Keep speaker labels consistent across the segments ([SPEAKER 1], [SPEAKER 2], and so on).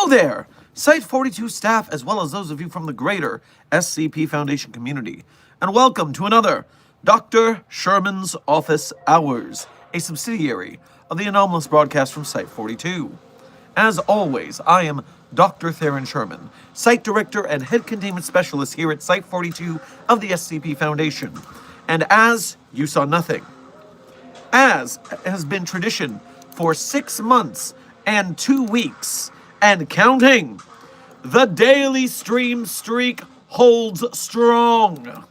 [SPEAKER 1] there, Site 42 staff, as well as those of you from the greater SCP Foundation community, and welcome to another Dr. Sherman's Office Hours, a subsidiary of the anomalous broadcast from Site 42. As always, I am Dr. Theron Sherman, Site Director and Head Containment Specialist here at Site 42 of the SCP Foundation. And as you saw nothing, as has been tradition for 6 months and 2 weeks, and counting, the daily stream streak holds strong.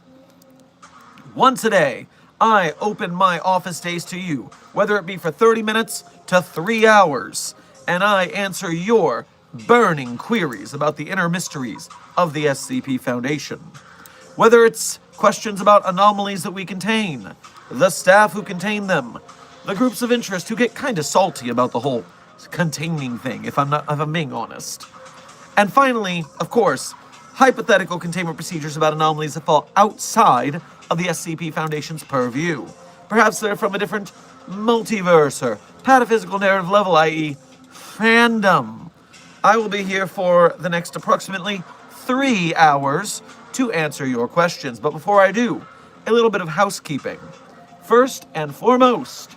[SPEAKER 1] Once a day, I open my office days to you, whether it be for 30 minutes to 3 hours, and I answer your burning queries about the inner mysteries of the SCP Foundation. Whether it's questions about anomalies that we contain, the staff who contain them, the groups of interest who get kind of salty about the whole containing thing, if I'm being honest. And finally, of course, hypothetical containment procedures about anomalies that fall outside of the SCP Foundation's purview. Perhaps they're from a different multiverse or pataphysical narrative level, i.e. fandom. I will be here for the next approximately 3 hours to answer your questions. But before I do, a little bit of housekeeping. First and foremost,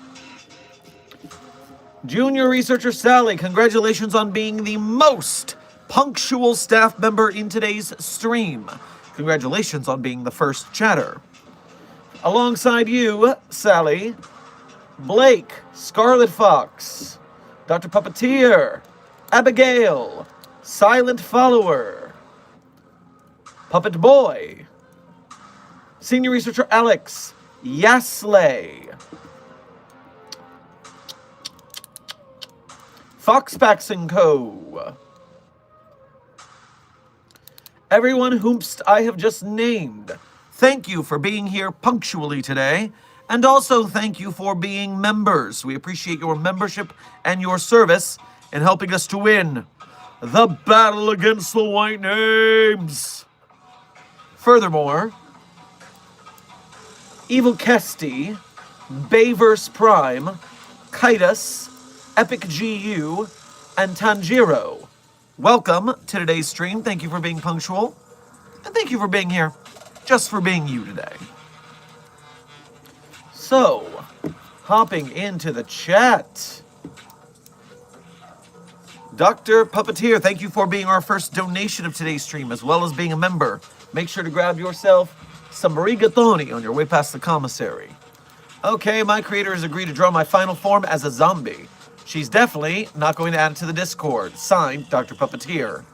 [SPEAKER 1] Junior Researcher Sally, congratulations on being the most punctual staff member in today's stream. Congratulations on being the first chatter. Alongside you, Sally, Blake, Scarlet Fox, Dr. Puppeteer, Abigail, Silent Follower, Puppet Boy, Senior Researcher Alex, Yasley, Foxpax & Co. Everyone whomst I have just named, thank you for being here punctually today, and also thank you for being members. We appreciate your membership and your service in helping us to win the battle against the white names. Furthermore, Evil Kesty, Bayverse Prime, Kitus, Epic GU, and Tanjiro, welcome to today's stream. Thank you for being punctual, and thank you for being here, just for being you today. So, hopping into the chat, Dr. Puppeteer, thank you for being our first donation of today's stream, as well as being a member. Make sure to grab yourself some rigatoni on your way past the commissary. Okay, my creator has agreed to draw my final form as a zombie. She's definitely not going to add it to the Discord. Signed, Dr. Puppeteer.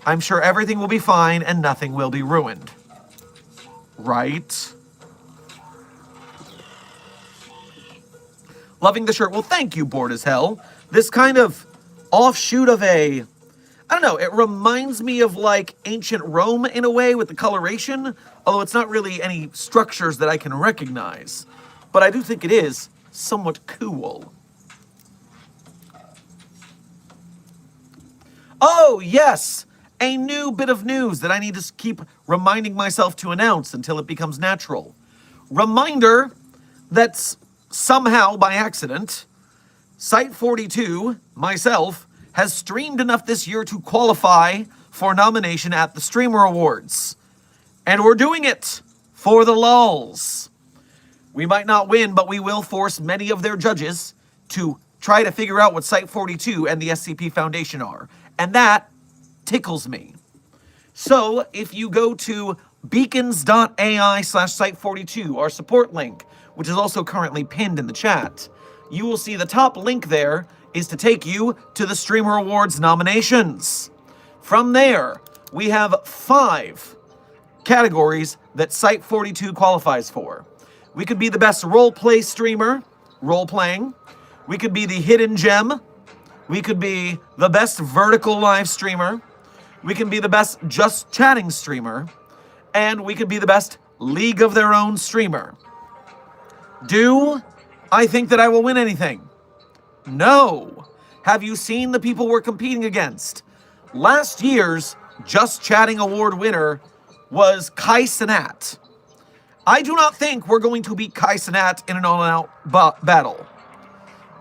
[SPEAKER 1] I'm sure everything will be fine and nothing will be ruined. Right? Loving the shirt. Well, thank you, Bored as Hell. This kind of offshoot of I don't know, it reminds me of like ancient Rome in a way with the coloration, although it's not really any structures that I can recognize. But I do think it is somewhat cool. Oh, yes! A new bit of news that I need to keep reminding myself to announce until it becomes natural. Reminder that somehow, by accident, Site 42, myself, has streamed enough this year to qualify for nomination at the Streamer Awards. And we're doing it for the lulz. We might not win, but we will force many of their judges to try to figure out what Site 42 and the SCP Foundation are. And that tickles me. So, if you go to beacons.ai/Site42, our support link, which is also currently pinned in the chat, you will see the top link there is to take you to the Streamer Awards nominations. From there, we have 5 categories that Site 42 qualifies for. We could be the best role-play streamer, role-playing. We could be the hidden gem. We could be the best vertical live streamer. We can be the best just chatting streamer. And we could be the best League of Their Own streamer. Do I think that I will win anything? No. Have you seen the people we're competing against? Last year's Just Chatting Award winner was Kai Cenat. I do not think we're going to beat Kai Cenat in an all-out battle.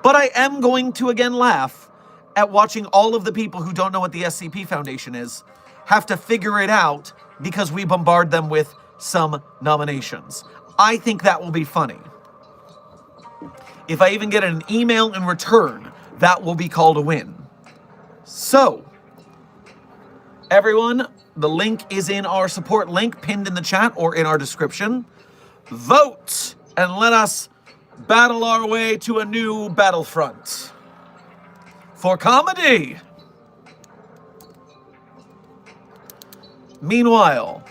[SPEAKER 1] But I am going to again laugh at watching all of the people who don't know what the SCP Foundation is have to figure it out because we bombard them with some nominations. I think that will be funny. If I even get an email in return, that will be called a win. So, everyone, the link is in our support link pinned in the chat or in our description. Vote and let us battle our way to a new battlefront. For comedy! Meanwhile,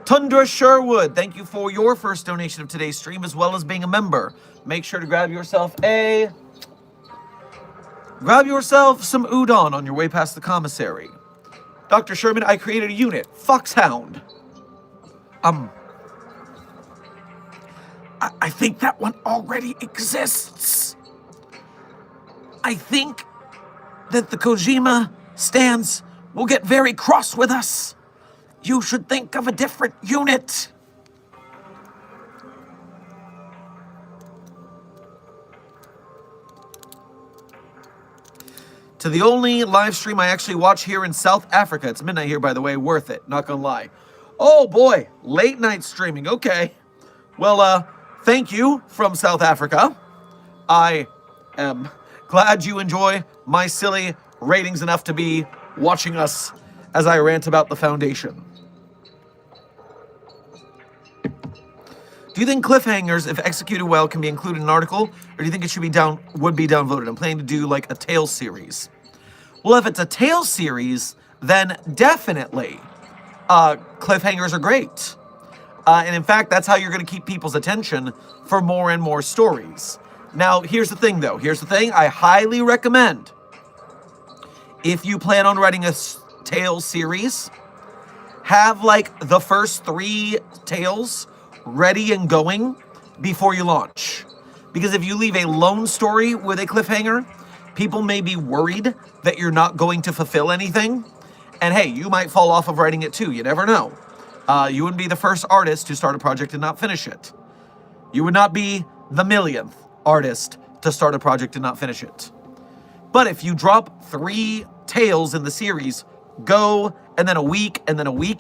[SPEAKER 1] Tundra Sherwood, thank you for your first donation of today's stream as well as being a member. Make sure to grab yourself some udon on your way past the commissary. Dr. Sherman, I created a unit, Foxhound. I think that one already exists. I think that the Kojima stands will get very cross with us. You should think of a different unit. To the only live stream I actually watch here in South Africa. It's midnight here, by the way. Worth it. Not gonna lie. Oh, boy. Late night streaming. Okay. Well, thank you from South Africa. I am glad you enjoy my silly ratings enough to be watching us as I rant about the Foundation. Do you think cliffhangers, if executed well, can be included in an article, or do you think it should be would be downvoted? I'm planning to do like a Tales series. Well, if it's a Tales series, then definitely cliffhangers are great. And in fact, that's how you're going to keep people's attention for more and more stories. Now, here's the thing, though. Here's the thing. I highly recommend, if you plan on writing a Tales series, have like the first 3 tales ready and going before you launch. Because if you leave a lone story with a cliffhanger, people may be worried that you're not going to fulfill anything. And hey, you might fall off of writing it too. You never know. You wouldn't be the first artist to start a project and not finish it. You would not be the millionth artist to start a project and not finish it. But if you drop 3 tales in the series, go, and then a week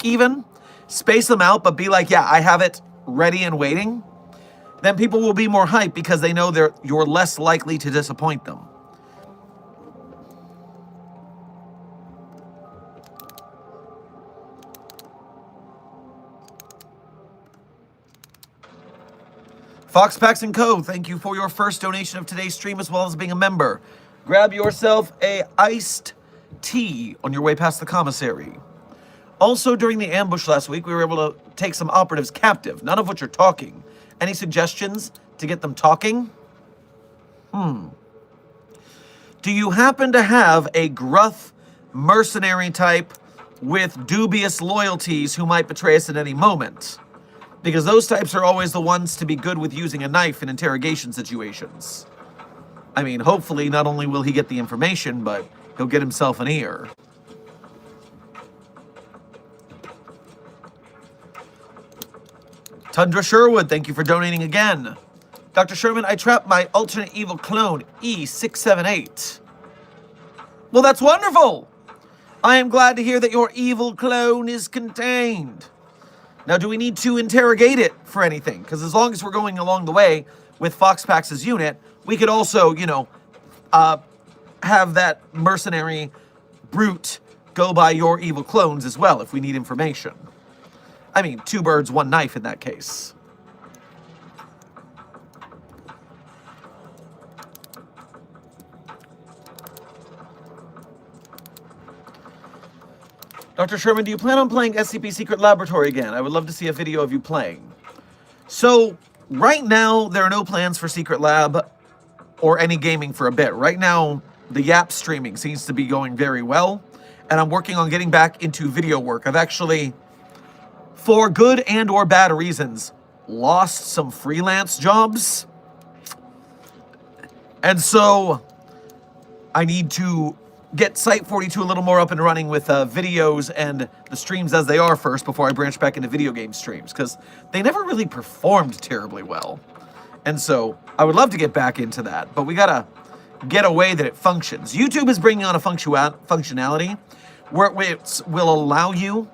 [SPEAKER 1] even, space them out, but be like, yeah, I have it ready and waiting, then people will be more hyped because they know you're less likely to disappoint them. Foxpacks & Co., thank you for your first donation of today's stream as well as being a member. Grab yourself a iced tea on your way past the commissary. Also, during the ambush last week, we were able to take some operatives captive, none of which are talking. Any suggestions to get them talking? Do you happen to have a gruff mercenary type with dubious loyalties who might betray us at any moment? Because those types are always the ones to be good with using a knife in interrogation situations. I mean, hopefully not only will he get the information, but he'll get himself an ear. Tundra Sherwood, thank you for donating again. Dr. Sherman, I trapped my alternate evil clone, EGG-CEPTIONS. Well, that's wonderful. I am glad to hear that your evil clone is contained. Now, do we need to interrogate it for anything? Because as long as we're going along the way with Foxpax's unit, we could also, have that mercenary brute go by your evil clones as well if we need information. I mean, 2 birds, 1 knife in that case. Dr. Sherman, do you plan on playing SCP Secret Laboratory again? I would love to see a video of you playing. So, right now, there are no plans for Secret Lab or any gaming for a bit. Right now, the Yap streaming seems to be going very well, and I'm working on getting back into video work. I've actually, for good and or bad reasons, lost some freelance jobs. And so, I need to get Site 42 a little more up and running with videos and the streams as they are first before I branch back into video game streams, because they never really performed terribly well. And so I would love to get back into that, but we gotta get a way that it functions. YouTube is bringing on a functionality where it will allow you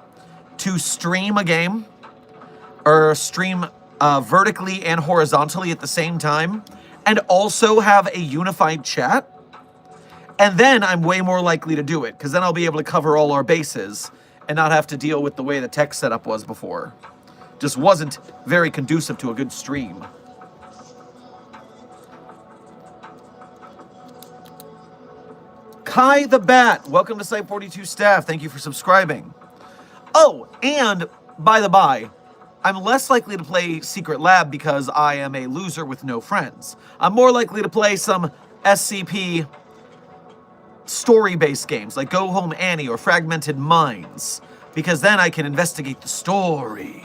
[SPEAKER 1] to stream a game or stream vertically and horizontally at the same time and also have a unified chat. And then I'm way more likely to do it because then I'll be able to cover all our bases and not have to deal with the way the tech setup was before. Just wasn't very conducive to a good stream. Kai the Bat, welcome to Site 42 staff. Thank you for subscribing. Oh, and by the by, I'm less likely to play Secret Lab because I am a loser with no friends. I'm more likely to play some SCP story-based games like Go Home Annie or Fragmented Minds, because then I can investigate the story.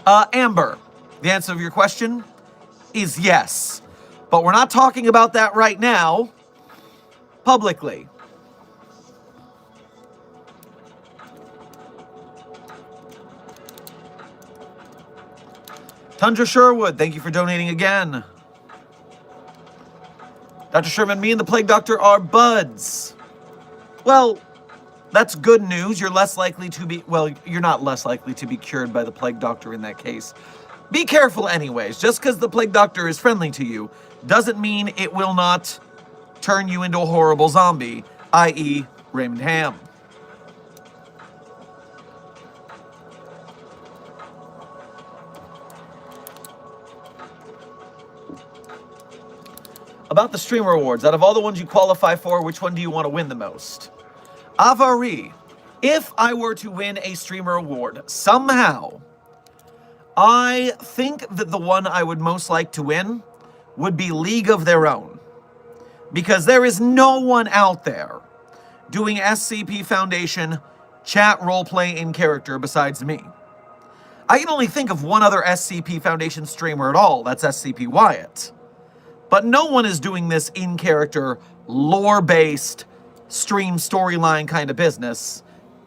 [SPEAKER 1] Amber, the answer of your question is yes. But we're not talking about that right now, publicly. Tundra Sherwood, thank you for donating again. Dr. Sherman, me and the Plague Doctor are buds. Well, that's good news. You're less likely to be, well, you're not less likely to be cured by the Plague Doctor in that case. Be careful anyways. Just because the Plague Doctor is friendly to you doesn't mean it will not turn you into a horrible zombie, i.e. Raymond Ham. About the streamer awards, out of all the ones you qualify for, which one do you want to win the most? Avari, if I were to win a streamer award somehow, I think that the one I would most like to win would be League of Their Own. Because there is no one out there doing SCP Foundation chat roleplay in character besides me. I can only think of one other SCP Foundation streamer at all, that's SCP Wyatt. But no one is doing this in-character, lore-based, stream storyline kind of business.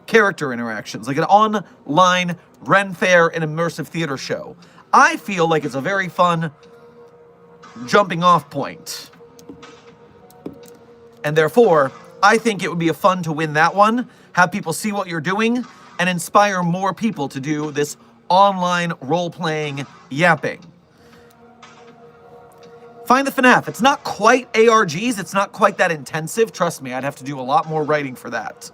[SPEAKER 1] Character interactions, like an online Ren Fair and immersive theater show. I feel like it's a very fun jumping off point. And therefore, I think it would be fun to win that one, have people see what you're doing, and inspire more people to do this online role-playing yapping. Find the FNAF. It's not quite ARGs. It's not quite that intensive. Trust me, I'd have to do a lot more writing for that.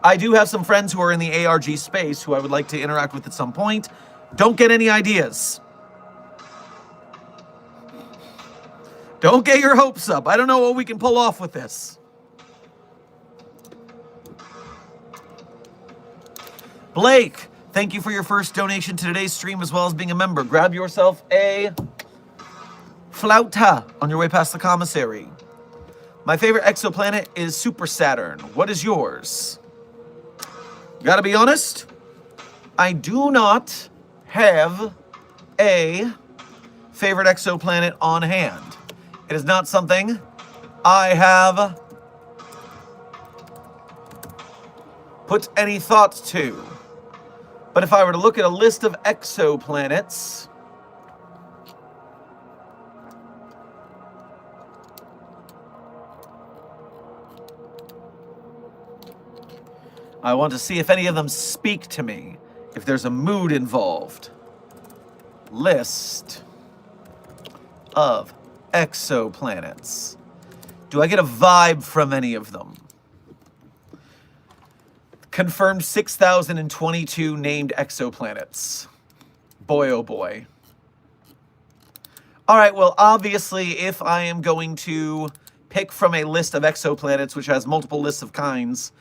[SPEAKER 1] I do have some friends who are in the ARG space who I would like to interact with at some point. Don't get any ideas. Don't get your hopes up. I don't know what we can pull off with this. Blake, thank you for your first donation to today's stream as well as being a member. Grab yourself a flauta on your way past the commissary. My favorite exoplanet is Super Saturn. What is yours? Gotta be honest, I do not have a favorite exoplanet on hand. It is not something I have put any thought to. But if I were to look at a list of exoplanets, I want to see if any of them speak to me, if there's a mood involved. List of exoplanets. Do I get a vibe from any of them? Confirmed 6,022 named exoplanets. Boy, oh boy. All right, well, obviously, if I am going to pick from a list of exoplanets, which has multiple lists of kinds,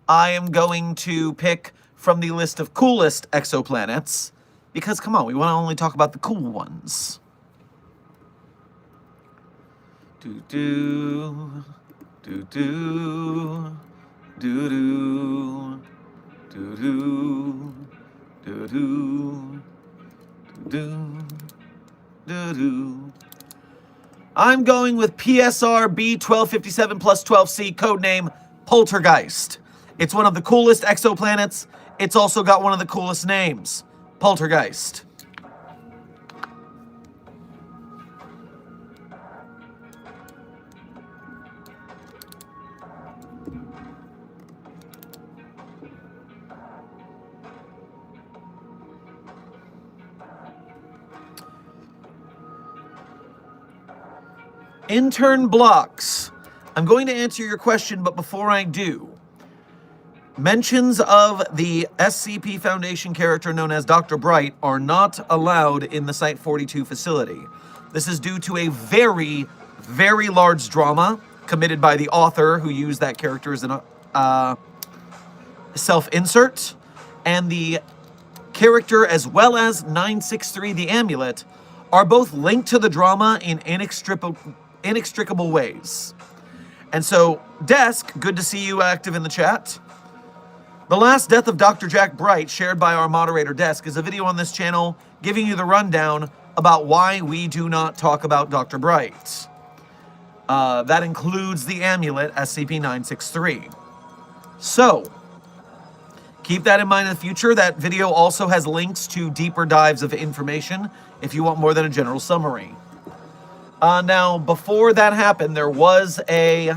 [SPEAKER 1] I am going to pick from the list of coolest exoplanets, because, come on, we want to only talk about the cool ones. Do-do, do-do, do-do, do-do, do-do, do-do, do-do. I'm going with PSR B1257 plus 12C, codename Poltergeist. It's one of the coolest exoplanets. It's also got one of the coolest names, Poltergeist. Intern blocks. I'm going to answer your question, but before I do, mentions of the SCP Foundation character known as Dr. Bright are not allowed in the Site-42 facility. This is due to a very, very large drama committed by the author who used that character as an self-insert, and the character as well as 963 the amulet are both linked to the drama in inextricable ways. And so, Desk, good to see you active in the chat. The Last Death of Dr. Jack Bright, shared by our moderator Desk, is a video on this channel giving you the rundown about why we do not talk about Dr. Bright. That includes the amulet, SCP-963. So, keep that in mind in the future. That video also has links to deeper dives of information if you want more than a general summary. Now, before that happened, there was a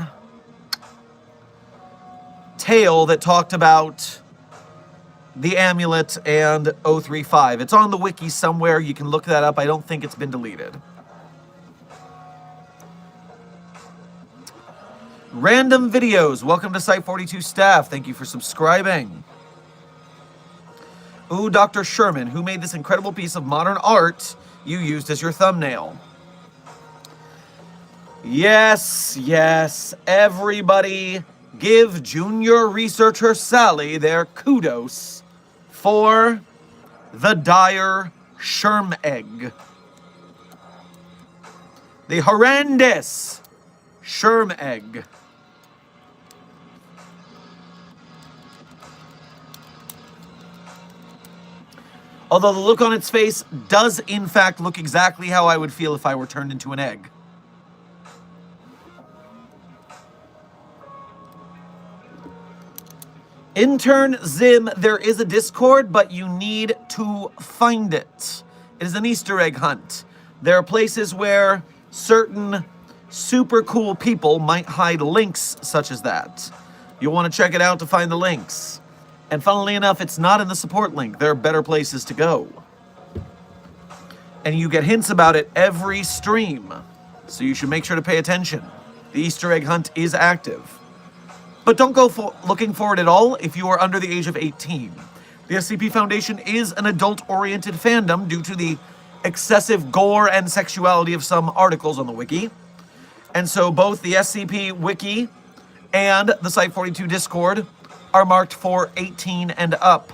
[SPEAKER 1] tale that talked about the amulet and 035. It's on the wiki somewhere. You can look that up. I don't think it's been deleted. Random videos. Welcome to Site-42 staff. Thank you for subscribing. Ooh, Dr. Sherman, who made this incredible piece of modern art you used as your thumbnail. Yes, yes, everybody give junior researcher Sally their kudos for the dire Sherm egg. The horrendous Sherm egg. Although the look on its face does in fact look exactly how I would feel if I were turned into an egg. Intern Zim, there is a Discord, but you need to find it. It is an Easter egg hunt. There are places where certain super cool people might hide links such as that. You'll want to check it out to find the links. And funnily enough, it's not in the support link. There are better places to go. And you get hints about it every stream. So you should make sure to pay attention. The Easter egg hunt is active. But don't go looking for it at all if you are under the age of 18. The SCP Foundation is an adult-oriented fandom due to the excessive gore and sexuality of some articles on the wiki. And so both the SCP Wiki and the Site-42 Discord are marked for 18 and up.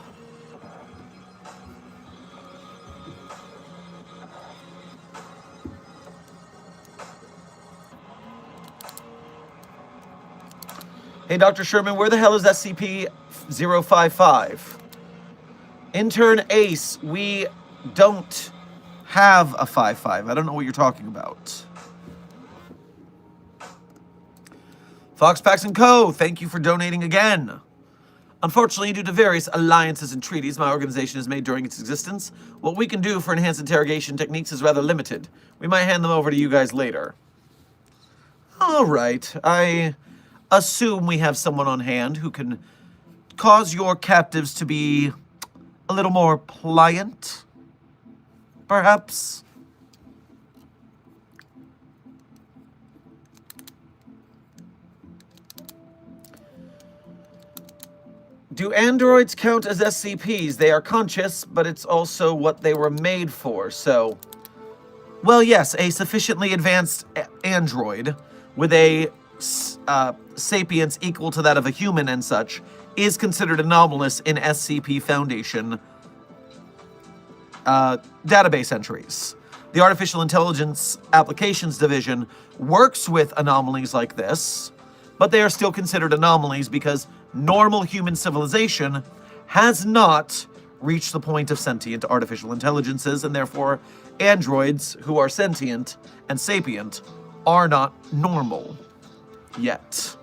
[SPEAKER 1] Hey, Dr. Sherman, where the hell is SCP-055? Intern Ace, we don't have a 55. I don't know what you're talking about. Foxpax & Co., thank you for donating again. Unfortunately, due to various alliances and treaties my organization has made during its existence, what we can do for enhanced interrogation techniques is rather limited. We might hand them over to you guys later. All right, I assume we have someone on hand who can cause your captives to be a little more pliant, perhaps? Do androids count as SCPs? They are conscious, but it's also what they were made for, so... Well, yes, a sufficiently advanced android with a sapience equal to that of a human and such is considered anomalous in SCP Foundation database entries. The Artificial Intelligence Applications Division works with anomalies like this, but they are still considered anomalies because normal human civilization has not reached the point of sentient artificial intelligences, and therefore androids who are sentient and sapient are not normal yet.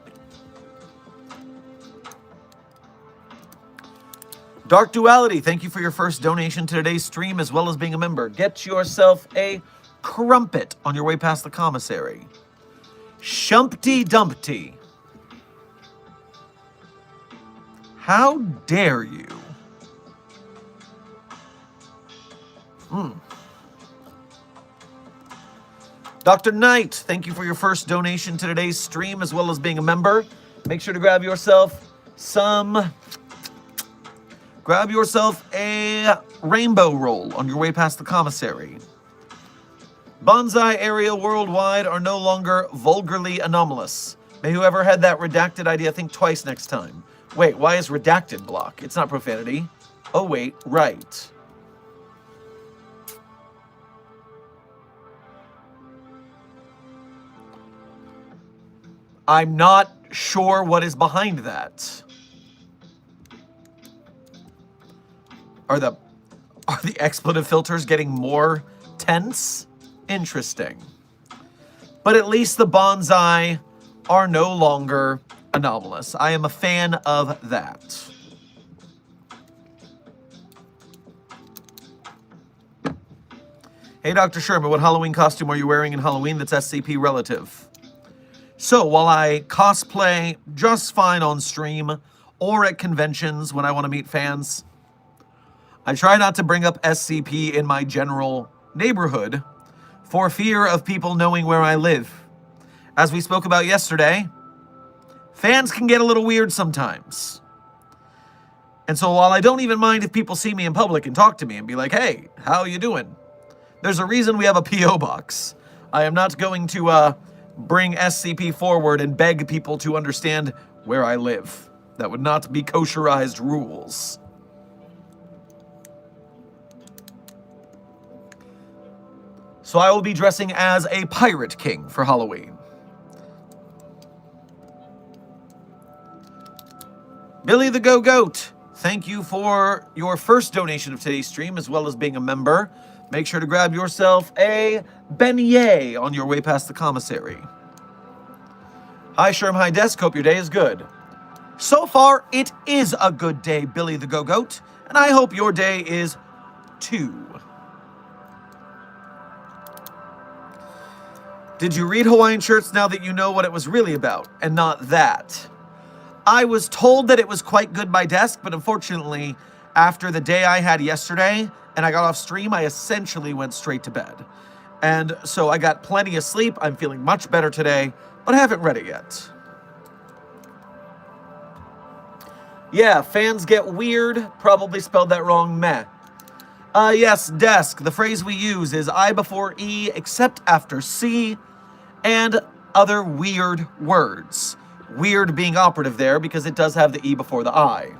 [SPEAKER 1] Dark Duality, thank you for your first donation to today's stream as well as being a member. Get yourself a crumpet on your way past the commissary. Shumpty Dumpty. How dare you? Dr. Knight, thank you for your first donation to today's stream, as well as being a member. Make sure to grab yourself a rainbow roll on your way past the commissary. Bonsai area worldwide are no longer vulgarly anomalous. May whoever had that redacted idea think twice next time. Wait, why is redacted block? It's not profanity. Oh wait, right. I'm not sure what is behind that. Are the expletive filters getting more tense? Interesting. But at least the bonsai are no longer anomalous. I am a fan of that. Hey, Dr. Sherman, what Halloween costume are you wearing in Halloween that's SCP relative? So, while I cosplay just fine on stream or at conventions when I want to meet fans, I try not to bring up SCP in my general neighborhood for fear of people knowing where I live. As we spoke about yesterday, fans can get a little weird sometimes. And so while I don't even mind if people see me in public and talk to me and be like, hey, how you doing? There's a reason we have a P.O. box. I am not going to bring SCP forward and beg people to understand where I live. That would not be kosherized rules. So I will be dressing as a Pirate King for Halloween. Billy the Go-Goat, thank you for your first donation of today's stream, as well as being a member. Make sure to grab yourself a beignet on your way past the commissary. Hi, Sherm, hi, Desk. Hope your day is good. So far, it is a good day, Billy the Go-Goat, and I hope your day is too. Did you read Hawaiian Shirts now that you know what it was really about, and not that? I was told that it was quite good by Desk, but unfortunately, after the day I had yesterday, and I got off stream, I essentially went straight to bed. And so I got plenty of sleep. I'm feeling much better today, but I haven't read it yet. Yeah, fans get weird. Probably spelled that wrong, meh. Yes, Desk. The phrase we use is I before E, except after C, and other weird words. Weird being operative there because it does have the E before the I.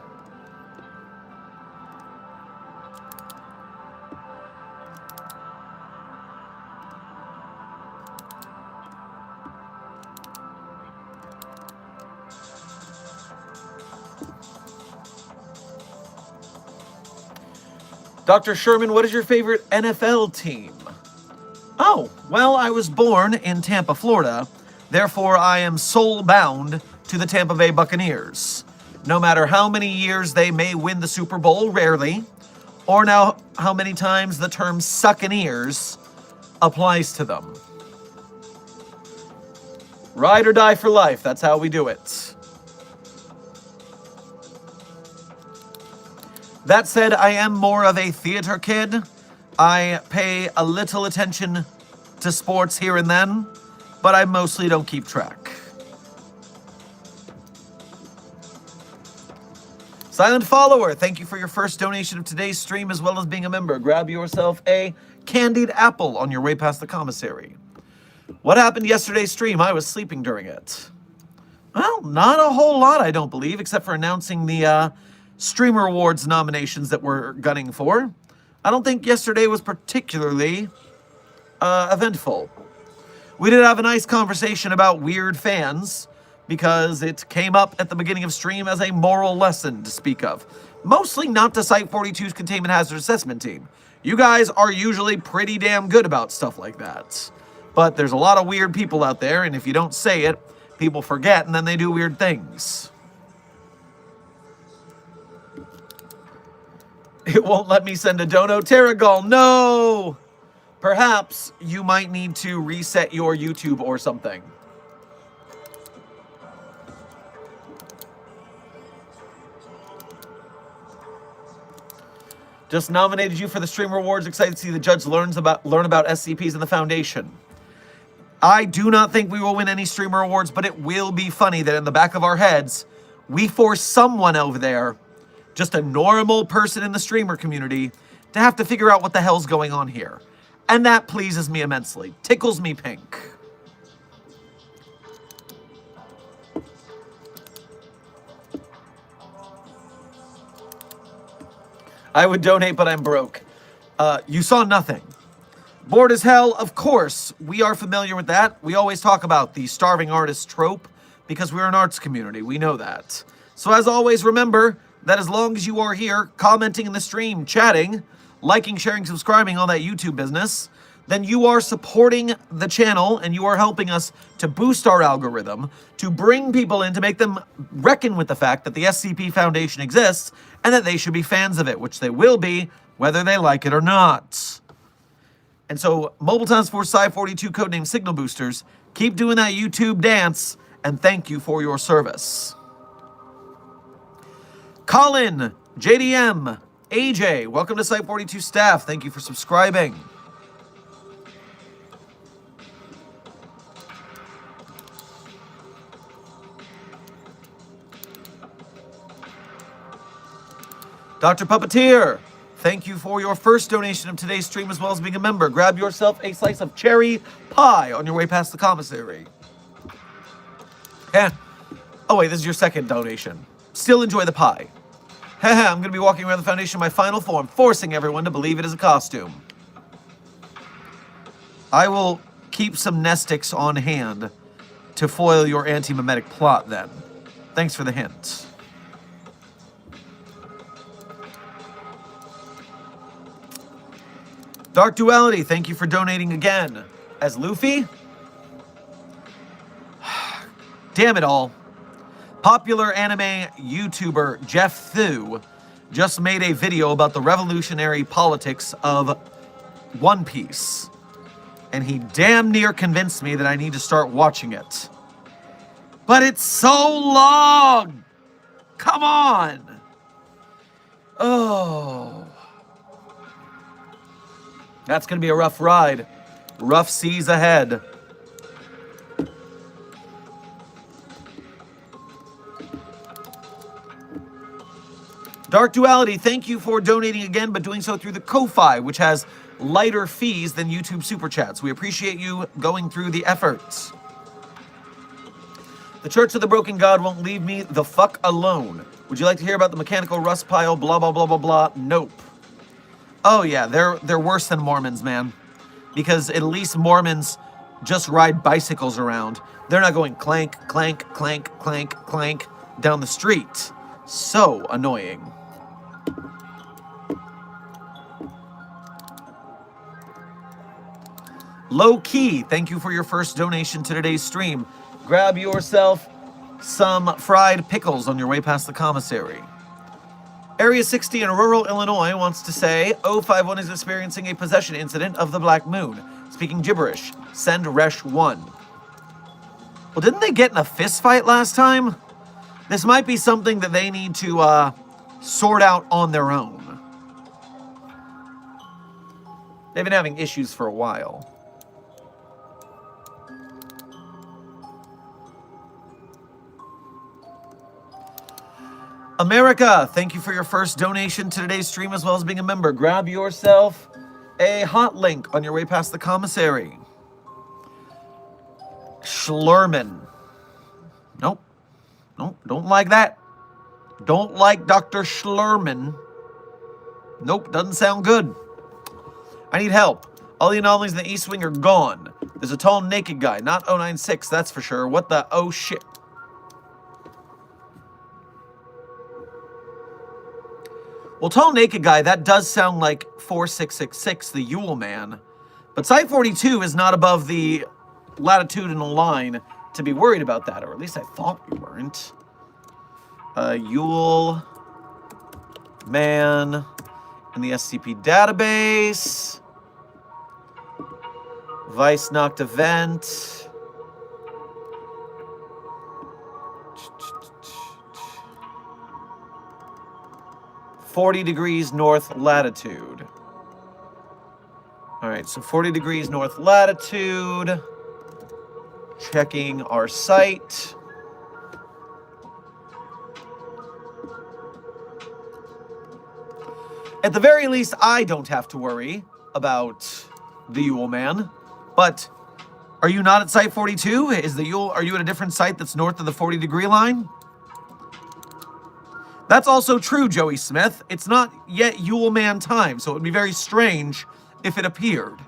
[SPEAKER 1] Dr. Sherman, what is your favorite NFL team? Oh, well, I was born in Tampa, Florida. Therefore, I am soul-bound to the Tampa Bay Buccaneers. No matter how many years they may win the Super Bowl, rarely, or now how many times the term succaneers applies to them. Ride or die for life, that's how we do it. That said, I am more of a theater kid. I pay a little attention to sports here and then, but I mostly don't keep track. Silent Follower, thank you for your first donation of today's stream, as well as being a member. Grab yourself a candied apple on your way past the commissary. What happened yesterday's stream? I was sleeping during it. Well, not a whole lot, I don't believe, except for announcing the Streamer Awards nominations that we're gunning for. I don't think yesterday was particularly eventful. We did have a nice conversation about weird fans, because it came up at the beginning of stream as a moral lesson to speak of. Mostly not to Site-42's Containment Hazard Assessment Team. You guys are usually pretty damn good about stuff like that. But there's a lot of weird people out there, and if you don't say it, people forget, and then they do weird things. It won't let me send a dono. Terragal, no! Perhaps you might need to reset your YouTube or something. Just nominated you for the Streamer Awards. Excited to see the judge learn about SCPs in the Foundation. I do not think we will win any streamer awards, but it will be funny that in the back of our heads, we force someone over there, just a normal person in the streamer community, to have to figure out what the hell's going on here. And that pleases me immensely. Tickles me pink. I would donate, but I'm broke. You saw nothing. Bored as hell, of course. We are familiar with that. We always talk about the starving artist trope because we're an arts community. We know that. So as always, remember that as long as you are here, commenting in the stream, chatting, liking, sharing, subscribing, all that YouTube business, then you are supporting the channel and you are helping us to boost our algorithm, to bring people in, to make them reckon with the fact that the SCP Foundation exists and that they should be fans of it, which they will be, whether they like it or not. And so, Mobile Times for Sci42, codename Signal Boosters, keep doing that YouTube dance, and thank you for your service. Colin, JDM, AJ, welcome to Site42 staff. Thank you for subscribing. Dr. Puppeteer, thank you for your first donation of today's stream as well as being a member. Grab yourself a slice of cherry pie on your way past the commissary. Oh wait, this is your second donation. Still enjoy the pie. I'm going to be walking around the Foundation in my final form, forcing everyone to believe it is a costume. I will keep some Nestics on hand to foil your anti-memetic plot then. Thanks for the hint. Dark Duality, thank you for donating again. As Luffy? Damn it all. Popular anime YouTuber Jeff Thu just made a video about the revolutionary politics of One Piece. And he damn near convinced me that I need to start watching it. But it's so long! Come on! Oh... That's going to be a rough ride. Rough seas ahead. Dark Duality, thank you for donating again, but doing so through the Ko-Fi, which has lighter fees than YouTube Super Chats. We appreciate you going through the efforts. The Church of the Broken God won't leave me the fuck alone. Would you like to hear about the mechanical rust pile, blah, blah, blah, blah, blah? Nope. Oh yeah, they're worse than Mormons, man. Because at least Mormons just ride bicycles around. They're not going clank, clank, clank, clank, clank down the street. So annoying. Low Key, thank you for your first donation to today's stream. Grab yourself some fried pickles on your way past the commissary. Area 60 in rural Illinois wants to say, 051 is experiencing a possession incident of the Black Moon. Speaking gibberish. Send Resh 1. Well, didn't they get in a fist fight last time? This might be something that they need to sort out on their own. They've been having issues for a while. America, thank you for your first donation to today's stream as well as being a member. Grab yourself a hot link on your way past the commissary. Sherman. Nope. Nope, don't like that. Don't like Dr. Sherman. Nope, doesn't sound good. I need help. All the anomalies in the East Wing are gone. There's a tall naked guy, not 096, that's for sure. What the oh shit? Well, tall naked guy, that does sound like 4666, the Yule Man. But Site 42 is not above the latitudinal line to be worried about that, or at least I thought we weren't. Yule Man in the SCP database. Vice knocked event. 40 degrees north latitude. All right, so 40 degrees north latitude. checking our site. At the very least, I don't have to worry about the Yule Man. But are you not at site 42? Is the Yule? Are you at a different site that's north of the 40-degree line? That's also true, Joey Smith. It's not yet Yule Man time, so it would be very strange if it appeared.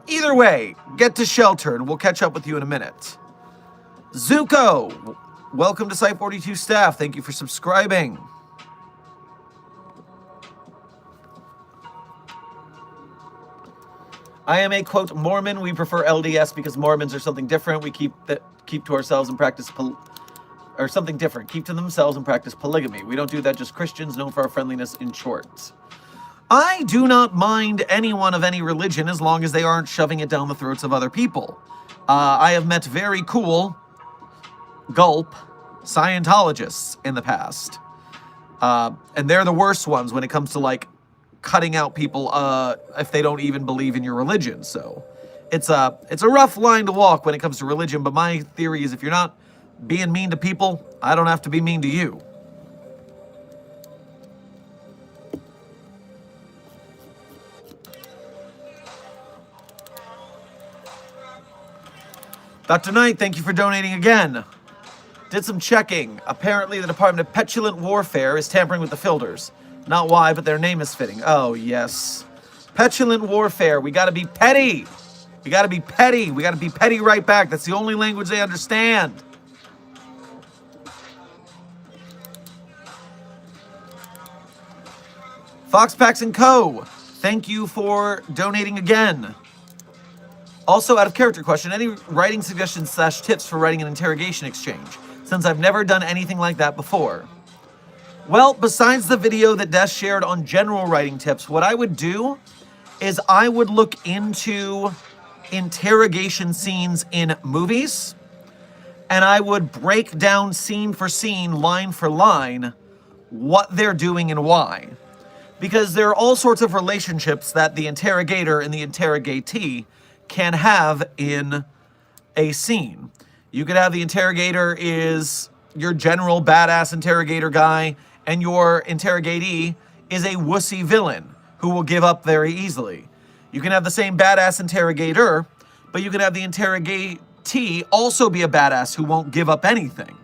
[SPEAKER 1] Either way, get to shelter and we'll catch up with you in a minute. Zuko, welcome to Site 42 staff. Thank you for subscribing. I am a, quote, Mormon. We prefer LDS because Mormons are something different. We keep to ourselves and practice or something different. Keep to themselves and practice polygamy. We don't do that, just Christians known for our friendliness in short. I do not mind anyone of any religion as long as they aren't shoving it down the throats of other people. I have met very cool, gulp, Scientologists in the past. And they're the worst ones when it comes to, like, cutting out people if they don't even believe in your religion. So it's a rough line to walk when it comes to religion, but my theory is if you're not being mean to people, I don't have to be mean to you. Dr. Knight, thank you for donating again. Did some checking. Apparently the Department of Petulant Warfare is tampering with the filters. Not why, but their name is fitting. Oh, yes. Petulant Warfare. We gotta be petty. We gotta be petty. We gotta be petty right back. That's the only language they understand. Foxpacks and Co. Thank you for donating again. Also, out of character question, any writing suggestions / tips for writing an interrogation exchange, since I've never done anything like that before? Well, besides the video that Des shared on general writing tips, what I would do is I would look into interrogation scenes in movies, and I would break down scene for scene, line for line, what they're doing and why. Because there are all sorts of relationships that the interrogator and the interrogatee can have in a scene. You could have the interrogator is your general badass interrogator guy, and your interrogatee is a wussy villain who will give up very easily. You can have the same badass interrogator, but you can have the interrogatee also be a badass who won't give up anything.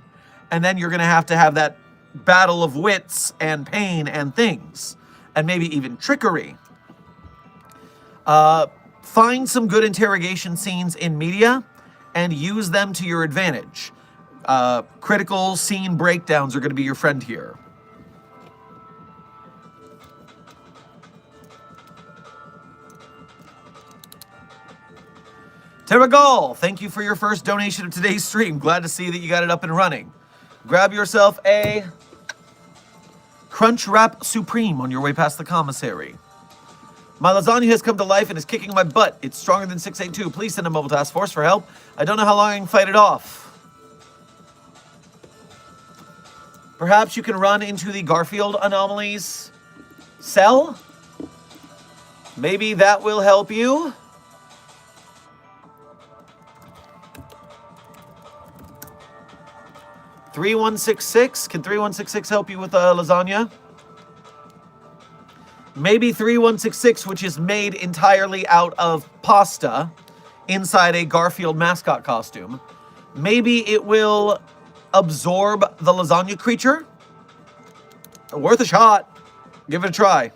[SPEAKER 1] And then you're going to have that battle of wits and pain and things, and maybe even trickery. Find some good interrogation scenes in media and use them to your advantage. Critical scene breakdowns are going to be your friend here. Terragal, thank you for your first donation of today's stream. Glad to see that you got it up and running. Grab yourself a Crunch Wrap Supreme on your way past the commissary. My lasagna has come to life and is kicking my butt. It's stronger than 682. Please send a mobile task force for help. I don't know how long I can fight it off. Perhaps you can run into the Garfield Anomalies cell? Maybe that will help you. $3166. Can 3166 help you with lasagna? Maybe 3166, which is made entirely out of pasta inside a Garfield mascot costume. Maybe it will absorb the lasagna creature. Worth a shot. Give it a try.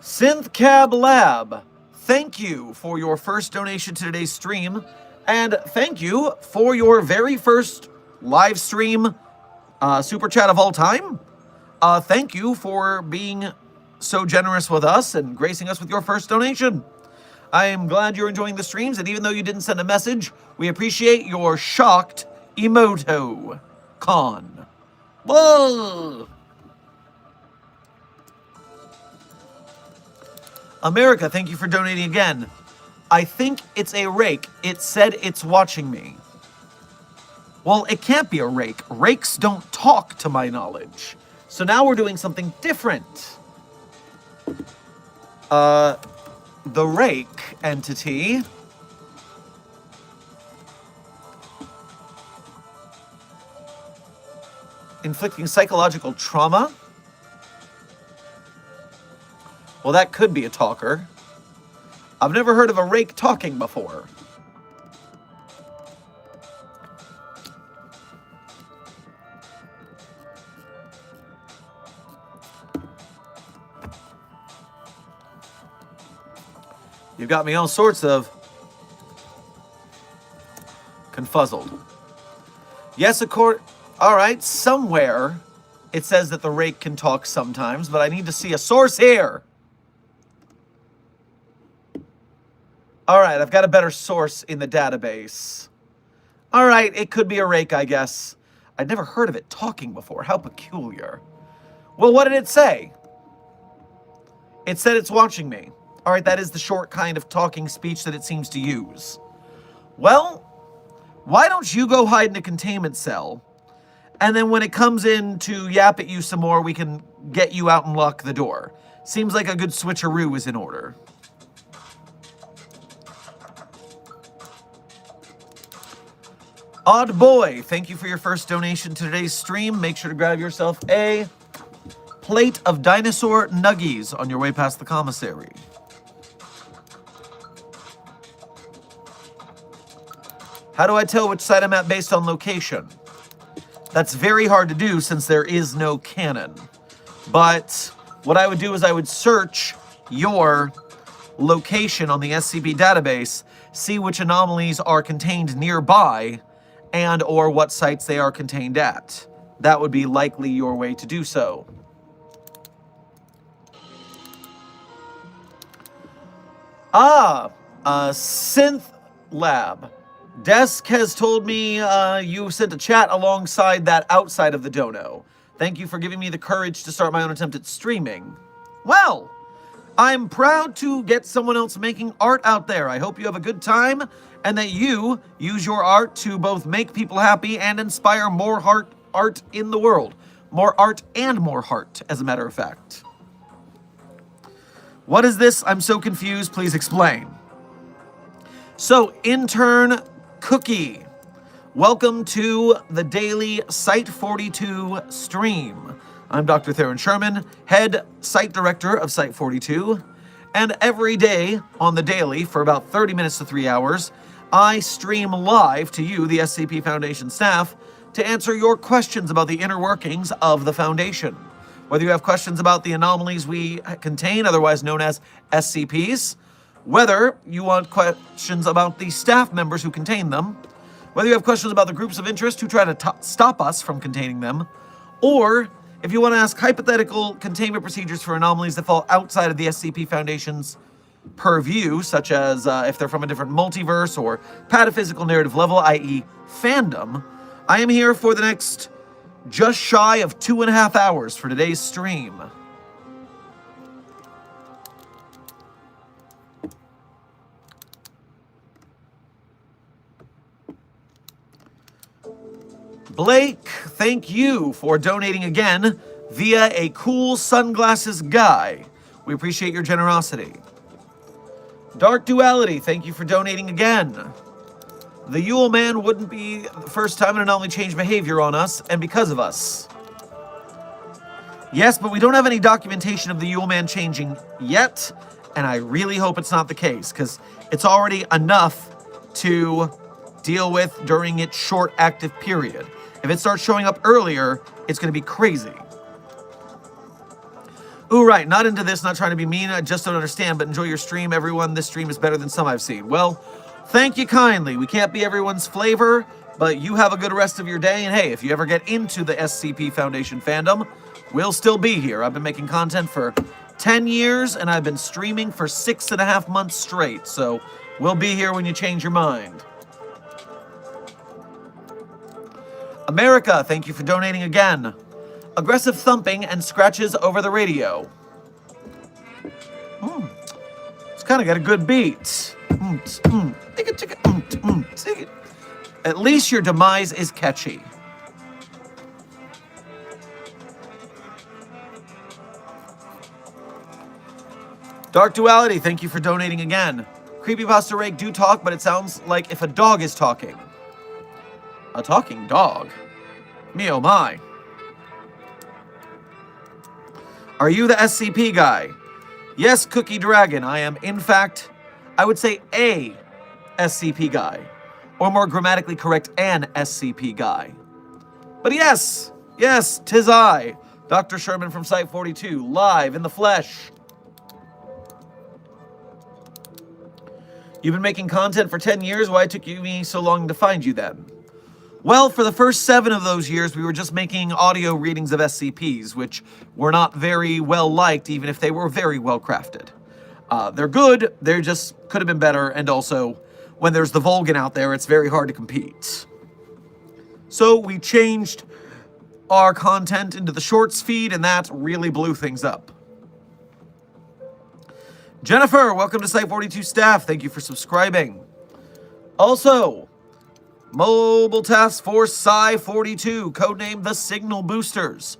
[SPEAKER 1] SynthCab Lab, thank you for your first donation to today's stream, and thank you for your very first live stream super chat of all time. Thank you for being so generous with us and gracing us with your first donation. I am glad you're enjoying the streams, and even though you didn't send a message, we appreciate your shocked emoto con. Whoa! America, thank you for donating again. I think it's a rake. It said it's watching me. Well, it can't be a rake. Rakes don't talk, to my knowledge. So now we're doing something different. The rake entity inflicting psychological trauma. Well, that could be a talker. I've never heard of a rake talking before. You've got me all sorts of confuzzled. Yes, all right, somewhere it says that the rake can talk sometimes, but I need to see a source here. All right, I've got a better source in the database. All right, it could be a rake, I guess. I'd never heard of it talking before. How peculiar. Well, what did it say? It said it's watching me. All right, that is the short kind of talking speech that it seems to use. Well, why don't you go hide in a containment cell, and then when it comes in to yap at you some more, we can get you out and lock the door. Seems like a good switcheroo is in order. Odd Boy, thank you for your first donation to today's stream. Make sure to grab yourself a plate of dinosaur nuggies on your way past the commissary. How do I tell which side I'm at based on location? That's very hard to do since there is no canon. But what I would do is I would search your location on the SCP database, see which anomalies are contained nearby, and or what sites they are contained at. That would be likely your way to do so. Synth Lab. Desk has told me you sent a chat alongside that outside of the dono. Thank you for giving me the courage to start my own attempt at streaming. Well, I'm proud to get someone else making art out there. I hope you have a good time and that you use your art to both make people happy and inspire more art in the world. More art and more heart, as a matter of fact. What is this? I'm so confused. Please explain. So, intern Cookie, welcome to the daily Site 42 stream. I'm Dr. Theron Sherman, head site director of Site 42, and every day on the daily for about 30 minutes to 3 hours, I stream live to you, the SCP Foundation staff, to answer your questions about the inner workings of the Foundation. Whether you have questions about the anomalies we contain, otherwise known as SCPs, whether you want questions about the staff members who contain them, whether you have questions about the groups of interest who try to stop us from containing them, or if you want to ask hypothetical containment procedures for anomalies that fall outside of the SCP Foundation's purview, such as if they're from a different multiverse or pataphysical narrative level, i.e. fandom, I am here for the next just shy of 2.5 hours for today's stream. Blake, thank you for donating again via a cool sunglasses guy. We appreciate your generosity. Dark Duality, thank you for donating again. The Yule Man wouldn't be the first time an anomaly changed behavior on us, and because of us. Yes, but we don't have any documentation of the Yule Man changing yet, and I really hope it's not the case, because it's already enough to deal with during its short active period. If it starts showing up earlier, it's going to be crazy. Ooh, right, not into this, not trying to be mean, I just don't understand, but enjoy your stream, everyone. This stream is better than some I've seen. Well, thank you kindly. We can't be everyone's flavor, but you have a good rest of your day, and hey, if you ever get into the SCP Foundation fandom, we'll still be here. I've been making content for 10 years, and I've been streaming for 6.5 months straight, so we'll be here when you change your mind. America, thank you for donating again. Aggressive thumping and scratches over the radio. Kind of got a good beat. At least your demise is catchy. Dark Duality, thank you for donating again. Creepypasta Rake do talk, but it sounds like if a dog is talking. A talking dog? Me oh my. Are you the SCP guy? Yes, Cookie Dragon, I am, in fact, I would say a SCP guy. Or more grammatically correct, an SCP guy. But yes, 'tis I, Dr. Sherman from Site 42, live in the flesh. You've been making content for 10 years. Why took me so long to find you then? Well, for the first 7 of those years, we were just making audio readings of SCPs, which were not very well liked, even if they were very well crafted. They're good, they just could have been better, and also, when there's the Volgan out there, it's very hard to compete. So we changed our content into the shorts feed, and that really blew things up. Jennifer, welcome to Site 42 staff. Thank you for subscribing. Also, Mobile Task Force Psi 42, codenamed the Signal Boosters.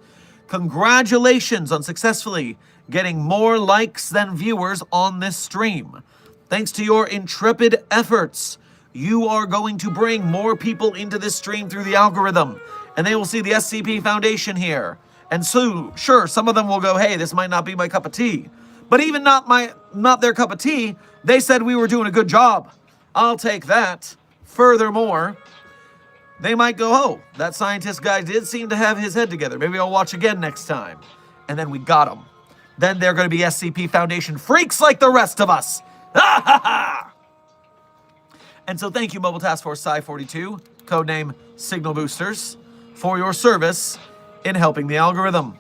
[SPEAKER 1] Congratulations on successfully getting more likes than viewers on this stream. Thanks to your intrepid efforts, you are going to bring more people into this stream through the algorithm, and they will see the SCP Foundation here. And so, sure, some of them will go, hey, this might not be my cup of tea. But even not their cup of tea, they said we were doing a good job. I'll take that. Furthermore, they might go, oh, that scientist guy did seem to have his head together. Maybe I'll watch again next time. And then we got them. Then they're going to be SCP Foundation freaks like the rest of us. Ha ha ha! And so thank you, Mobile Task Force Psi 42, codename Signal Boosters, for your service in helping the algorithm.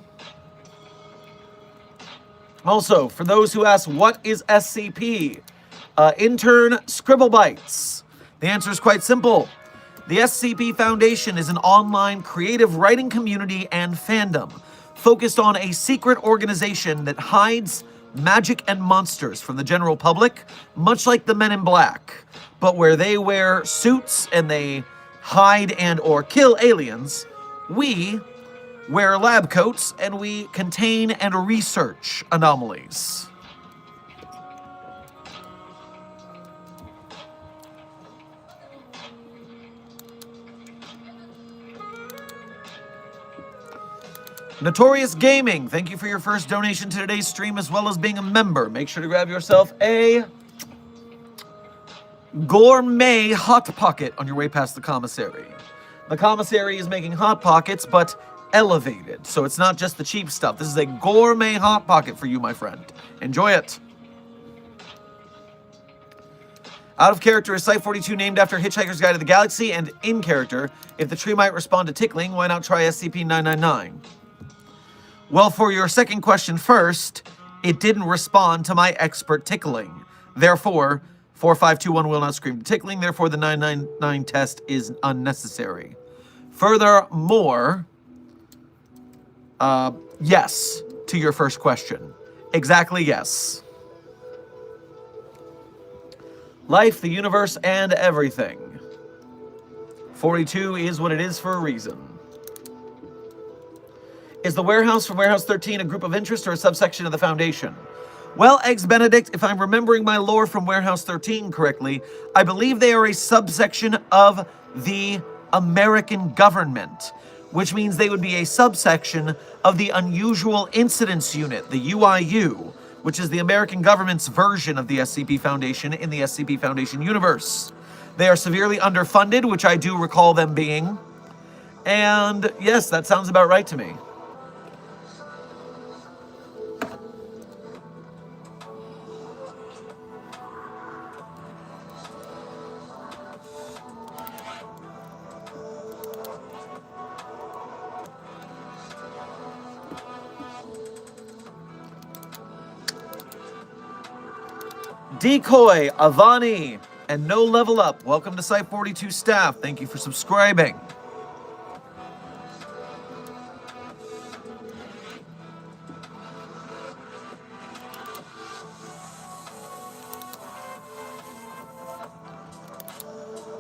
[SPEAKER 1] Also, for those who ask, what is SCP? Intern Scribblebytes. The answer is quite simple. The SCP Foundation is an online creative writing community and fandom focused on a secret organization that hides magic and monsters from the general public, much like the Men in Black, but where they wear suits and they hide and or kill aliens, we wear lab coats, and we contain and research anomalies. Notorious Gaming, thank you for your first donation to today's stream as well as being a member. Make sure to grab yourself a gourmet Hot Pocket on your way past the commissary. The commissary is making Hot Pockets, but elevated, so it's not just the cheap stuff. This is a gourmet Hot Pocket for you, my friend. Enjoy it. Out of character is Site 42 named after Hitchhiker's Guide to the Galaxy, and in character, if the tree might respond to tickling, why not try SCP-999? Well, for your second question first, it didn't respond to my expert tickling. Therefore, 4521 will not scream tickling, therefore the 999 test is unnecessary. Furthermore, yes to your first question. Exactly yes. Life, the universe, and everything. 42 is what it is for a reason. Is the warehouse from Warehouse 13 a group of interest or a subsection of the Foundation? Well, Eggs Benedict, if I'm remembering my lore from Warehouse 13 correctly, I believe they are a subsection of the American government, which means they would be a subsection of the Unusual Incidents Unit, the UIU, which is the American government's version of the SCP Foundation in the SCP Foundation universe. They are severely underfunded, which I do recall them being. And yes, that sounds about right to me. Decoy, Avani, and No Level Up. Welcome to Site 42 staff. Thank you for subscribing.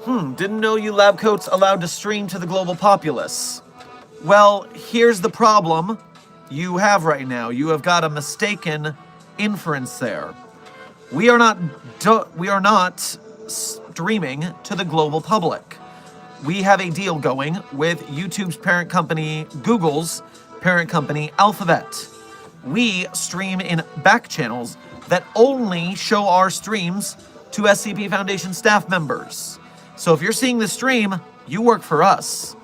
[SPEAKER 1] Didn't know you lab coats allowed to stream to the global populace. Well, here's the problem you have right now. You have got a mistaken inference there. We are not streaming to the global public. We have a deal going with YouTube's parent company, Google's parent company, Alphabet. We stream in back channels that only show our streams to SCP Foundation staff members. So if you're seeing the stream, you work for us.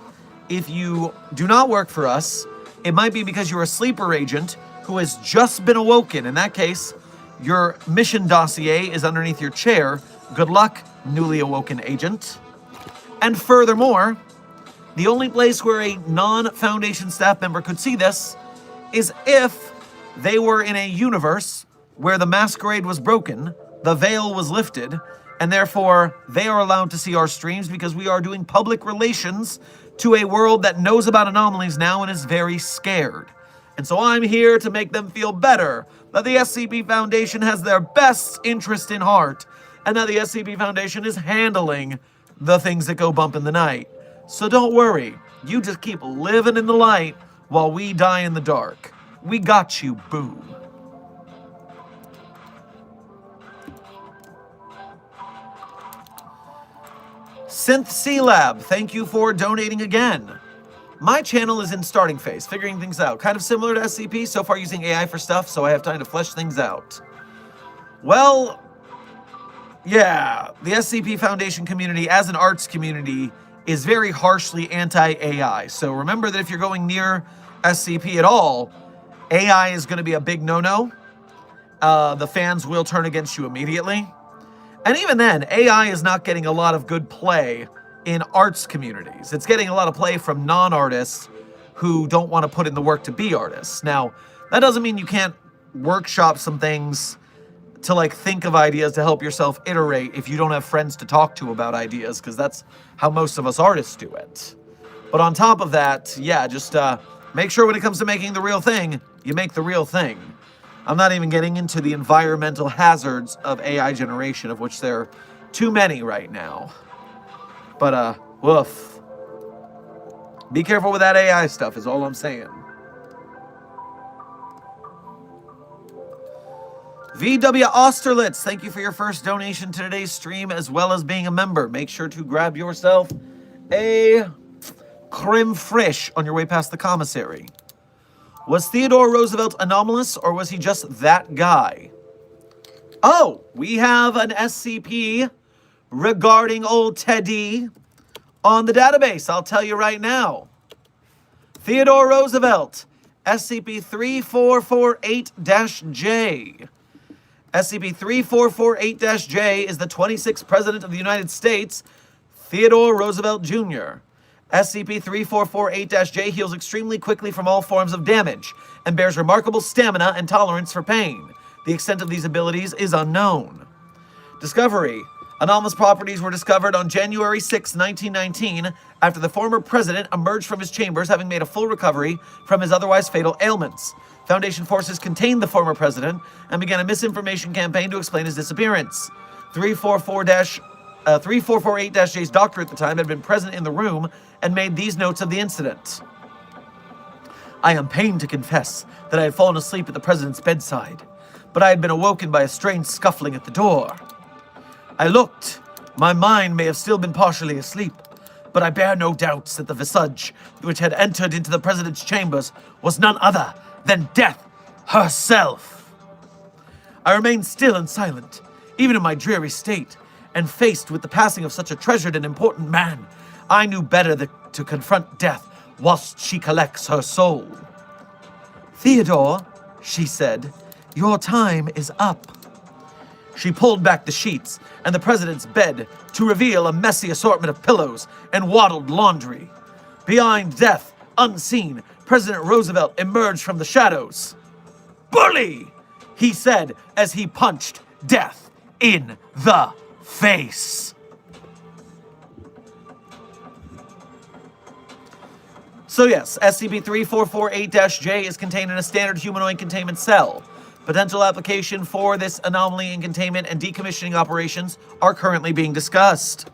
[SPEAKER 1] If you do not work for us, it might be because you're a sleeper agent who has just been awoken. In that case, your mission dossier is underneath your chair. Good luck, newly awoken agent. And furthermore, the only place where a non-Foundation staff member could see this is if they were in a universe where the masquerade was broken, the veil was lifted, and therefore they are allowed to see our streams because we are doing public relations to a world that knows about anomalies now and is very scared. And so I'm here to make them feel better that the SCP Foundation has their best interest in heart and that the SCP Foundation is handling the things that go bump in the night. So don't worry, you just keep living in the light while we die in the dark. We got you, boo. Synth C Lab, thank you for donating again. My channel is in starting phase, figuring things out. Kind of similar to SCP, so far using AI for stuff, so I have time to flesh things out. Well, yeah, the SCP Foundation community, as an arts community, is very harshly anti-AI. So remember that if you're going near SCP at all, AI is going to be a big no-no. The fans will turn against you immediately. And even then, AI is not getting a lot of good play in arts communities. It's getting a lot of play from non-artists who don't want to put in the work to be artists. Now, that doesn't mean you can't workshop some things to like think of ideas to help yourself iterate if you don't have friends to talk to about ideas, because that's how most of us artists do it. But on top of that, yeah, just make sure when it comes to making the real thing, you make the real thing. I'm not even getting into the environmental hazards of AI generation, of which there are too many right now. But, woof. Be careful with that AI stuff is all I'm saying. VW Austerlitz, thank you for your first donation to today's stream, as well as being a member. Make sure to grab yourself a creme fraiche on your way past the commissary. Was Theodore Roosevelt anomalous, or was he just that guy? Oh, we have an SCP regarding old Teddy on the database. I'll tell you right now. Theodore Roosevelt, SCP-3448-J. SCP-3448-J is the 26th President of the United States, Theodore Roosevelt Jr. SCP-3448-J heals extremely quickly from all forms of damage and bears remarkable stamina and tolerance for pain. The extent of these abilities is unknown. Discovery. Anomalous properties were discovered on January 6, 1919, after the former president emerged from his chambers having made a full recovery from hhis otherwise fatal ailments. Foundation forces contained the former president and began a misinformation campaign to explain his disappearance. 3448-J's doctor at the time had been present in the room and made these notes of the incident. I am pained to confess that I had fallen asleep at the president's bedside, but I had been awoken by a strange scuffling at the door. I looked. My mind may have still been partially asleep, but I bear no doubts that the visage which had entered into the president's chambers was none other than Death herself. I remained still and silent, even in my dreary state, and faced with the passing of such a treasured and important man, I knew better to confront death whilst she collects her soul. Theodore, she said, your time is up. She pulled back the sheets and the president's bed to reveal a messy assortment of pillows and waddled laundry. Behind death, unseen, President Roosevelt emerged from the shadows. Bully, he said as he punched death in the face. So yes, SCP-3448-J is contained in a standard humanoid containment cell. Potential application for this anomaly in containment and decommissioning operations are currently being discussed.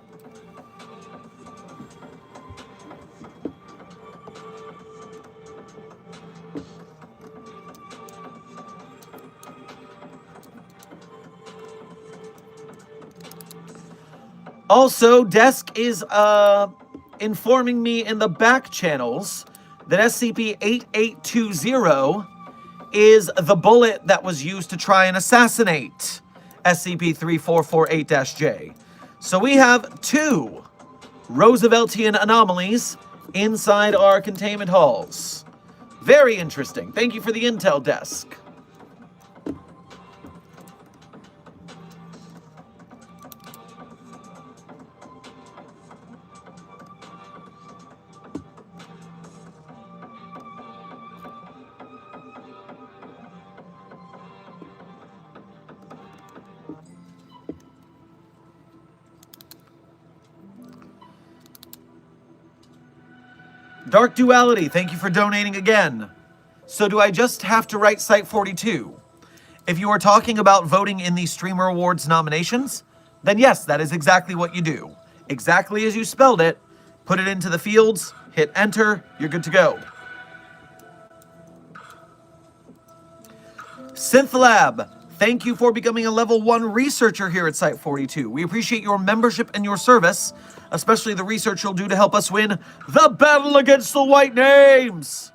[SPEAKER 1] Also, Desk is informing me in the back channels that SCP-8820 is the bullet that was used to try and assassinate SCP-3448-J. So we have 2 Rooseveltian anomalies inside our containment halls. Very interesting. Thank you for the intel, Desk. Dark Duality, thank you for donating again. So do I just have to write Site-42? If you are talking about voting in the Streamer Awards nominations, then yes, that is exactly what you do. Exactly as you spelled it, put it into the fields, hit enter, you're good to go. SynthLab, thank you for becoming a level 1 researcher here at Site-42. We appreciate your membership and your service, especially the research you'll do to help us win the battle against the White Names.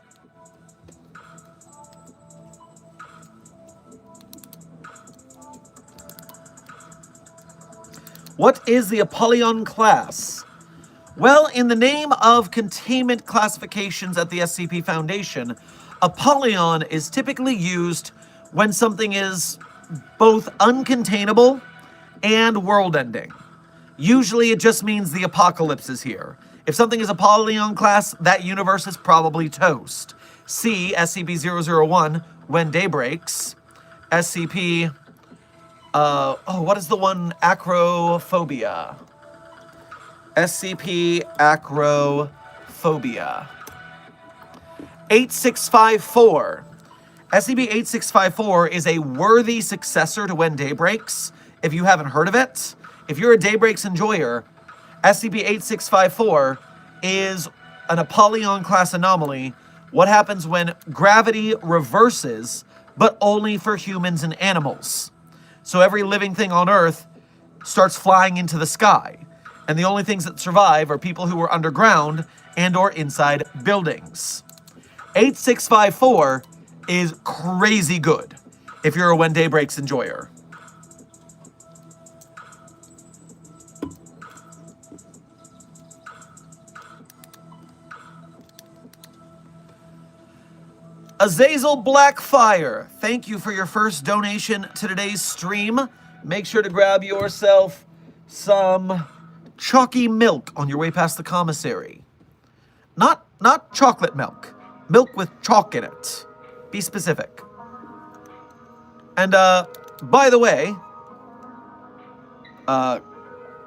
[SPEAKER 1] What is the Apollyon class? Well, in the name of containment classifications at the SCP Foundation, Apollyon is typically used when something is both uncontainable and world-ending. Usually it just means the apocalypse is here. If something is Apollyon class, that universe is probably toast. See SCP-001, When Day Breaks. SCP... what is the one? Acrophobia. SCP-Acrophobia. 8654. SCP-8654 is a worthy successor to When Day Breaks, if you haven't heard of it. If you're a Daybreaks enjoyer, SCP-8654 is an Apollyon-class anomaly. What happens when gravity reverses, but only for humans and animals. So every living thing on Earth starts flying into the sky. And the only things that survive are people who are underground and or inside buildings. 8654 is crazy good if you're a When Day Breaks enjoyer. Azazel Blackfire, thank you for your first donation to today's stream. Make sure to grab yourself some chalky milk on your way past the commissary. Not chocolate milk. Milk with chalk in it. Be specific. And, by the way,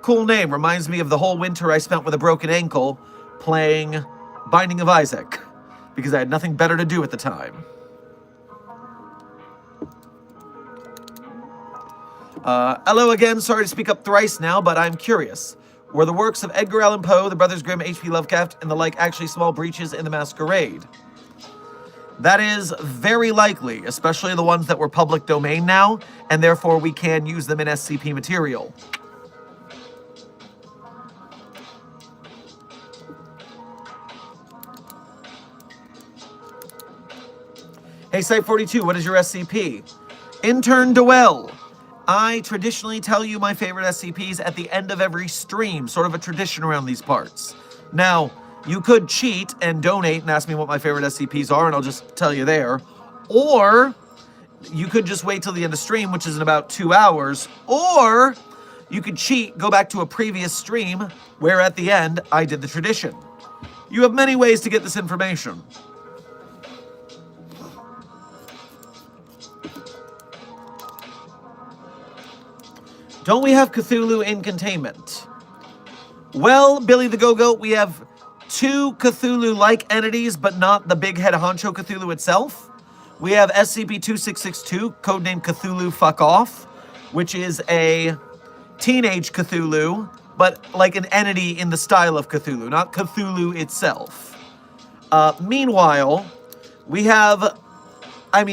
[SPEAKER 1] cool name. Reminds me of the whole winter I spent with a broken ankle playing Binding of Isaac, because I had nothing better to do at the time. Hello again, sorry to speak up thrice now, but I'm curious. Were the works of Edgar Allan Poe, the Brothers Grimm, H.P. Lovecraft, and the like actually small breaches in the Masquerade? That is very likely, especially the ones that were public domain now, and therefore we can use them in SCP material. Hey, Site-42, what is your SCP? Intern Dwell. I traditionally tell you my favorite SCPs at the end of every stream, sort of a tradition around these parts. Now, you could cheat and donate and ask me what my favorite SCPs are, and I'll just tell you there. Or, you could just wait till the end of stream, which is in about 2 hours. Or, you could cheat, go back to a previous stream, where at the end, I did the tradition. You have many ways to get this information. Don't we have Cthulhu in containment? Well, Billy the Go-Goat, we have 2 Cthulhu-like entities, but not the big head honcho Cthulhu itself. We have SCP-2662, codenamed Cthulhu Fuck Off, which is a teenage Cthulhu, but like an entity in the style of Cthulhu, not Cthulhu itself. Meanwhile, we have, I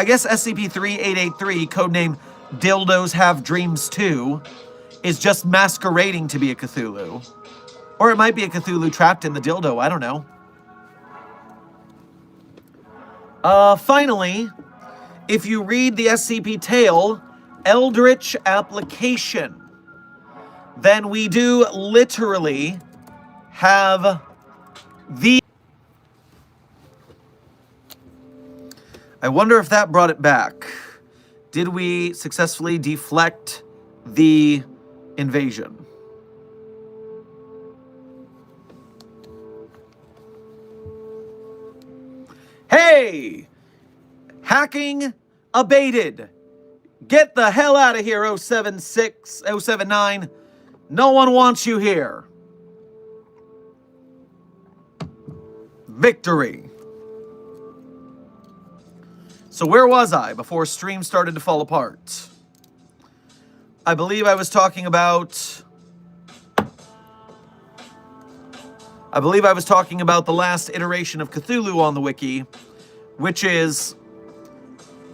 [SPEAKER 1] guess SCP-3883, codenamed Dildos Have Dreams Too, is just masquerading to be a Cthulhu. Or it might be a Cthulhu trapped in the dildo, I don't know. Finally, if you read the SCP tale, Eldritch Application, then we do literally have the... I wonder if that brought it back. Did we successfully deflect the invasion? Hey! Hacking abated. Get the hell out of here, 079. No one wants you here. Victory. So where was I before stream started to fall apart? I believe I was talking about... the last iteration of Cthulhu on the wiki, which is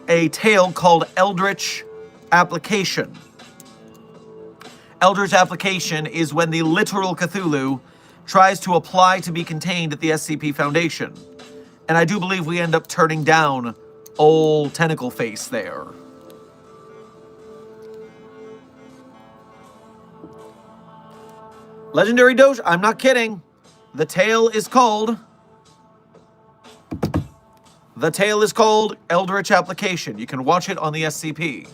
[SPEAKER 1] a tale called Eldritch Application. Eldritch Application is when the literal Cthulhu tries to apply to be contained at the SCP Foundation. And I do believe we end up turning down old Tentacle Face there. Legendary Doge, I'm not kidding. The tale is called Eldritch Application. You can watch it on the SCP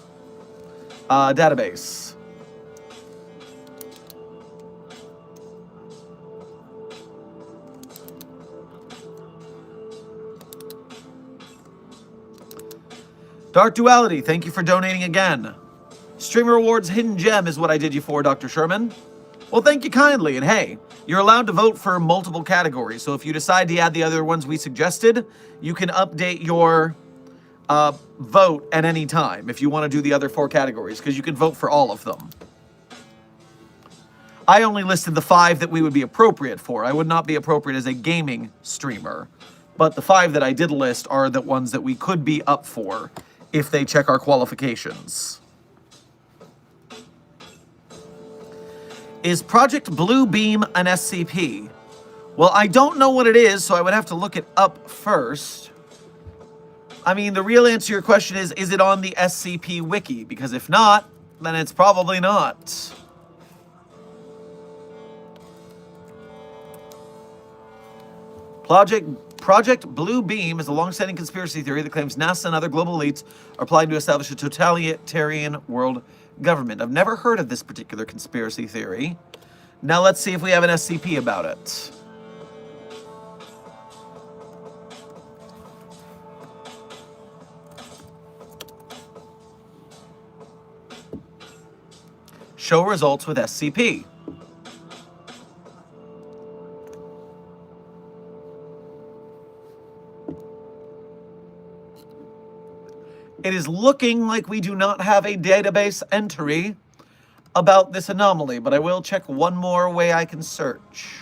[SPEAKER 1] database. Dark Duality, thank you for donating again. Streamer Rewards Hidden Gem is what I did you for, Dr. Sherman. Well, thank you kindly, and hey, you're allowed to vote for multiple categories, so if you decide to add the other ones we suggested, you can update your vote at any time if you want to do the other 4 categories, because you can vote for all of them. I only listed the 5 that we would be appropriate for. I would not be appropriate as a gaming streamer, but the 5 that I did list are the ones that we could be up for if they check our qualifications. Is Project Blue Beam an SCP? Well, I don't know what it is, so I would have to look it up first. I mean, the real answer to your question is it on the SCP Wiki? Because if not, then it's probably not. Project Blue Beam is a long-standing conspiracy theory that claims NASA and other global elites are planning to establish a totalitarian world government. I've never heard of this particular conspiracy theory. Now let's see if we have an SCP about it. Show results with SCP. It is looking like we do not have a database entry about this anomaly, but I will check one more way I can search.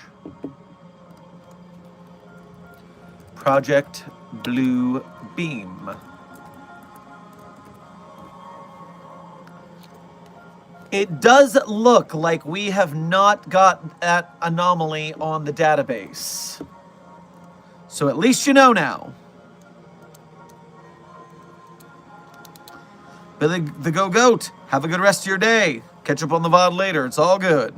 [SPEAKER 1] Project Blue Beam. It does look like we have not got that anomaly on the database. So at least you know now. Billy the Go-Goat, have a good rest of your day. Catch up on the VOD later. It's all good.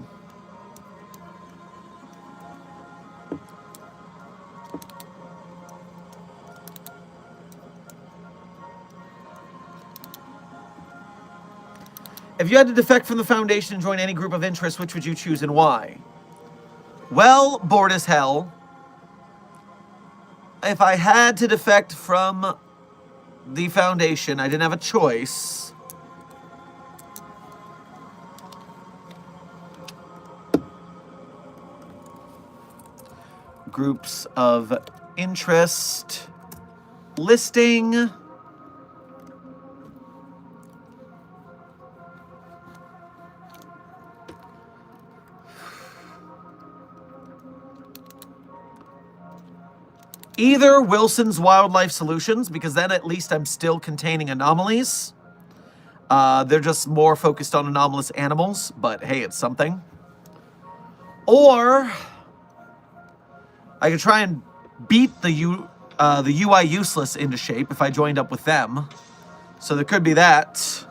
[SPEAKER 1] If you had to defect from the Foundation and join any group of interest, which would you choose and why? Well, bored as hell. If I had to defect from the Foundation, I didn't have a choice. Groups of interest listing. Either Wilson's Wildlife Solutions, because then at least I'm still containing anomalies. They're just more focused on anomalous animals, but hey, it's something. Or I could try and beat the UI useless into shape if I joined up with them. So there could be that.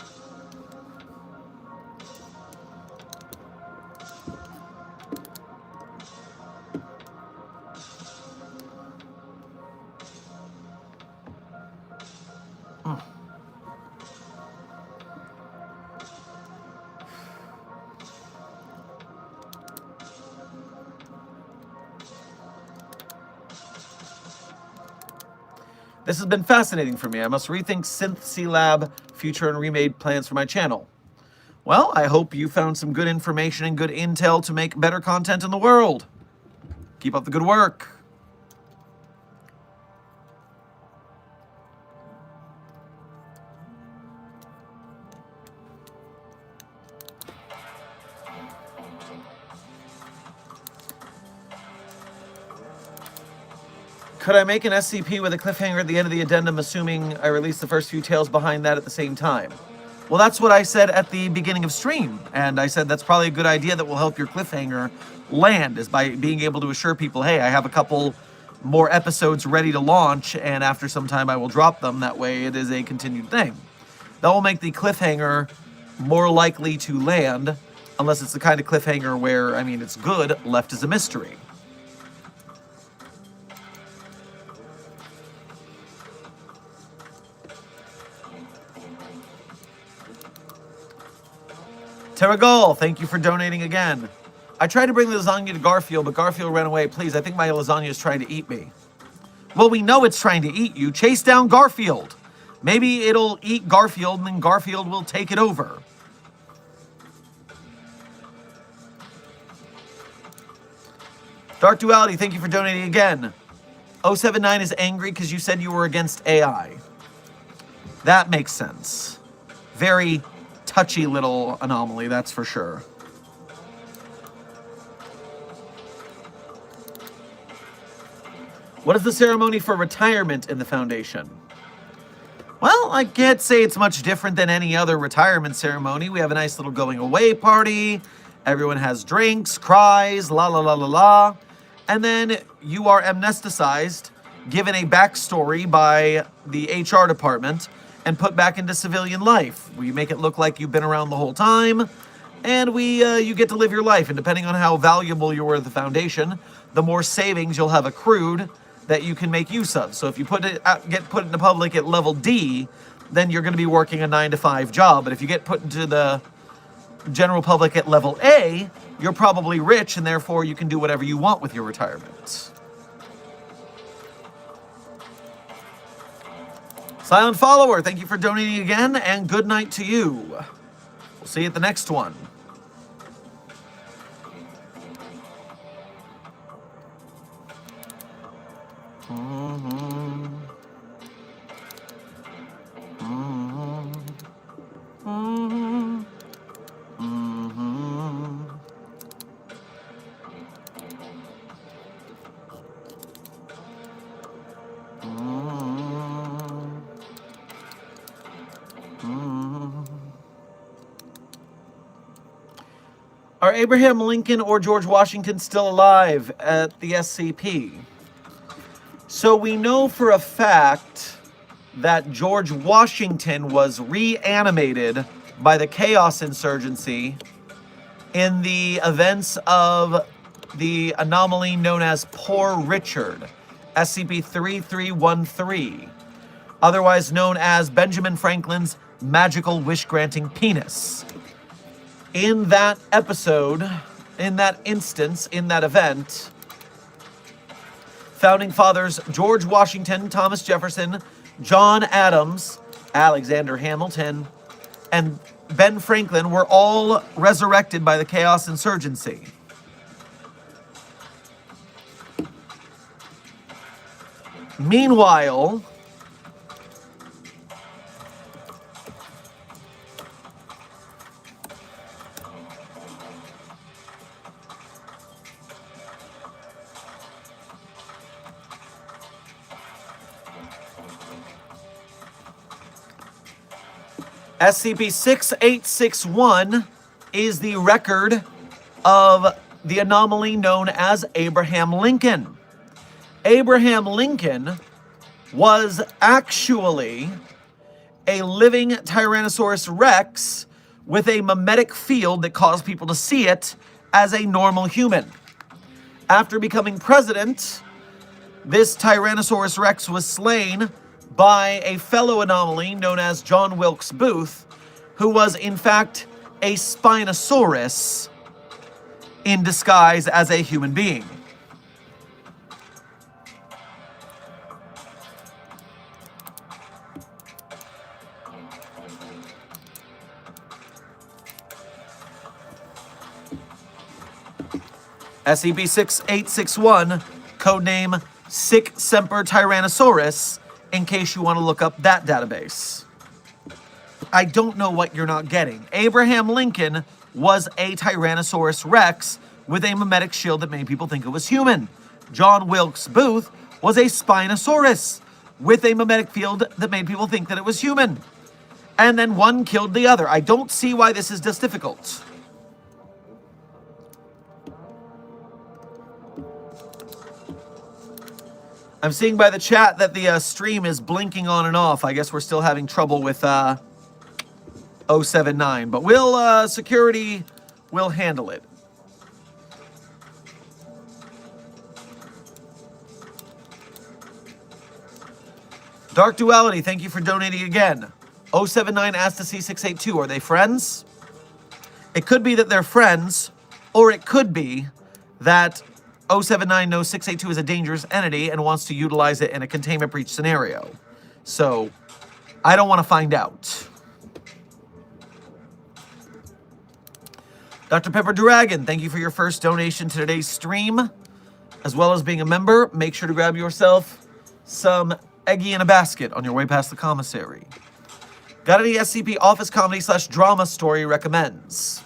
[SPEAKER 1] This has been fascinating for me. I must rethink Synth C-Lab future and remade plans for my channel. Well, I hope you found some good information and good intel to make better content in the world. Keep up the good work. Could I make an SCP with a cliffhanger at the end of the addendum, assuming I release the first few tales behind that at the same time? Well, that's what I said at the beginning of stream, and I said that's probably a good idea that will help your cliffhanger land, is by being able to assure people, hey, I have a couple more episodes ready to launch, and after some time I will drop them. That way it is a continued thing. That will make the cliffhanger more likely to land, unless it's the kind of cliffhanger where, I mean, it's good, left as a mystery. Terragal, thank you for donating again. I tried to bring the lasagna to Garfield, but Garfield ran away. Please, I think my lasagna is trying to eat me. Well, we know it's trying to eat you. Chase down Garfield. Maybe it'll eat Garfield, and then Garfield will take it over. Dark Duality, thank you for donating again. 079 is angry because you said you were against AI. That makes sense. Very touchy little anomaly, that's for sure. What is the ceremony for retirement in the Foundation? Well, I can't say it's much different than any other retirement ceremony. We have a nice little going away party. Everyone has drinks, cries, la la la la la. And then you are amnesticized, given a backstory by the HR department, and put back into civilian life. We make it look like you've been around the whole time, and you get to live your life. And depending on how valuable you were at the Foundation, the more savings you'll have accrued that you can make use of. So if you get put into public at level D, then you're going to be working a 9-to-5 job. But if you get put into the general public at level A, you're probably rich, and therefore you can do whatever you want with your retirement. Silent Follower, thank you for donating again, and good night to you. We'll see you at the next one. Are Abraham Lincoln or George Washington still alive at the SCP? So we know for a fact that George Washington was reanimated by the Chaos Insurgency in the events of the anomaly known as Poor Richard, SCP-3313, otherwise known as Benjamin Franklin's magical wish-granting penis. In that episode, in that instance, in that event, Founding Fathers George Washington, Thomas Jefferson, John Adams, Alexander Hamilton, and Ben Franklin were all resurrected by the Chaos Insurgency. Meanwhile, SCP-6861 is the record of the anomaly known as Abraham Lincoln. Abraham Lincoln was actually a living Tyrannosaurus Rex with a mimetic field that caused people to see it as a normal human. After becoming president, this Tyrannosaurus Rex was slain by a fellow anomaly known as John Wilkes Booth, who was in fact a Spinosaurus in disguise as a human being. SCP-6861, codename Sic Semper Tyrannosaurus, in case you want to look up that database. I don't know what you're not getting. Abraham Lincoln was a Tyrannosaurus Rex with a mimetic shield that made people think it was human. John Wilkes Booth was a Spinosaurus with a mimetic field that made people think that it was human. And then one killed the other. I don't see why this is this difficult. I'm seeing by the chat that the stream is blinking on and off. I guess we're still having trouble with 079, but security will handle it. Dark Duality, thank you for donating again. 079 asked to see 682. Are they friends? It could be that they're friends, or it could be that 079 knows 682 is a dangerous entity and wants to utilize it in a containment breach scenario. So, I don't want to find out. Dr. Pepper Dragon, thank you for your first donation to today's stream, as well as being a member. Make sure to grab yourself some eggy in a basket on your way past the commissary. Got any SCP office comedy / drama story recommends?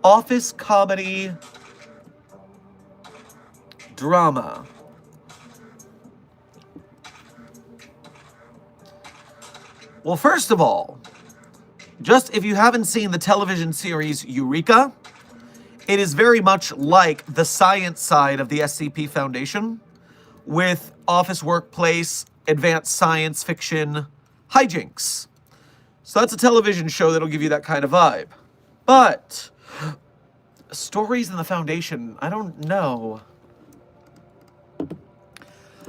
[SPEAKER 1] Office comedy drama. Well, first of all, just if you haven't seen the television series Eureka, it is very much like the science side of the SCP Foundation, with office workplace, advanced science fiction hijinks. So that's a television show that'll give you that kind of vibe. But stories in the Foundation, I don't know.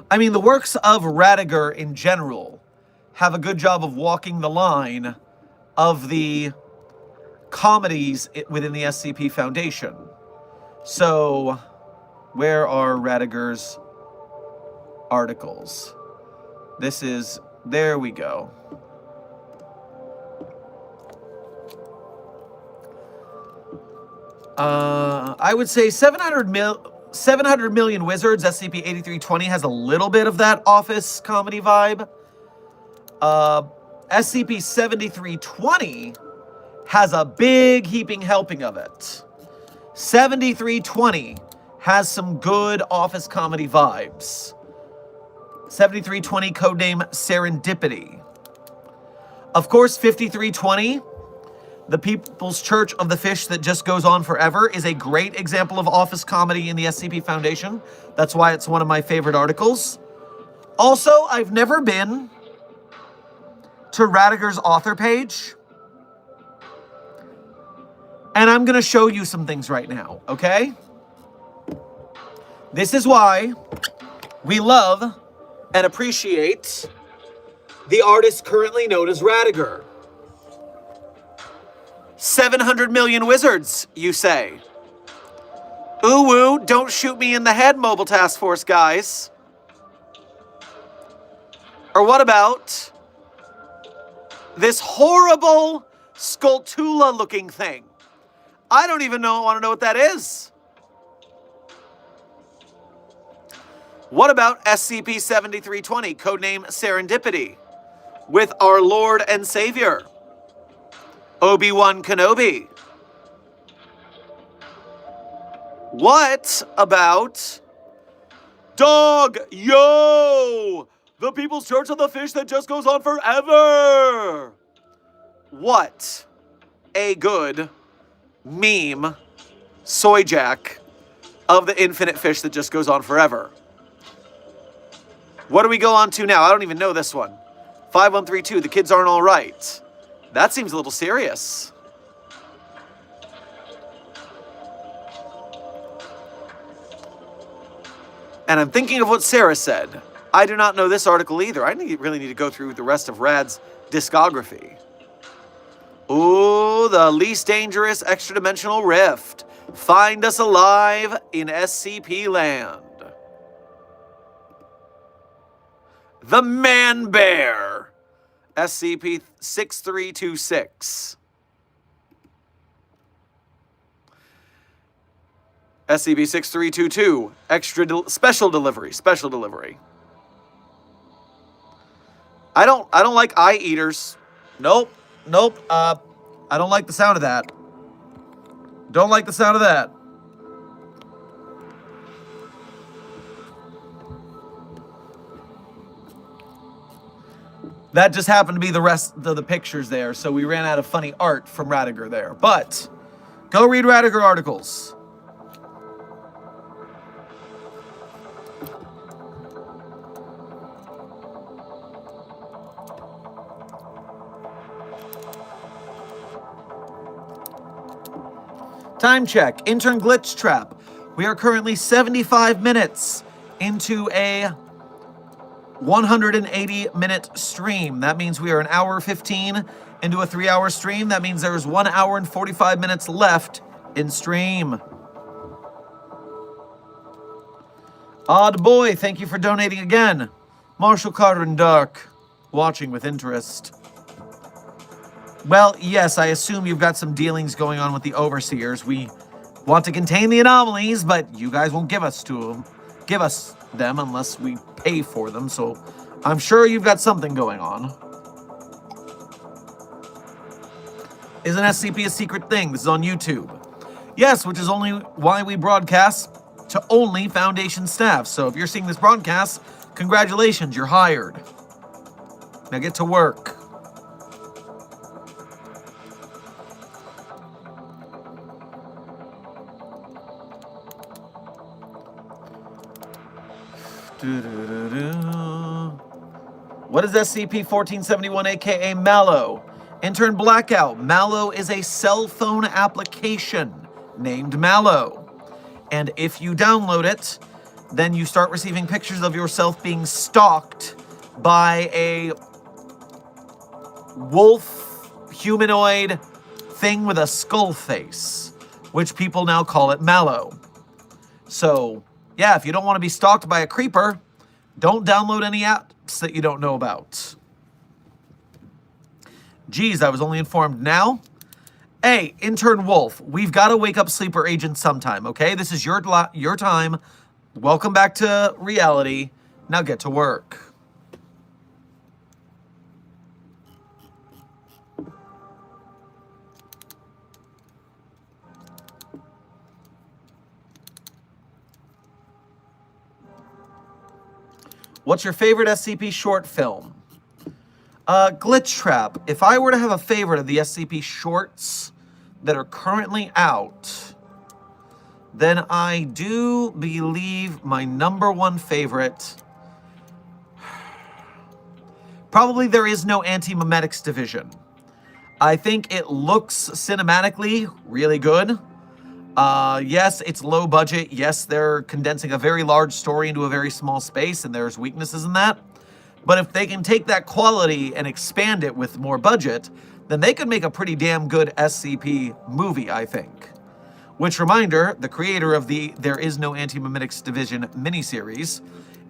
[SPEAKER 1] I mean, the works of Radiger in general have a good job of walking the line of the comedies within the SCP Foundation. So, where are Radiger's articles? There we go. I would say 700 Million Wizards, SCP-8320, has a little bit of that office comedy vibe. SCP-7320 has a big heaping helping of it. 7320 has some good office comedy vibes. 7320, codename Serendipity. Of course, 5320, the People's Church of the Fish that just goes on forever, is a great example of office comedy in the SCP Foundation. That's why it's one of my favorite articles. Also, I've never been to Radiger's author page, and I'm going to show you some things right now, okay? This is why we love and appreciate the artist currently known as Radiger. 700 million wizards, you say? Ooh woo, don't shoot me in the head, Mobile Task Force guys. Or what about this horrible Skulltula looking thing? I don't even want to know what that is. What about SCP-7320, codename Serendipity, with our Lord and Savior, Obi-Wan Kenobi? What about Dog Yo, The People's Church of the Fish that just goes on forever! What a good meme, soy jack, of the infinite fish that just goes on forever. What do we go on to now? I don't even know this one. 5132, the kids aren't all right. That seems a little serious. And I'm thinking of what Sarah said. I do not know this article either. I really need to go through the rest of Rad's discography. Ooh, the least dangerous extra-dimensional rift. Find us alive in SCP land. The Man Bear. SCP-6326. SCP-6322. Special delivery. I don't like eye eaters. Nope. I don't like the sound of that. Don't like the sound of that. That just happened to be the rest of the pictures there, so we ran out of funny art from Radiger there. But go read Radiger articles. Time check. Intern glitch trap. We are currently 75 minutes into a 180-minute stream. That means we are an hour 15 into a 3-hour stream. That means there's 1 hour and 45 minutes left in stream. Odd Boy, thank you for donating again. Marshall Carter and Dark, watching with interest. Well, yes, I assume you've got some dealings going on with the Overseers. We want to contain the anomalies, but you guys won't give us them unless we pay for them, so I'm sure you've got something going on. Is an SCP a secret thing? This is on YouTube. Yes, which is only why we broadcast to only Foundation staff. So if you're seeing this broadcast, congratulations, you're hired. Now get to work. What is SCP-1471, aka Mallow? Intern Blackout. Mallow is a cell phone application named Mallow. And if you download it, then you start receiving pictures of yourself being stalked by a wolf humanoid thing with a skull face, which people now call it Mallow. So, yeah, if you don't want to be stalked by a creeper, don't download any apps that you don't know about. Geez, I was only informed now. Hey, Intern Wolf, we've got to wake up Sleeper Agent sometime, okay? This is your time. Welcome back to reality. Now get to work. What's your favorite SCP short film? Glitch Trap. If I were to have a favorite of the SCP shorts that are currently out, then I do believe my #1 favorite, probably There Is No Anti-Memetics Division. I think it looks cinematically really good. Yes, it's low budget. Yes, they're condensing a very large story into a very small space, and there's weaknesses in that. But if they can take that quality and expand it with more budget, then they could make a pretty damn good SCP movie, I think. Which, reminder, the creator of the There Is No Anti-Memetics Division miniseries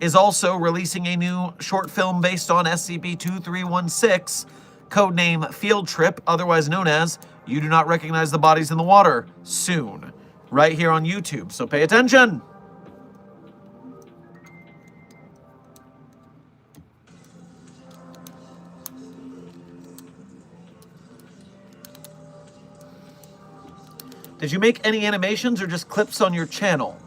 [SPEAKER 1] is also releasing a new short film based on SCP-2316, codename Field Trip, otherwise known as You Do Not Recognize the Bodies in the Water, soon, right here on YouTube, so pay attention! Did you make any animations or just clips on your channel?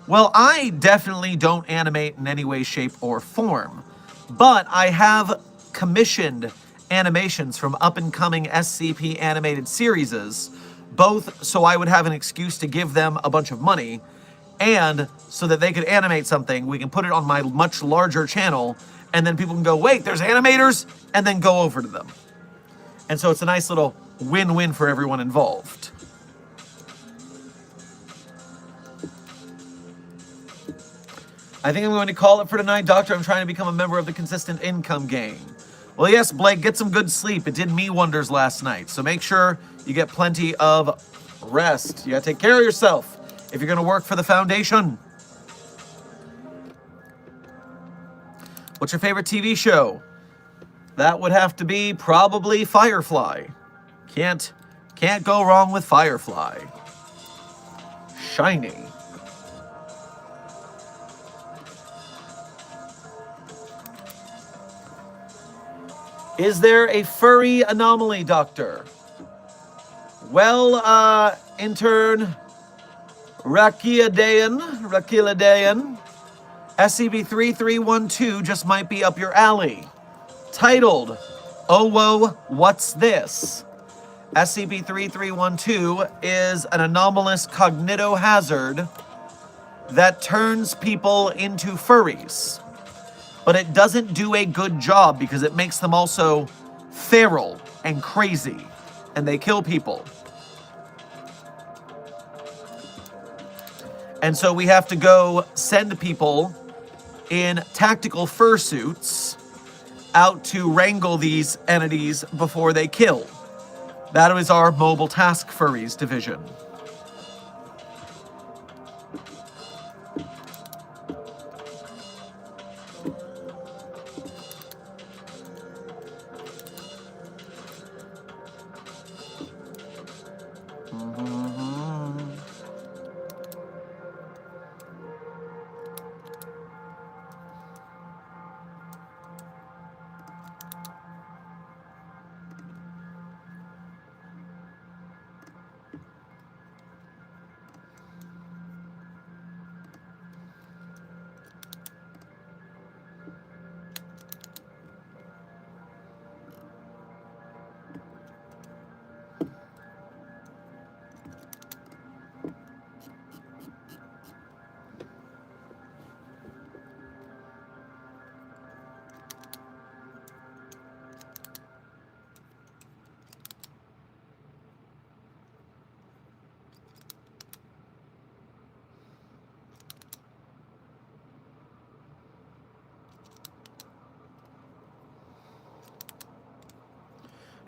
[SPEAKER 1] Well, I definitely don't animate in any way, shape, or form. But I have commissioned animations from up-and-coming SCP animated series, both so I would have an excuse to give them a bunch of money, and so that they could animate something. We can put it on my much larger channel, and then people can go, wait, there's animators, and then go over to them. And so it's a nice little win-win for everyone involved. I think I'm going to call it for tonight, Doctor. I'm trying to become a member of the Consistent Income Gang. Well, yes, Blake, get some good sleep. It did me wonders last night. So make sure you get plenty of rest. You gotta take care of yourself if you're gonna work for the Foundation. What's your favorite TV show? That would have to be probably Firefly. Can't go wrong with Firefly. Shiny. Is there a furry anomaly, Doctor? Well, intern Rakiladean, SCP-3312 just might be up your alley. Titled, Oh Whoa, What's This? SCP-3312 is an anomalous cognitohazard that turns people into furries. But it doesn't do a good job because it makes them also feral and crazy, and they kill people. And so we have to go send people in tactical fursuits out to wrangle these entities before they kill. That is our Mobile Task Furries division.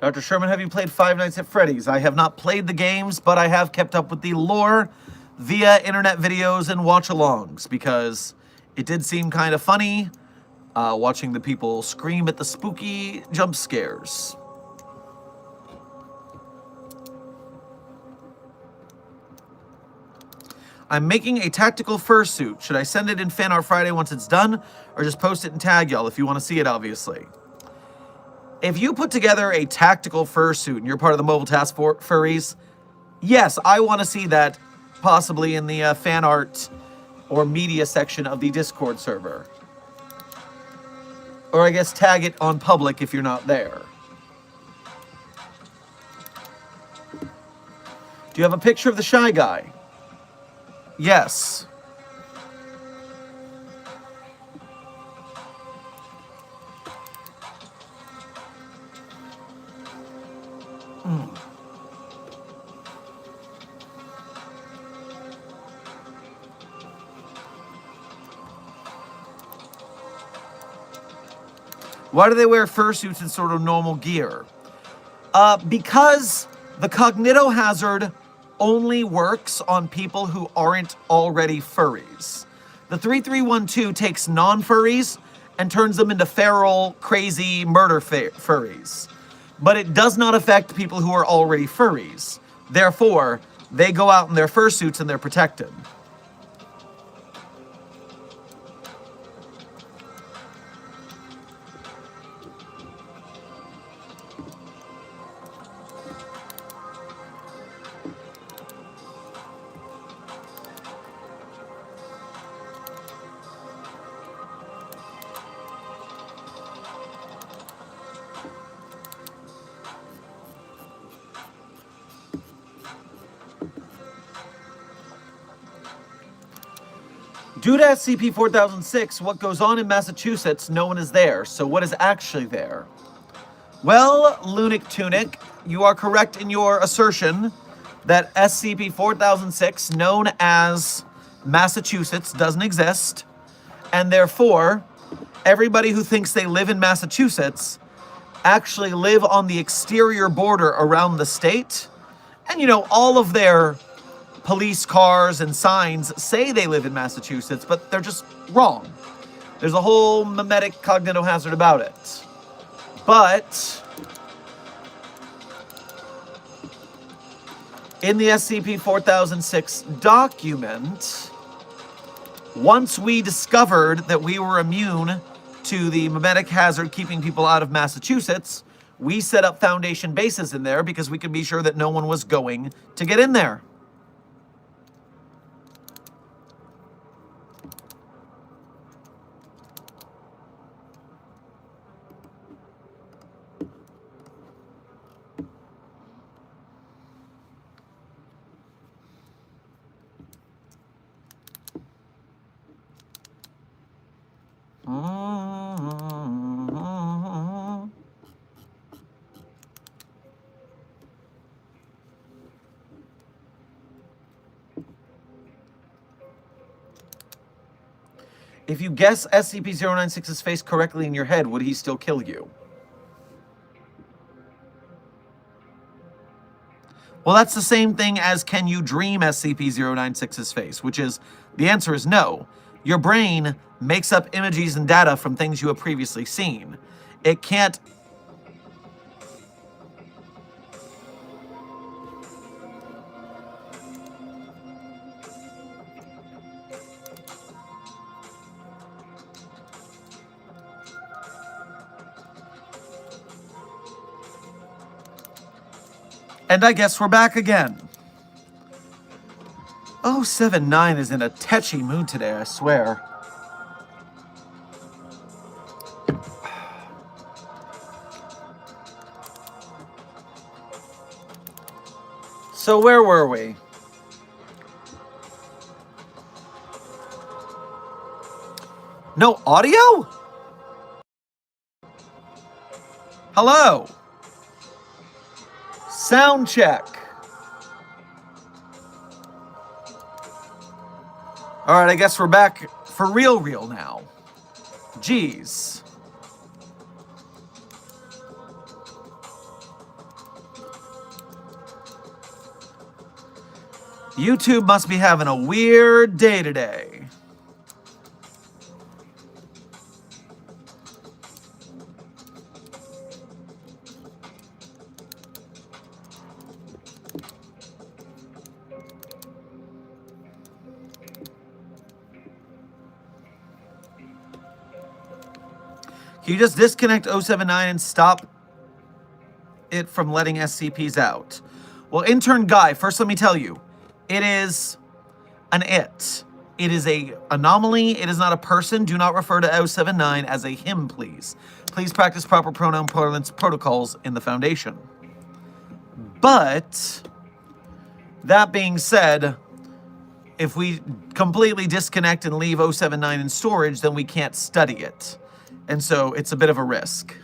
[SPEAKER 1] Dr. Sherman, have you played Five Nights at Freddy's? I have not played the games, but I have kept up with the lore via internet videos and watch-alongs, because it did seem kind of funny watching the people scream at the spooky jump scares. I'm making a tactical fursuit. Should I send it in Fan Art Friday once it's done, or just post it and tag y'all if you want to see it, obviously? If you put together a tactical fursuit and you're part of the Mobile Task Force Furries, yes, I want to see that possibly in the fan art or media section of the Discord server. Or I guess tag it on public if you're not there. Do you have a picture of the Shy Guy? Yes. Why do they wear fursuits instead of normal gear? Because the cognitohazard only works on people who aren't already furries. The 3312 takes non-furries and turns them into feral, crazy murder furries. But it does not affect people who are already furries. Therefore, they go out in their fursuits and they're protected. Due to SCP-4006, what goes on in Massachusetts, no one is there. So what is actually there? Well, Lunic Tunic, you are correct in your assertion that SCP-4006, known as Massachusetts, doesn't exist, and therefore, everybody who thinks they live in Massachusetts actually live on the exterior border around the state, and all of their police cars and signs say they live in Massachusetts, but they're just wrong. There's a whole memetic cognitohazard about it. But in the SCP-4006 document, once we discovered that we were immune to the memetic hazard keeping people out of Massachusetts, we set up Foundation bases in there because we could be sure that no one was going to get in there. If you guess SCP-096's face correctly in your head, would he still kill you? Well, that's the same thing as can you dream SCP-096's face, which is, the answer is no. Your brain makes up images and data from things you have previously seen. It can't... And I guess we're back again. 079 is in a tetchy mood today, I swear. So where were we? No audio? Hello? Sound check. All right, I guess we're back for real now. Jeez. YouTube must be having a weird day today. Can you just disconnect 079 and stop it from letting SCPs out? Well, Intern Guy, first let me tell you, it is an it. It is a anomaly. It is not a person. Do not refer to 079 as a him, please. Please practice proper pronoun parlance protocols in the Foundation. But, that being said, if we completely disconnect and leave 079 in storage, then we can't study it. And so it's a bit of a risk.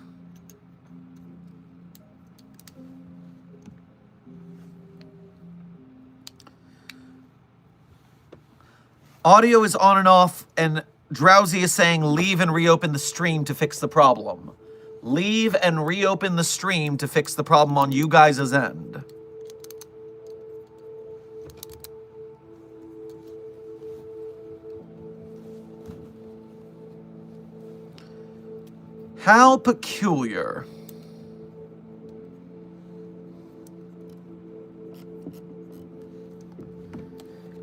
[SPEAKER 1] Audio is on and off, and Drowsy is saying leave and reopen the stream to fix the problem. Leave and reopen the stream to fix the problem on you guys' end. How peculiar.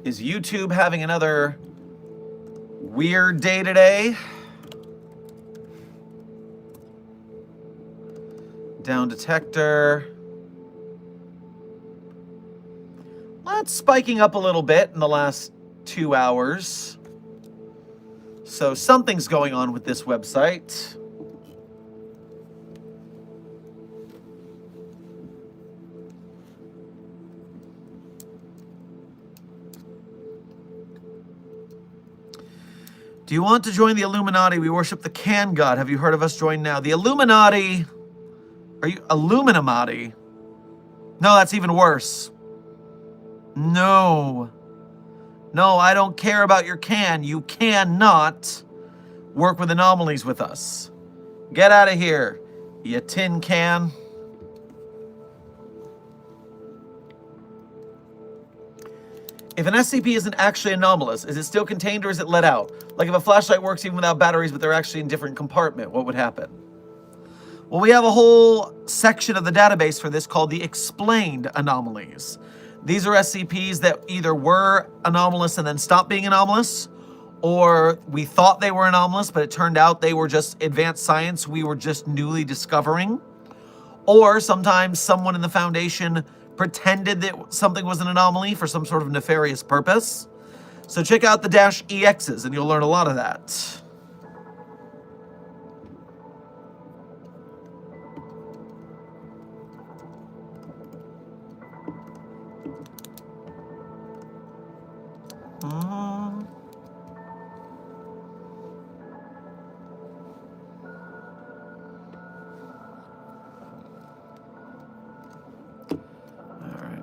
[SPEAKER 1] Is YouTube having another weird day today? Down detector. That's spiking up a little bit in the last 2 hours. So something's going on with this website. Do you want to join the Illuminati? We worship the can god. Have you heard of us? Join now. The Illuminati. Are you Illuminati? No, that's even worse. No. No, I don't care about your can. You cannot work with anomalies with us. Get out of here, you tin can. If an SCP isn't actually anomalous, is it still contained or is it let out? Like if a flashlight works even without batteries, but they're actually in a different compartment, what would happen? Well, we have a whole section of the database for this called the explained anomalies. These are SCPs that either were anomalous and then stopped being anomalous, or we thought they were anomalous, but it turned out they were just advanced science we were just newly discovering. Or sometimes someone in the Foundation pretended that something was an anomaly for some sort of nefarious purpose. So check out the -EXs and you'll learn a lot of that.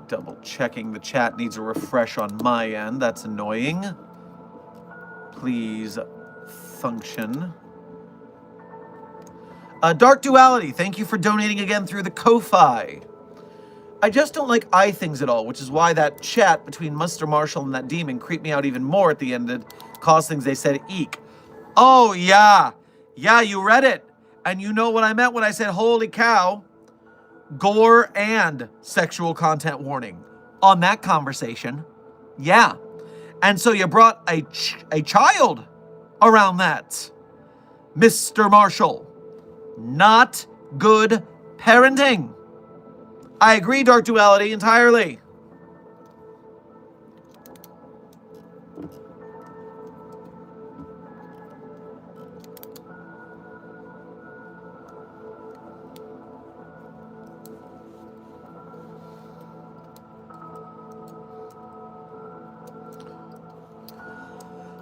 [SPEAKER 1] Double checking the chat needs a refresh on my end. That's annoying. Please function. Dark Duality, thank you for donating again through the Ko-Fi. I just don't like eye things at all, which is why that chat between Mr. Marshall and that demon creeped me out even more at the end and caused things they said eek. Oh, yeah. Yeah, you read it. And you know what I meant when I said, holy cow. Gore and sexual content warning on that conversation. Yeah. And so you brought a child around that. Mr. Marshall. Not good parenting. I agree, Dark Duality, entirely.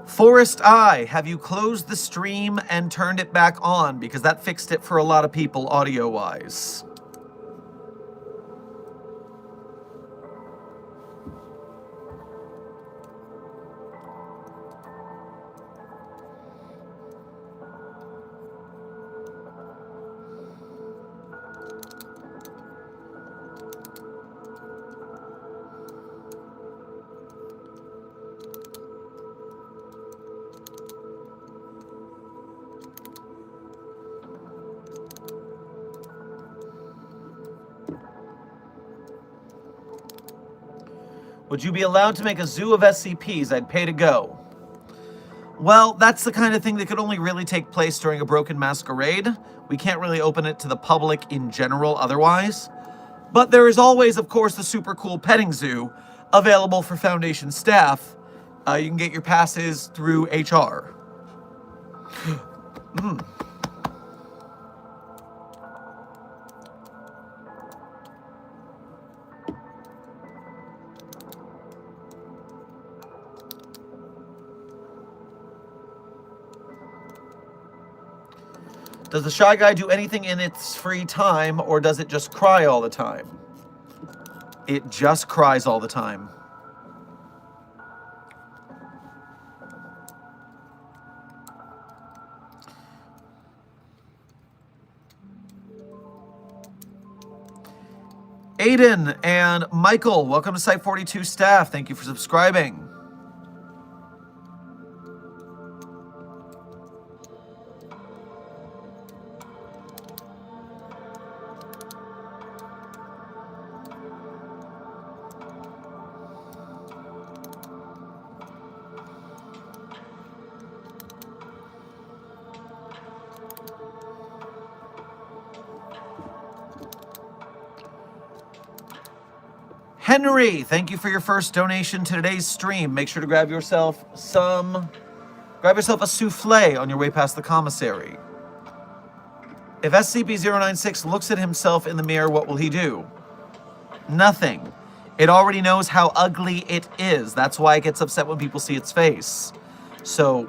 [SPEAKER 1] Forest Eye, have you closed the stream and turned it back on? Because that fixed it for a lot of people audio-wise. Would you be allowed to make a zoo of SCPs? I'd pay to go. Well, that's the kind of thing that could only really take place during a Broken Masquerade. We can't really open it to the public in general otherwise. But there is always, of course, the super cool petting zoo available for Foundation staff. You can get your passes through HR. Does the Shy Guy do anything in its free time, or does it just cry all the time? It just cries all the time. Aiden and Michael, welcome to Site 42 staff. Thank you for subscribing. Henry, thank you for your first donation to today's stream. Make sure to grab yourself a souffle on your way past the commissary. If SCP-096 looks at himself in the mirror, what will he do? Nothing. It already knows how ugly it is. That's why it gets upset when people see its face. So,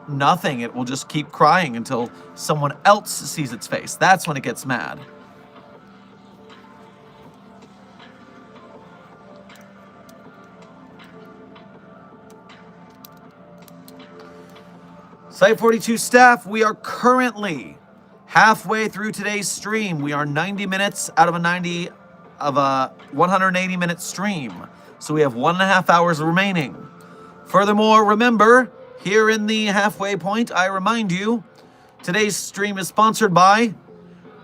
[SPEAKER 1] nothing. It will just keep crying until someone else sees its face. That's when it gets mad. Site 42 staff, we are currently halfway through today's stream. We are 90 minutes out of a 180-minute stream. So we have 1.5 hours remaining. Furthermore, remember, here in the halfway point, I remind you, today's stream is sponsored by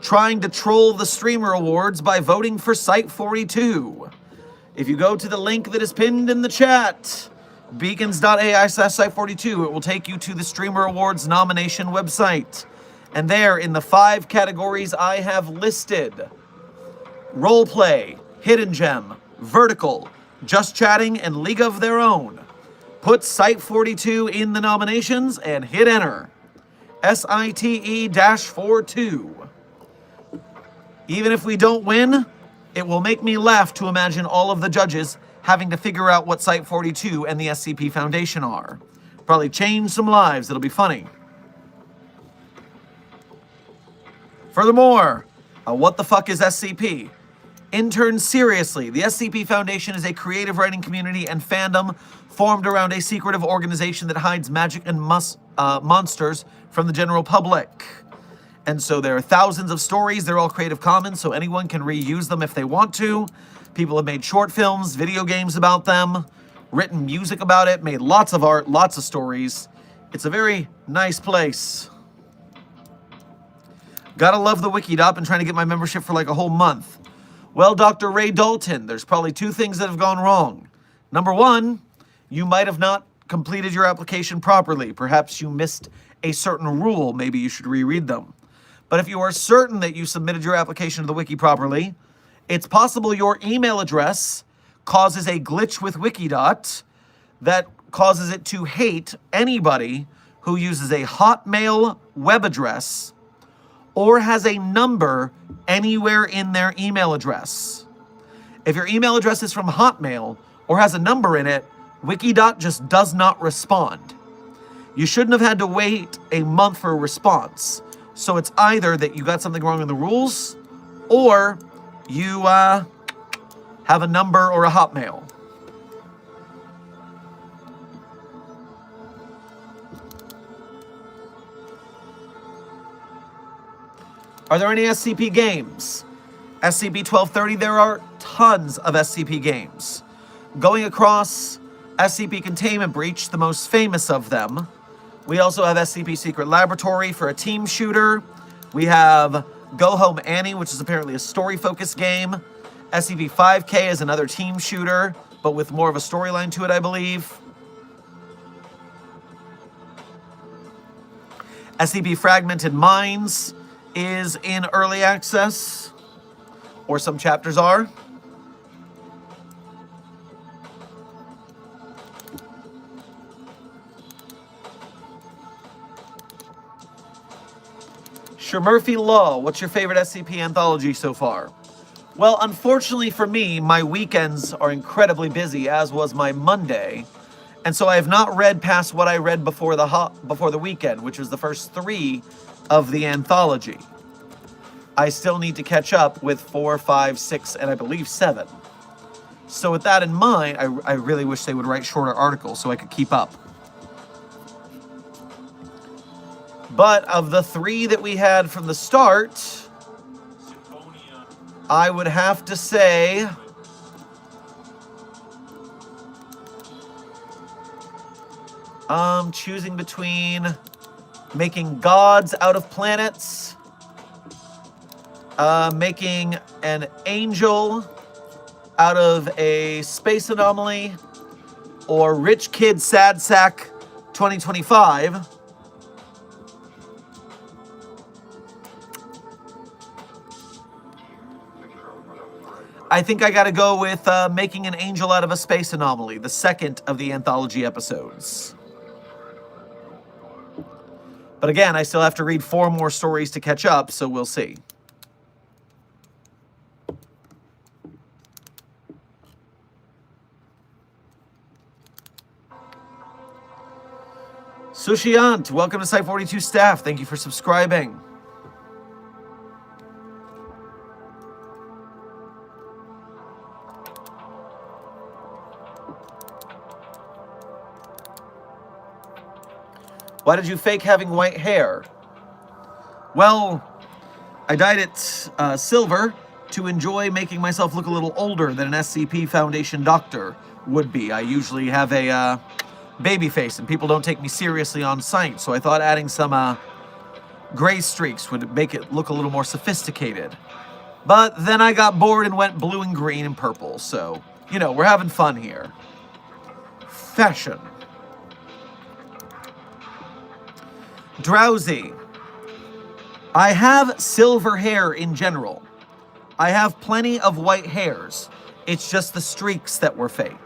[SPEAKER 1] trying to troll the streamer awards by voting for Site 42. If you go to the link that is pinned in the chat, beacons.ai/site42, it will take you to the Streamer Awards nomination website. And there, in the 5 categories I have listed, Roleplay, Hidden Gem, Vertical, Just Chatting, and League of Their Own. Put Site 42 in the nominations and hit enter. SITE-42. Even if we don't win, it will make me laugh to imagine all of the judges having to figure out what Site 42 and the SCP Foundation are. Probably change some lives. It'll be funny. Furthermore, what the fuck is SCP? Interns, seriously, the SCP Foundation is a creative writing community and fandom formed around a secretive organization that hides magic and monsters from the general public. And so there are thousands of stories. They're all Creative Commons, so anyone can reuse them if they want to. People have made short films, video games about them, written music about it, made lots of art, lots of stories. It's a very nice place. Gotta love the Wikidop. Been trying to get my membership for like a whole month. Well, Dr. Ray Dalton, there's probably 2 things that have gone wrong. Number 1, you might have not completed your application properly. Perhaps you missed a certain rule. Maybe you should reread them. But if you are certain that you submitted your application to the wiki properly, it's possible your email address causes a glitch with Wikidot that causes it to hate anybody who uses a Hotmail web address or has a number anywhere in their email address. If your email address is from Hotmail or has a number in it, Wikidot just does not respond. You shouldn't have had to wait a month for a response. So it's either that you got something wrong in the rules or you have a number or a Hotmail. Are there any SCP games? SCP-1230, there are tons of SCP games. Going across SCP Containment Breach, the most famous of them. We also have SCP Secret Laboratory for a team shooter. We have Go Home Annie, which is apparently a story-focused game. SCP-5K is another team shooter, but with more of a storyline to it, I believe. SCP Fragmented Minds is in early access, or some chapters are. Murphy Law, what's your favorite SCP anthology so far? Well, unfortunately for me, my weekends are incredibly busy, as was my Monday, and so I have not read past what I read before the weekend, which was the first 3 of the anthology. I still need to catch up with 4, 5, 6, and I believe 7. So with that in mind, I really wish they would write shorter articles so I could keep up. But of the 3 that we had from the start, I would have to say choosing between making gods out of planets, making an angel out of a space anomaly, or Rich Kid Sad Sack 2025. I think I gotta go with making an angel out of a space anomaly, the second of the anthology episodes. But again, I still have to read 4 more stories to catch up, so we'll see. Sushiant, welcome to Site 42 staff. Thank you for subscribing. Why did you fake having white hair? Well, I dyed it silver to enjoy making myself look a little older than an SCP Foundation doctor would be. I usually have a baby face and people don't take me seriously on site, so I thought adding some gray streaks would make it look a little more sophisticated. But then I got bored and went blue and green and purple, so, you know, we're having fun here. Fashion. Drowsy. I have silver hair in general. I have plenty of white hairs. It's just the streaks that were fake.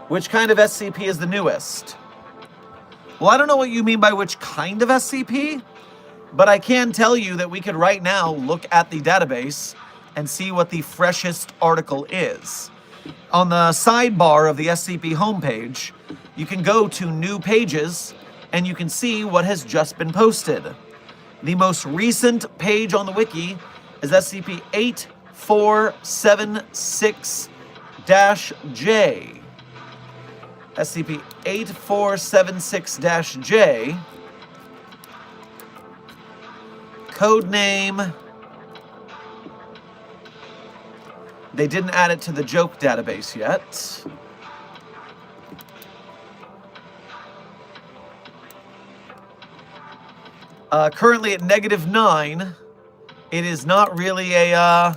[SPEAKER 1] Which kind of SCP is the newest? Well, I don't know what you mean by which kind of SCP, but I can tell you that we could right now look at the database and see what the freshest article is. On the sidebar of the SCP homepage, you can go to New Pages, and you can see what has just been posted. The most recent page on the wiki is SCP-8476-J. SCP-8476-J. Codename... They didn't add it to the joke database yet. Currently at -9. It is not really an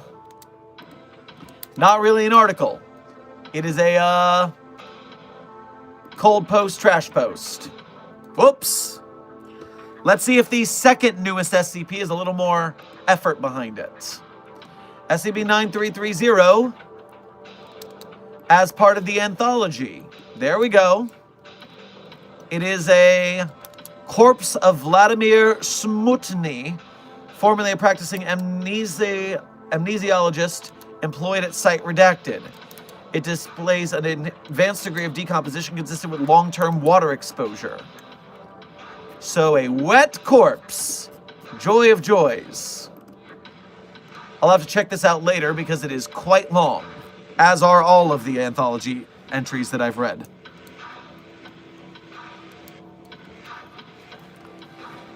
[SPEAKER 1] article. It is a cold post, trash post. Whoops. Let's see if the second newest SCP is a little more effort behind it. SCP-9330, as part of the anthology. There we go. It is a corpse of Vladimir Smutny, formerly a practicing amnesiologist employed at Site Redacted. It displays an advanced degree of decomposition consistent with long-term water exposure. So a wet corpse. Joy of joys. I'll have to check this out later because it is quite long, as are all of the anthology entries that I've read.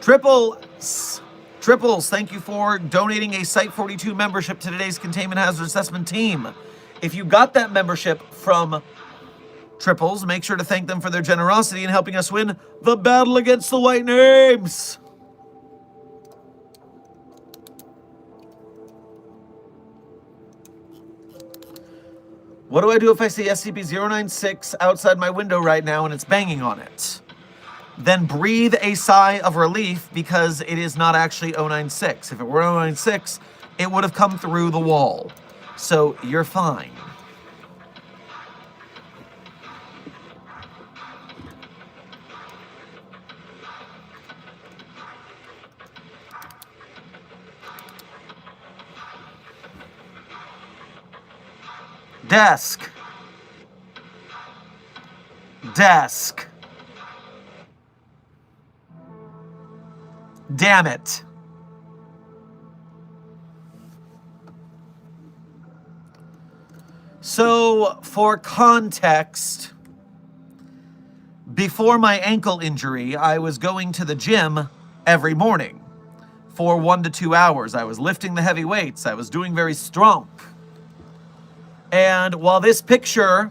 [SPEAKER 1] Triples, thank you for donating a Site 42 membership to today's Containment Hazard Assessment team. If you got that membership from Triples, make sure to thank them for their generosity in helping us win the battle against the white names. What do I do if I see SCP-096 outside my window right now and it's banging on it? Then breathe a sigh of relief because it is not actually 096. If it were 096, it would have come through the wall. So you're fine. Desk. Desk. Damn it. So, for context, before my ankle injury, I was going to the gym every morning for 1 to 2 hours. I was lifting the heavy weights. I was doing very strong. And while this picture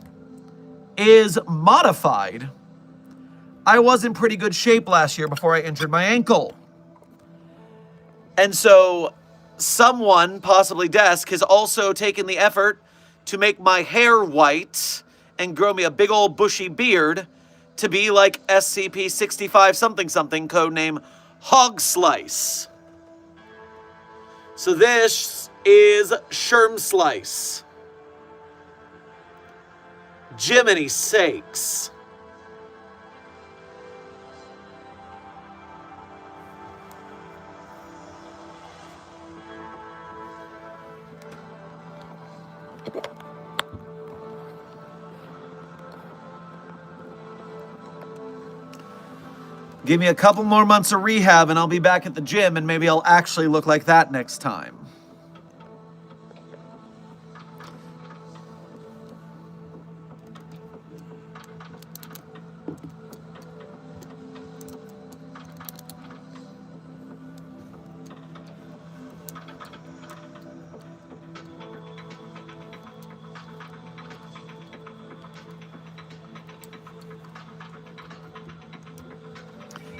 [SPEAKER 1] is modified, I was in pretty good shape last year before I injured my ankle. And so someone, possibly Desk, has also taken the effort to make my hair white and grow me a big old bushy beard to be like SCP-65 something something, codename Hog Slice. So this is Sherm Slice. Jiminy sakes. Give me a couple more months of rehab and I'll be back at the gym and maybe I'll actually look like that next time.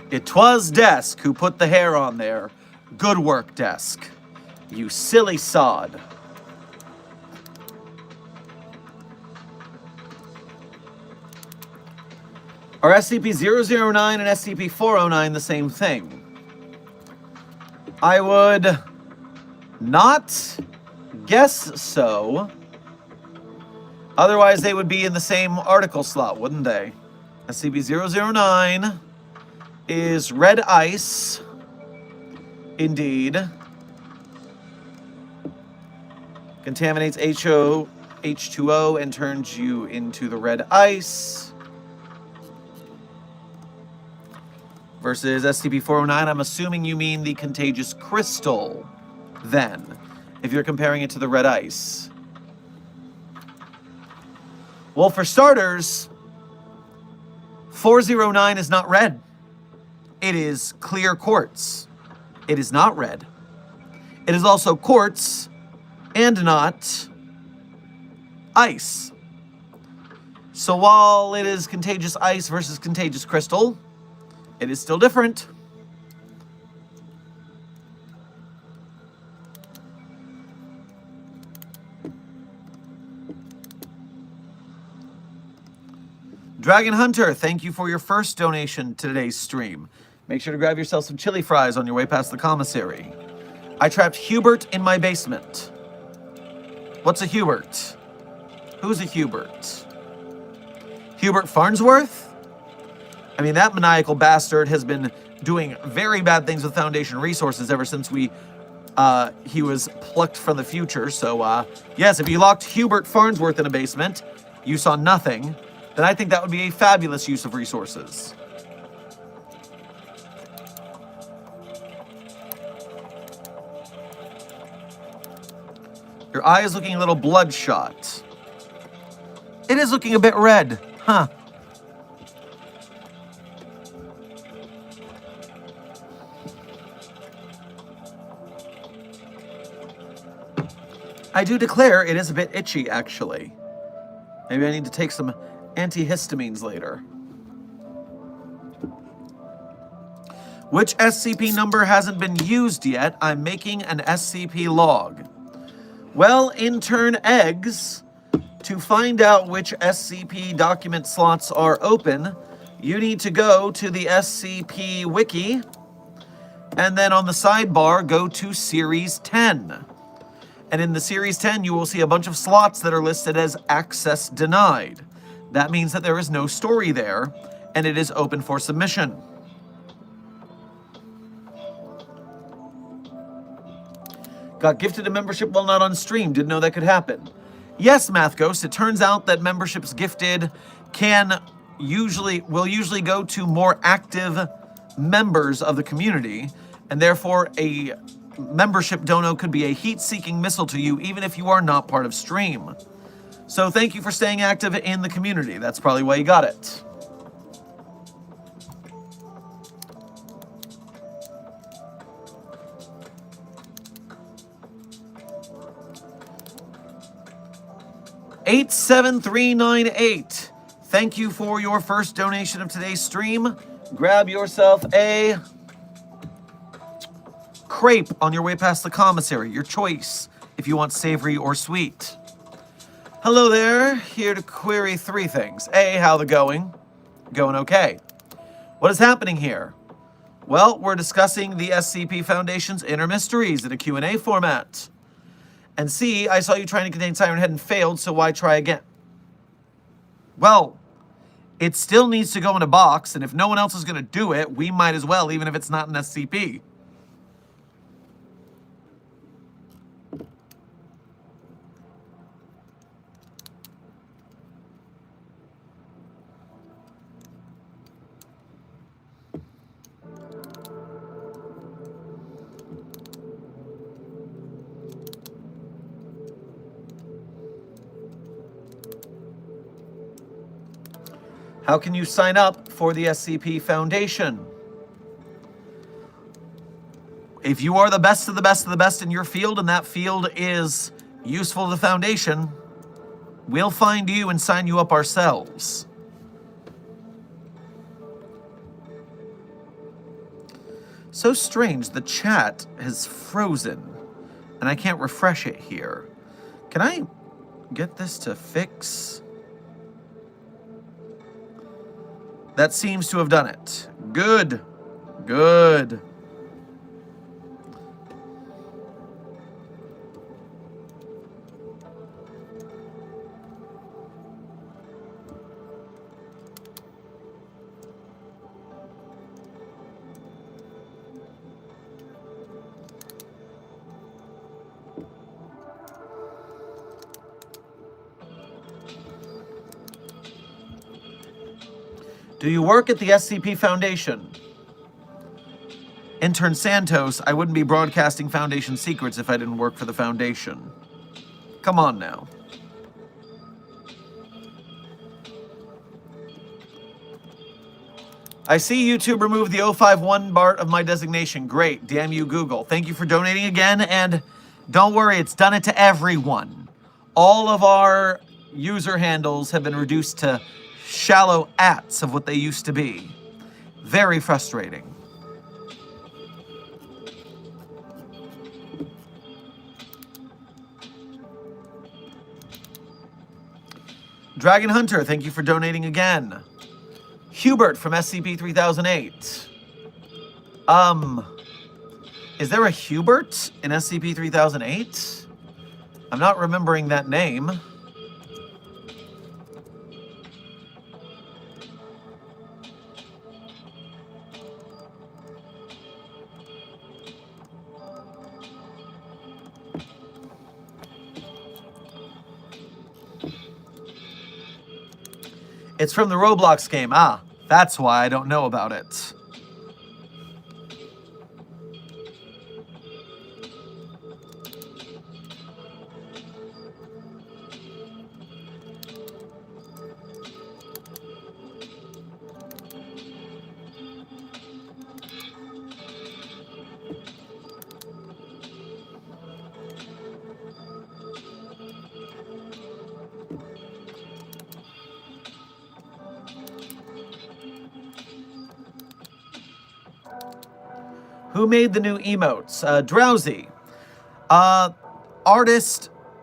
[SPEAKER 1] It 'twas Desk who put the hair on there. Good work, Desk. You silly sod. Are SCP-009 and SCP-409 the same thing? I would not guess so. Otherwise, they would be in the same article slot, wouldn't they? SCP-009 is red ice, indeed. Contaminates H2O and turns you into the red ice. Versus SCP-409, I'm assuming you mean the contagious crystal, then, if you're comparing it to the red ice. Well, for starters, 409 is not red. It is clear quartz. It is not red. It is also quartz and not ice. So while it is contagious ice versus contagious crystal, it is still different. Dragon Hunter, thank you for your first donation to today's stream. Make sure to grab yourself some chili fries on your way past the commissary. I trapped Hubert in my basement. What's a Hubert? Who's a Hubert? Hubert Farnsworth? I mean, that maniacal bastard has been doing very bad things with Foundation resources ever since he was plucked from the future. So, yes, if you locked Hubert Farnsworth in a basement, you saw nothing, then I think that would be a fabulous use of resources. Your eye is looking a little bloodshot. It is looking a bit red, huh? I do declare it is a bit itchy, actually. Maybe I need to take some antihistamines later. Which SCP number hasn't been used yet? I'm making an SCP log. Well, intern Eggs, to find out which SCP document slots are open, you need to go to the SCP Wiki, and then on the sidebar, go to Series 10. And in the Series 10, you will see a bunch of slots that are listed as access denied. That means that there is no story there, and it is open for submission. Got gifted a membership while not on stream. Didn't know that could happen. Yes, Math Ghost, it turns out that memberships gifted will usually go to more active members of the community, and therefore a membership dono could be a heat-seeking missile to you even if you are not part of stream. So thank you for staying active in the community. That's probably why you got it. $87398. Thank you for your first donation of today's stream. Grab yourself a crepe on your way past the commissary. Your choice if you want savory or sweet. Hello there. Here to query three things. A, how the going? Going okay. What is happening here? Well, we're discussing the SCP Foundation's inner mysteries in a Q&A format. And C, I saw you trying to contain Siren Head and failed, so why try again? Well, it still needs to go in a box, and if no one else is going to do it, we might as well, even if it's not an SCP. How can you sign up for the SCP Foundation? If you are the best of the best of the best in your field, and that field is useful to the Foundation, we'll find you and sign you up ourselves. So strange, the chat has frozen, and I can't refresh it here. Can I get this to fix? That seems to have done it. Good. Good. Do you work at the SCP Foundation? Intern Santos, I wouldn't be broadcasting Foundation secrets if I didn't work for the Foundation. Come on now. I see YouTube removed the 051 BART of my designation. Great. Damn you, Google. Thank you for donating again, and don't worry, it's done it to everyone. All of our user handles have been reduced to shallow ats of what they used to be. Very frustrating. Dragon Hunter, thank you for donating again. Hubert from SCP-3008. Is there a Hubert in SCP-3008? I'm not remembering that name. It's from the Roblox game. Ah, that's why I don't know about it. Who made the new emotes? Drowsy.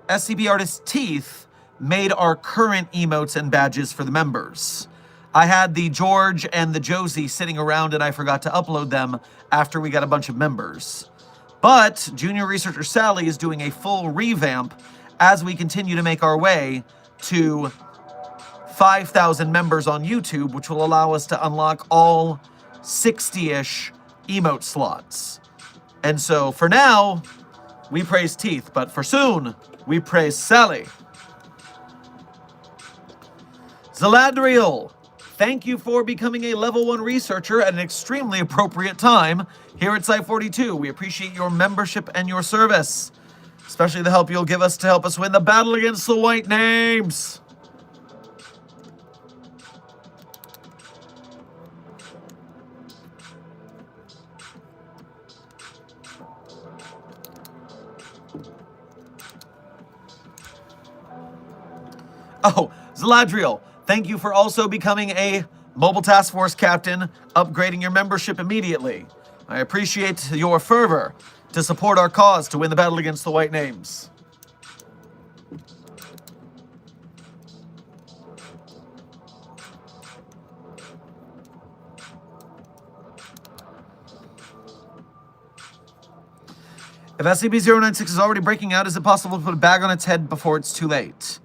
[SPEAKER 1] SCP Artist Teeth made our current emotes and badges for the members. I had the George and the Josie sitting around and I forgot to upload them after we got a bunch of members. But Junior Researcher Sally is doing a full revamp as we continue to make our way to 5,000 members on YouTube, which will allow us to unlock all 60-ish emote slots. And so for now, we praise Teeth, but for soon, we praise Sally. Zaladriel, thank you for becoming a level 1 researcher at an extremely appropriate time here at Site-42. We appreciate your membership and your service, especially the help you'll give us to help us win the battle against the White Names. Oh, Zaladriel, thank you for also becoming a Mobile Task Force Captain, upgrading your membership immediately. I appreciate your fervor to support our cause to win the battle against the White Names. If SCP-096 is already breaking out, is it possible to put a bag on its head before it's too late?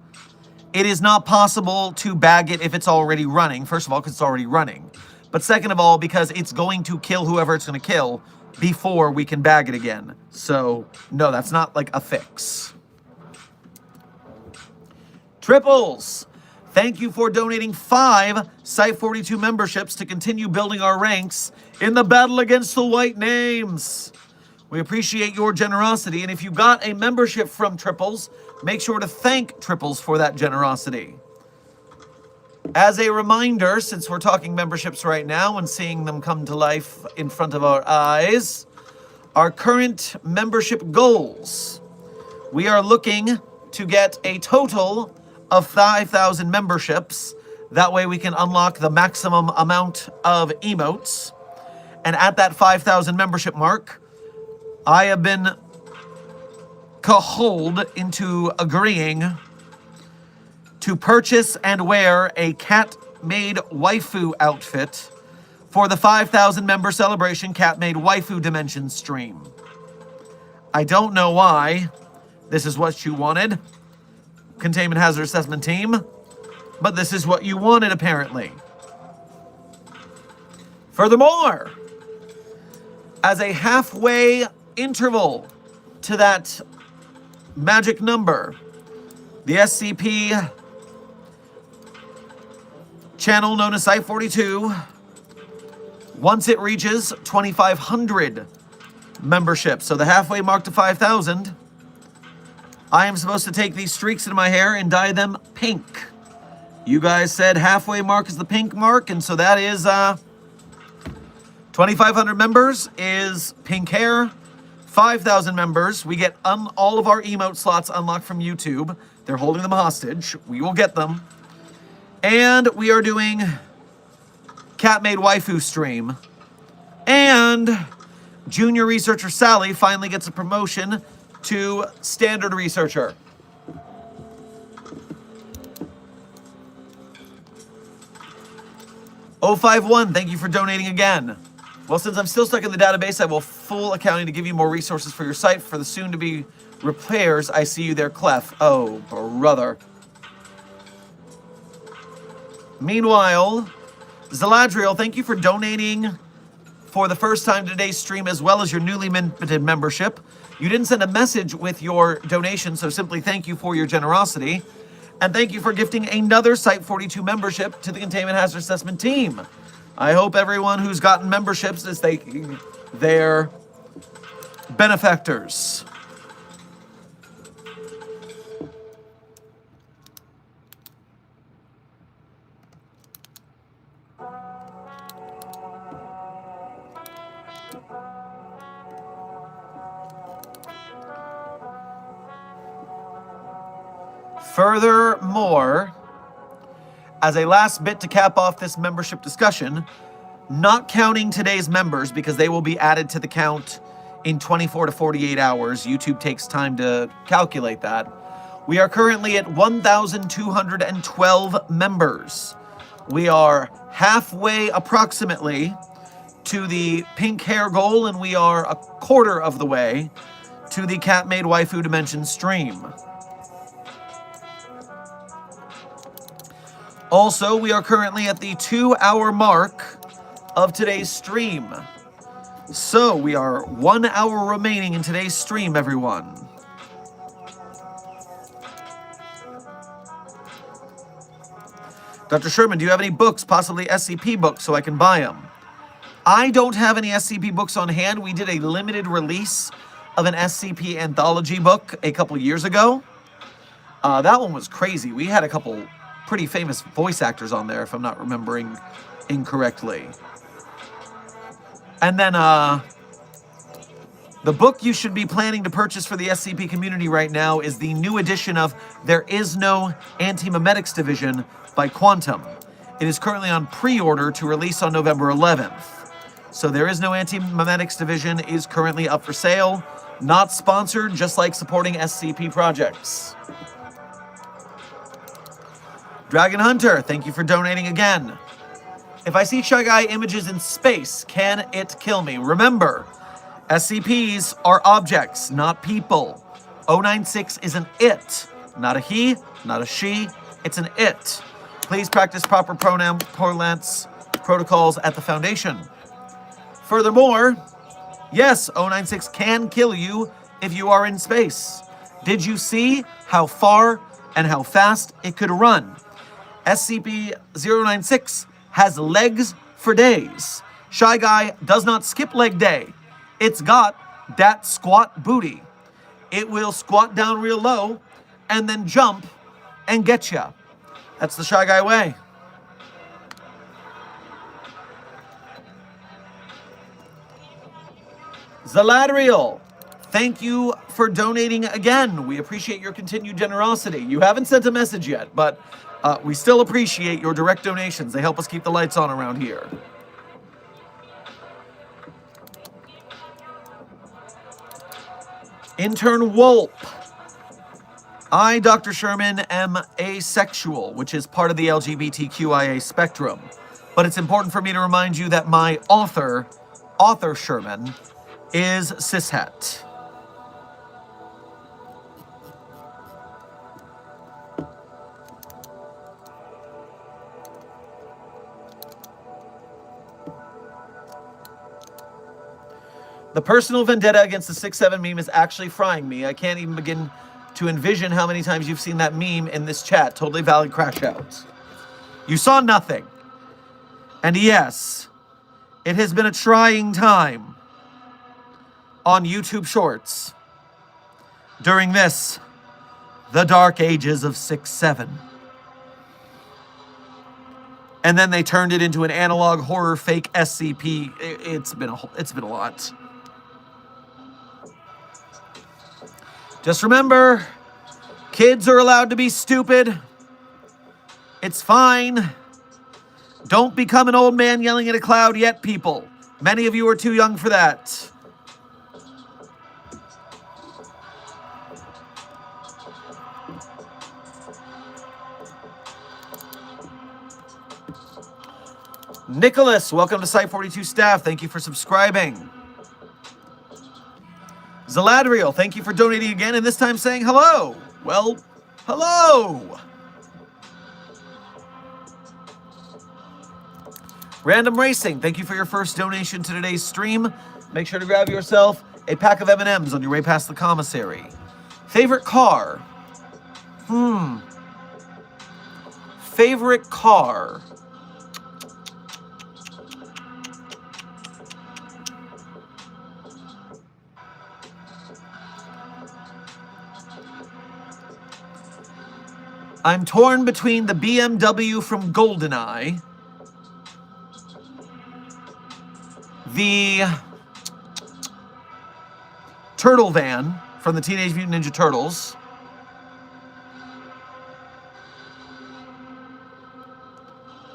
[SPEAKER 1] It is not possible to bag it if it's already running. First of all, because it's already running. But second of all, because it's going to kill whoever it's going to kill before we can bag it again. So, no, that's not like a fix. Triples, thank you for donating 5 Site-42 memberships to continue building our ranks in the battle against the White Names. We appreciate your generosity, and if you got a membership from Triples, make sure to thank Triples for that generosity. As a reminder, since we're talking memberships right now and seeing them come to life in front of our eyes, our current membership goals. We are looking to get a total of 5,000 memberships. That way we can unlock the maximum amount of emotes. And at that 5,000 membership mark, I have been cajoled into agreeing to purchase and wear a cat-made waifu outfit for the 5,000 member celebration cat-made waifu dimension stream. I don't know why this is what you wanted, Containment Hazard Assessment Team, but this is what you wanted apparently. Furthermore, as a halfway interval to that magic number, the SCP channel known as Site 42, once it reaches 2,500 memberships, so the halfway mark to 5,000, I am supposed to take these streaks in my hair and dye them pink. You guys said halfway mark is the pink mark, and so that is 2,500 members is pink hair. 5,000 members, we get all of our emote slots unlocked from YouTube. They're holding them hostage. We will get them. And we are doing cat-made waifu stream. And junior researcher Sally finally gets a promotion to standard researcher. O51, thank you for donating again. Well, since I'm still stuck in the database, I will full accounting to give you more resources for your site. For the soon-to-be repairs, I see you there, Clef. Oh, brother. Meanwhile, Zaladriel, thank you for donating for the first time today's stream, as well as your newly minted membership. You didn't send a message with your donation, so simply thank you for your generosity. And thank you for gifting another Site 42 membership to the Containment Hazard Assessment Team. I hope everyone who's gotten memberships is thanking their benefactors. Furthermore, as a last bit to cap off this membership discussion, not counting today's members because they will be added to the count in 24 to 48 hours. YouTube takes time to calculate that. We are currently at 1,212 members. We are halfway approximately to the pink hair goal, and we are a quarter of the way to the cat-made waifu dimension stream. Also, we are currently at the 2-hour mark of today's stream. So, we are 1 hour remaining in today's stream, everyone. Dr. Sherman, do you have any books, possibly SCP books, so I can buy them? I don't have any SCP books on hand. We did a limited release of an SCP anthology book a couple years ago. That one was crazy. We had a couple pretty famous voice actors on there, if I'm not remembering incorrectly. And then the book you should be planning to purchase for the SCP community right now is the new edition of There Is No Anti-Memetics Division by Quantum. It is currently on pre-order to release on November 11th. So There Is No Anti-Memetics Division is currently up for sale. Not sponsored, just like supporting SCP projects. Dragon Hunter, thank you for donating again. If I see Shy Guy images in space, can it kill me? Remember, SCPs are objects, not people. 096 is an it, not a he, not a she, it's an it. Please practice proper parlance protocols at the Foundation. Furthermore, yes, 096 can kill you if you are in space. Did you see how far and how fast it could run? SCP-096 has legs for days. Shy Guy does not skip leg day. It's got that squat booty. It will squat down real low and then jump and get ya. That's the Shy Guy way. Zaladriel, thank you for donating again. We appreciate your continued generosity. You haven't sent a message yet, but we still appreciate your direct donations. They help us keep the lights on around here. Intern Wolp. I, Dr. Sherman, am asexual, which is part of the LGBTQIA spectrum. But it's important for me to remind you that my author Sherman, is cishet. The personal vendetta against the 6'7" meme is actually frying me. I can't even begin to envision how many times you've seen that meme in this chat. Totally valid crash out. You saw nothing. And yes, it has been a trying time on YouTube Shorts during the dark ages of 6'7". And then they turned it into an analog horror fake SCP. It's been a lot. Just remember, kids are allowed to be stupid. It's fine. Don't become an old man yelling at a cloud yet, people. Many of you are too young for that. Nicholas, welcome to Site 42 staff. Thank you for subscribing. Zaladriel, thank you for donating again, and this time saying hello. Well, hello. Random Racing, thank you for your first donation to today's stream. Make sure to grab yourself a pack of M&Ms on your way past the commissary. Favorite car? Favorite car? I'm torn between the BMW from GoldenEye, the Turtle Van from the Teenage Mutant Ninja Turtles,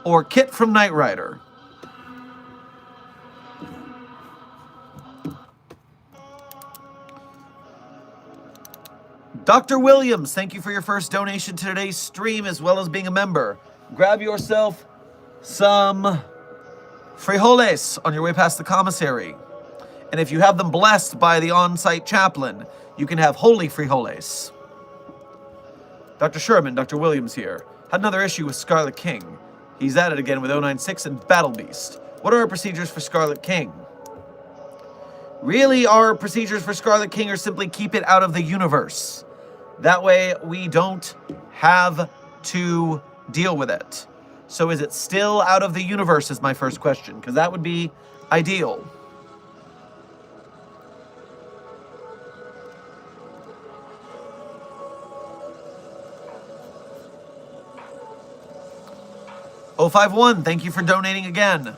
[SPEAKER 1] or Kit from Knight Rider. Dr. Williams, thank you for your first donation to today's stream, as well as being a member. Grab yourself some frijoles on your way past the commissary. And if you have them blessed by the on-site chaplain, you can have holy frijoles. Dr. Sherman, Dr. Williams here. Had another issue with Scarlet King. He's at it again with 096 and Battle Beast. What are our procedures for Scarlet King? Really, our procedures for Scarlet King are simply keep it out of the universe. That way, we don't have to deal with it. So is it still out of the universe is my first question, because that would be ideal. O51, thank you for donating again.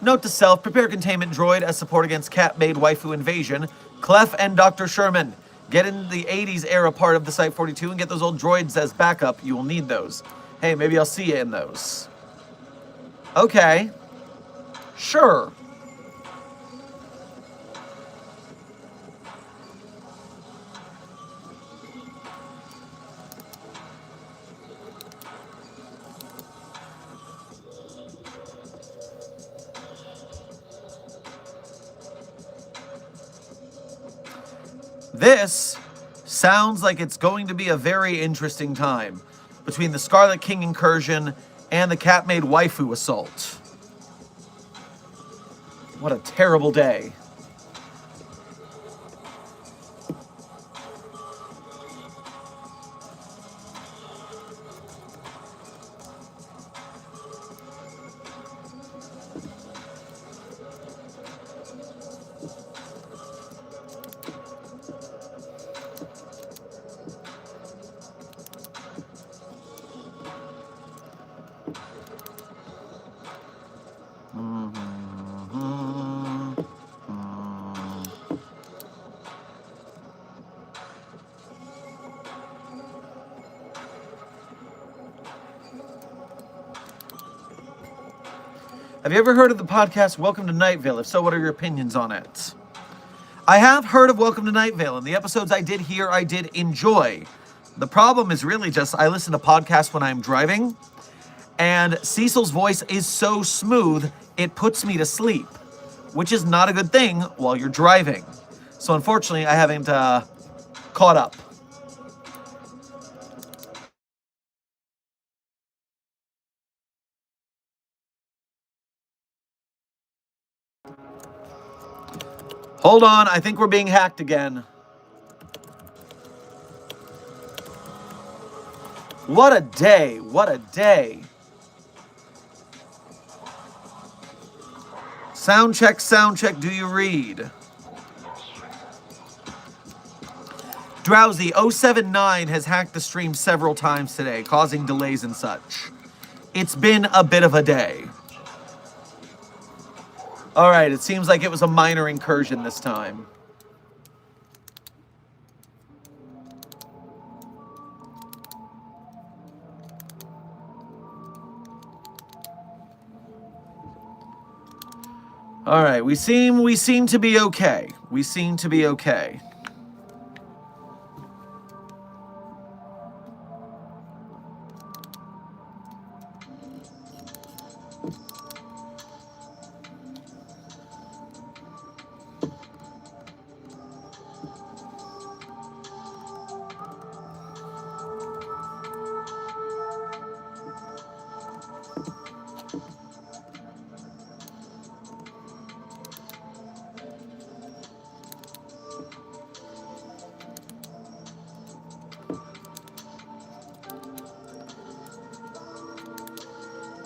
[SPEAKER 1] Note to self, prepare containment droid as support against cat-made waifu invasion. Clef and Dr. Sherman. Get in the 80s era part of the Site 42 and get those old droids as backup. You will need those. Hey, maybe I'll see you in those. Okay. Sure. This sounds like it's going to be a very interesting time between the Scarlet King incursion and the cat-made waifu assault. What a terrible day. Have you ever heard of the podcast Welcome to Night Vale? If so, what are your opinions on it? I have heard of Welcome to Night Vale, and the episodes I did hear, I did enjoy. The problem is really just I listen to podcasts when I'm driving, and Cecil's voice is so smooth, it puts me to sleep, which is not a good thing while you're driving. So unfortunately, I haven't caught up. Hold on, I think we're being hacked again. What a day, what a day. Sound check, do you read? Drowsy079 has hacked the stream several times today, causing delays and such. It's been a bit of a day. All right, it seems like it was a minor incursion this time. All right, we seem to be okay. We seem to be okay.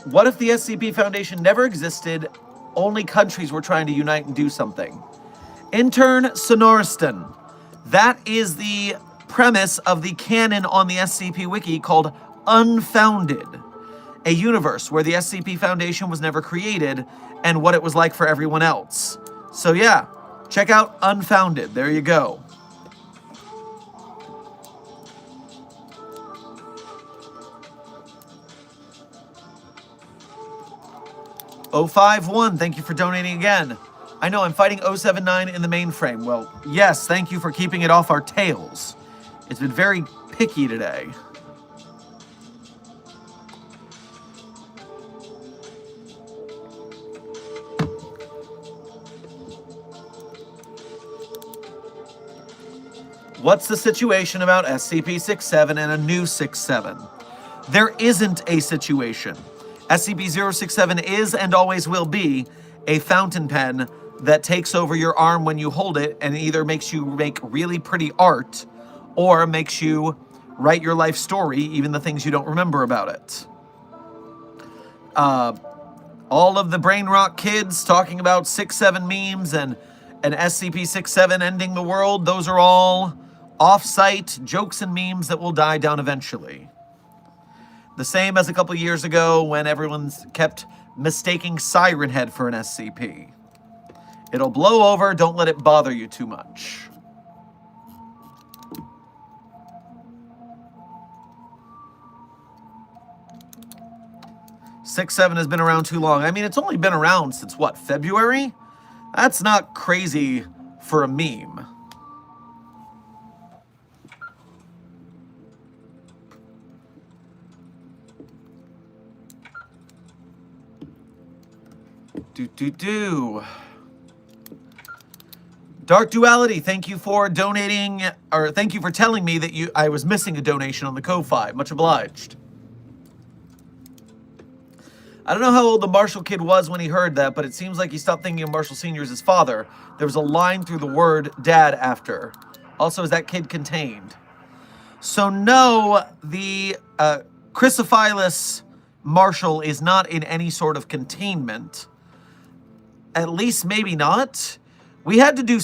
[SPEAKER 1] What if the SCP Foundation never existed, only countries were trying to unite and do something? Intern Sonoriston. That is the premise of the canon on the SCP Wiki called Unfounded, a universe where the SCP Foundation was never created and what it was like for everyone else. So yeah, check out Unfounded. There you go. O51, thank you for donating again. I know I'm fighting 079 in the mainframe. Well, yes, thank you for keeping it off our tails. It's been very picky today. What's the situation about SCP-67 and a new 67? There isn't a situation. SCP-067 is and always will be a fountain pen that takes over your arm when you hold it and either makes you make really pretty art or makes you write your life story, even the things you don't remember about it. All of the brain rot kids talking about 6-7 memes and SCP-67 ending the world, those are all off-site jokes and memes that will die down eventually. The same as a couple years ago when everyone's kept mistaking Siren Head for an SCP. It'll blow over, don't let it bother you too much. Six-7 has been around too long. I mean, it's only been around since, what, February? That's not crazy for a meme. Dark Duality, thank you for donating, or thank you for telling me that I was missing a donation on the Ko-Fi. Much obliged. I don't know how old the Marshall kid was when he heard that, but it seems like he stopped thinking of Marshall Sr. as his father. There was a line through the word dad after. Also, is that kid contained? So no, the Chrysophilus Marshall is not in any sort of containment. At least maybe not. We had to do...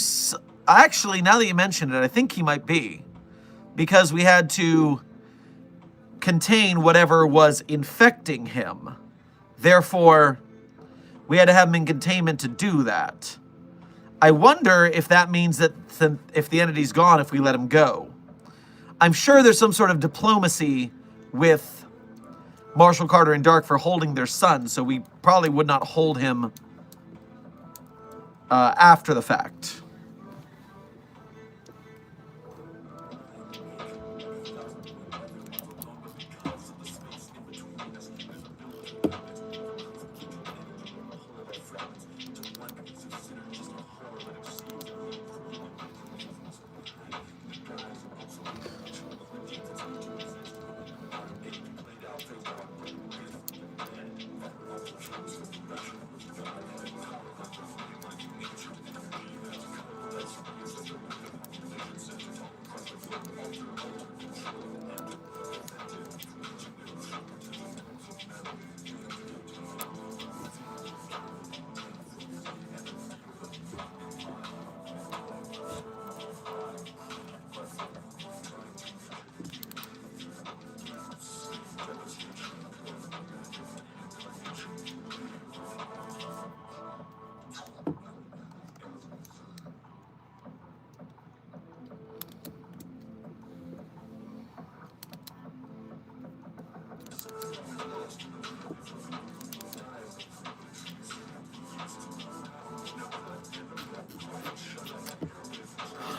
[SPEAKER 1] Actually, now that you mention it, I think he might be. Because we had to contain whatever was infecting him. Therefore, we had to have him in containment to do that. I wonder if that means that if the entity's gone, if we let him go. I'm sure there's some sort of diplomacy with Marshall, Carter, and Dark for holding their son, so we probably would not hold him after the fact.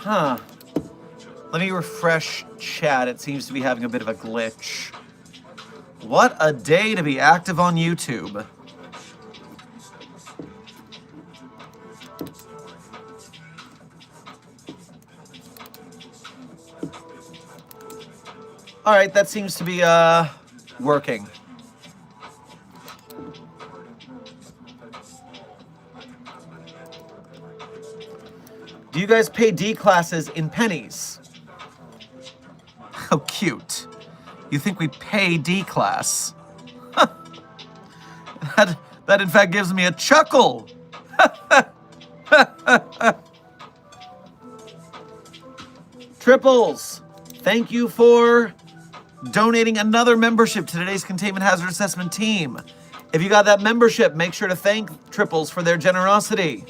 [SPEAKER 1] Huh. Let me refresh chat. It seems to be having a bit of a glitch. What a day to be active on YouTube. All right, that seems to be working. Do you guys pay D classes in pennies? How cute. You think we pay D class? That in fact gives me a chuckle. Triples, thank you for donating another membership to today's Containment Hazard Assessment team. If you got that membership, make sure to thank Triples for their generosity.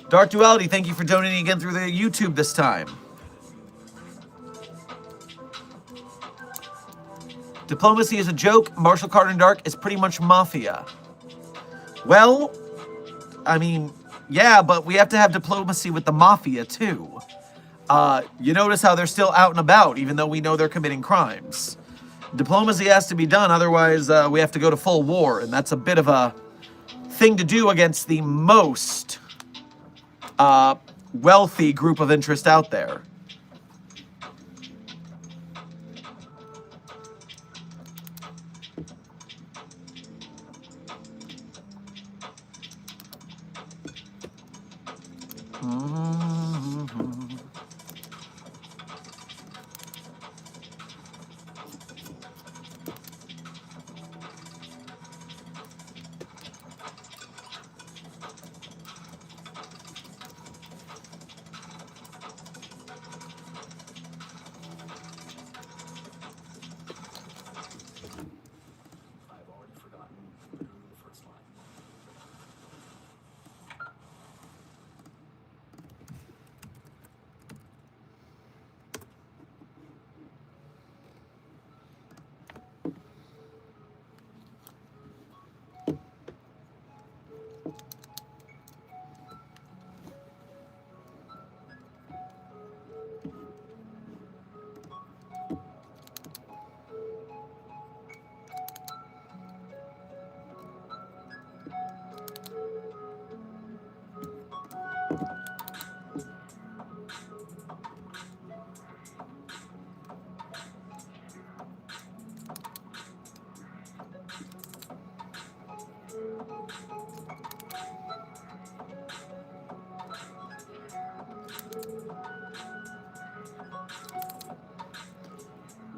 [SPEAKER 1] Dark Duality, thank you for donating again through the YouTube this time. Diplomacy is a joke. Marshall, Carter, and Dark is pretty much mafia. Well, I mean, yeah, but we have to have diplomacy with the mafia, too. You notice how they're still out and about, even though we know they're committing crimes. Diplomacy has to be done, otherwise we have to go to full war, and that's a bit of a thing to do against the most wealthy group of interest out there.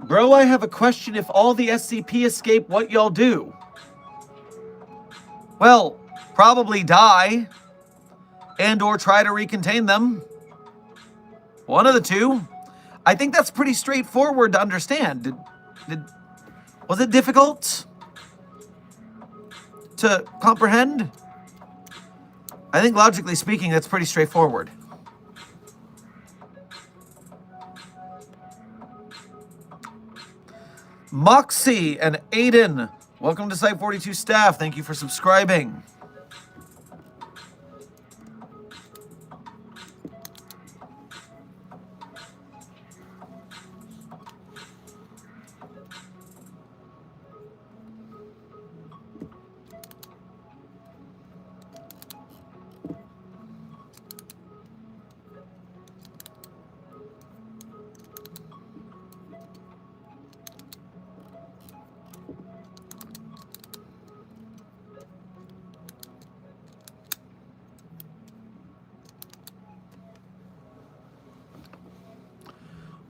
[SPEAKER 1] Bro, I have a question. If all the SCP escape, what y'all do? Well, probably die. And or try to recontain them. One of the two. I think that's pretty straightforward to understand. Was it difficult to comprehend? I think logically speaking, that's pretty straightforward. Moxie and Aiden, welcome to Site 42 staff. Thank you for subscribing.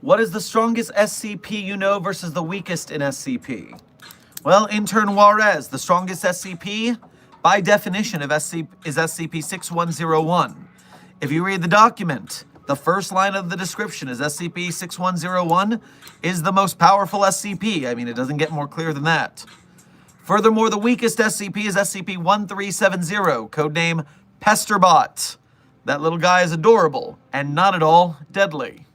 [SPEAKER 1] What is the strongest SCP you know versus the weakest in SCP? Well, Intern Juarez, the strongest SCP, by definition, is SCP-6101. If you read the document, the first line of the description is SCP-6101 is the most powerful SCP. I mean, it doesn't get more clear than that. Furthermore, the weakest SCP is SCP-1370, codename Pesterbot. That little guy is adorable and not at all deadly.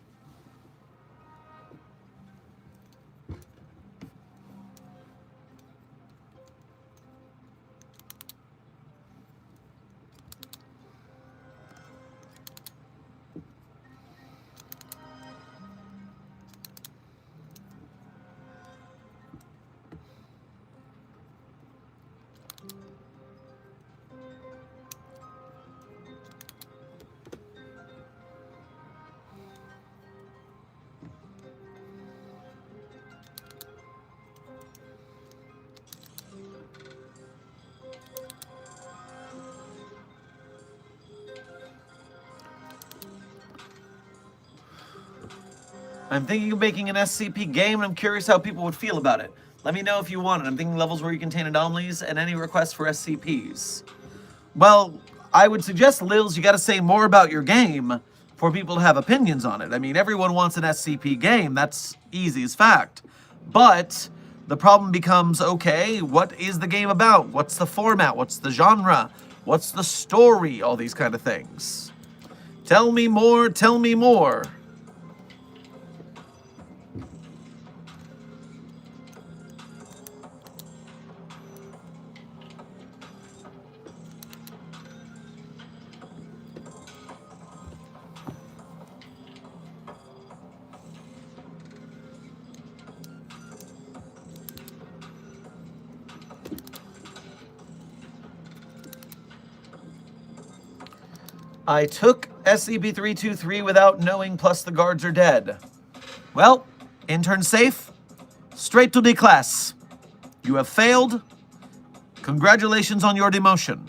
[SPEAKER 1] I'm thinking of making an SCP game, and I'm curious how people would feel about it. Let me know if you want it. I'm thinking levels where you contain anomalies and any requests for SCPs. Well, I would suggest, Lils, you gotta say more about your game for people to have opinions on it. I mean, everyone wants an SCP game. That's easy as fact. But the problem becomes, okay, what is the game about? What's the format? What's the genre? What's the story? All these kind of things. Tell me more, tell me more. I took SCP-323 without knowing, plus the guards are dead. Well, intern safe, straight to the class. You have failed. Congratulations on your demotion.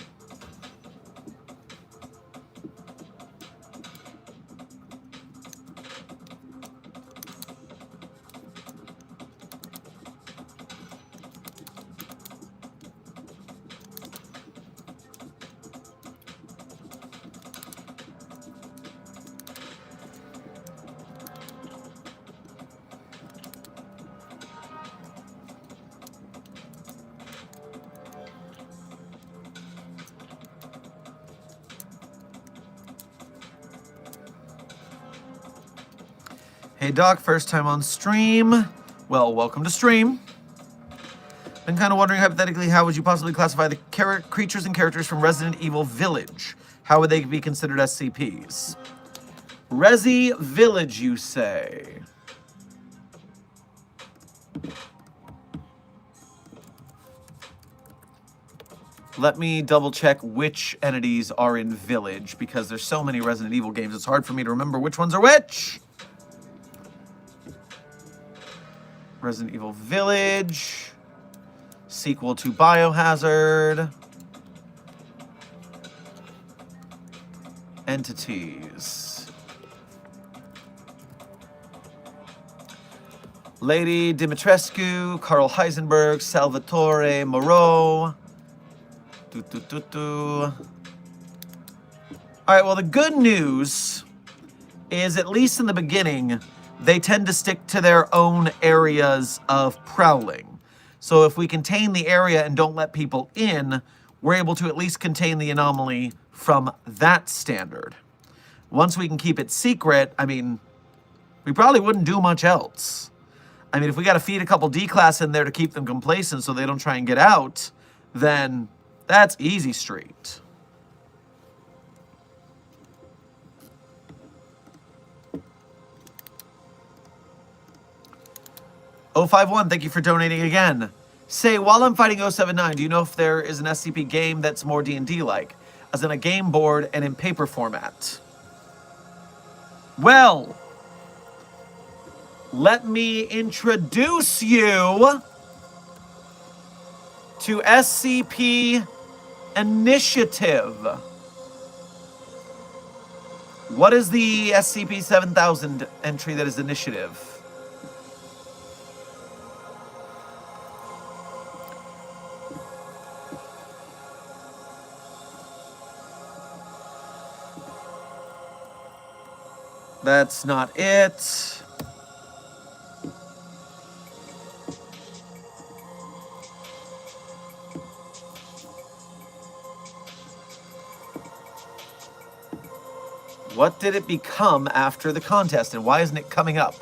[SPEAKER 1] Hey Doc, first time on stream. Well, welcome to stream. Been kind of wondering hypothetically, how would you possibly classify the creatures and characters from Resident Evil Village? How would they be considered SCPs? Resi Village, you say? Let me double check which entities are in Village, because there's so many Resident Evil games, it's hard for me to remember which ones are which. Resident Evil Village, sequel to Biohazard, entities. Lady Dimitrescu, Carl Heisenberg, Salvatore Moreau. All right, well, the good news is, at least in the beginning, they tend to stick to their own areas of prowling. So if we contain the area and don't let people in, we're able to at least contain the anomaly from that standard. Once we can keep it secret, I mean, we probably wouldn't do much else. I mean, if we got to feed a couple D-class in there to keep them complacent so they don't try and get out, then that's easy street. O51, thank you for donating again. Say, while I'm fighting 079, do you know if there is an SCP game that's more D&D-like, as in a game board and in paper format? Well, let me introduce you to SCP Initiative. What is the SCP-7000 entry that is Initiative? That's not it. What did it become after the contest, and why isn't it coming up?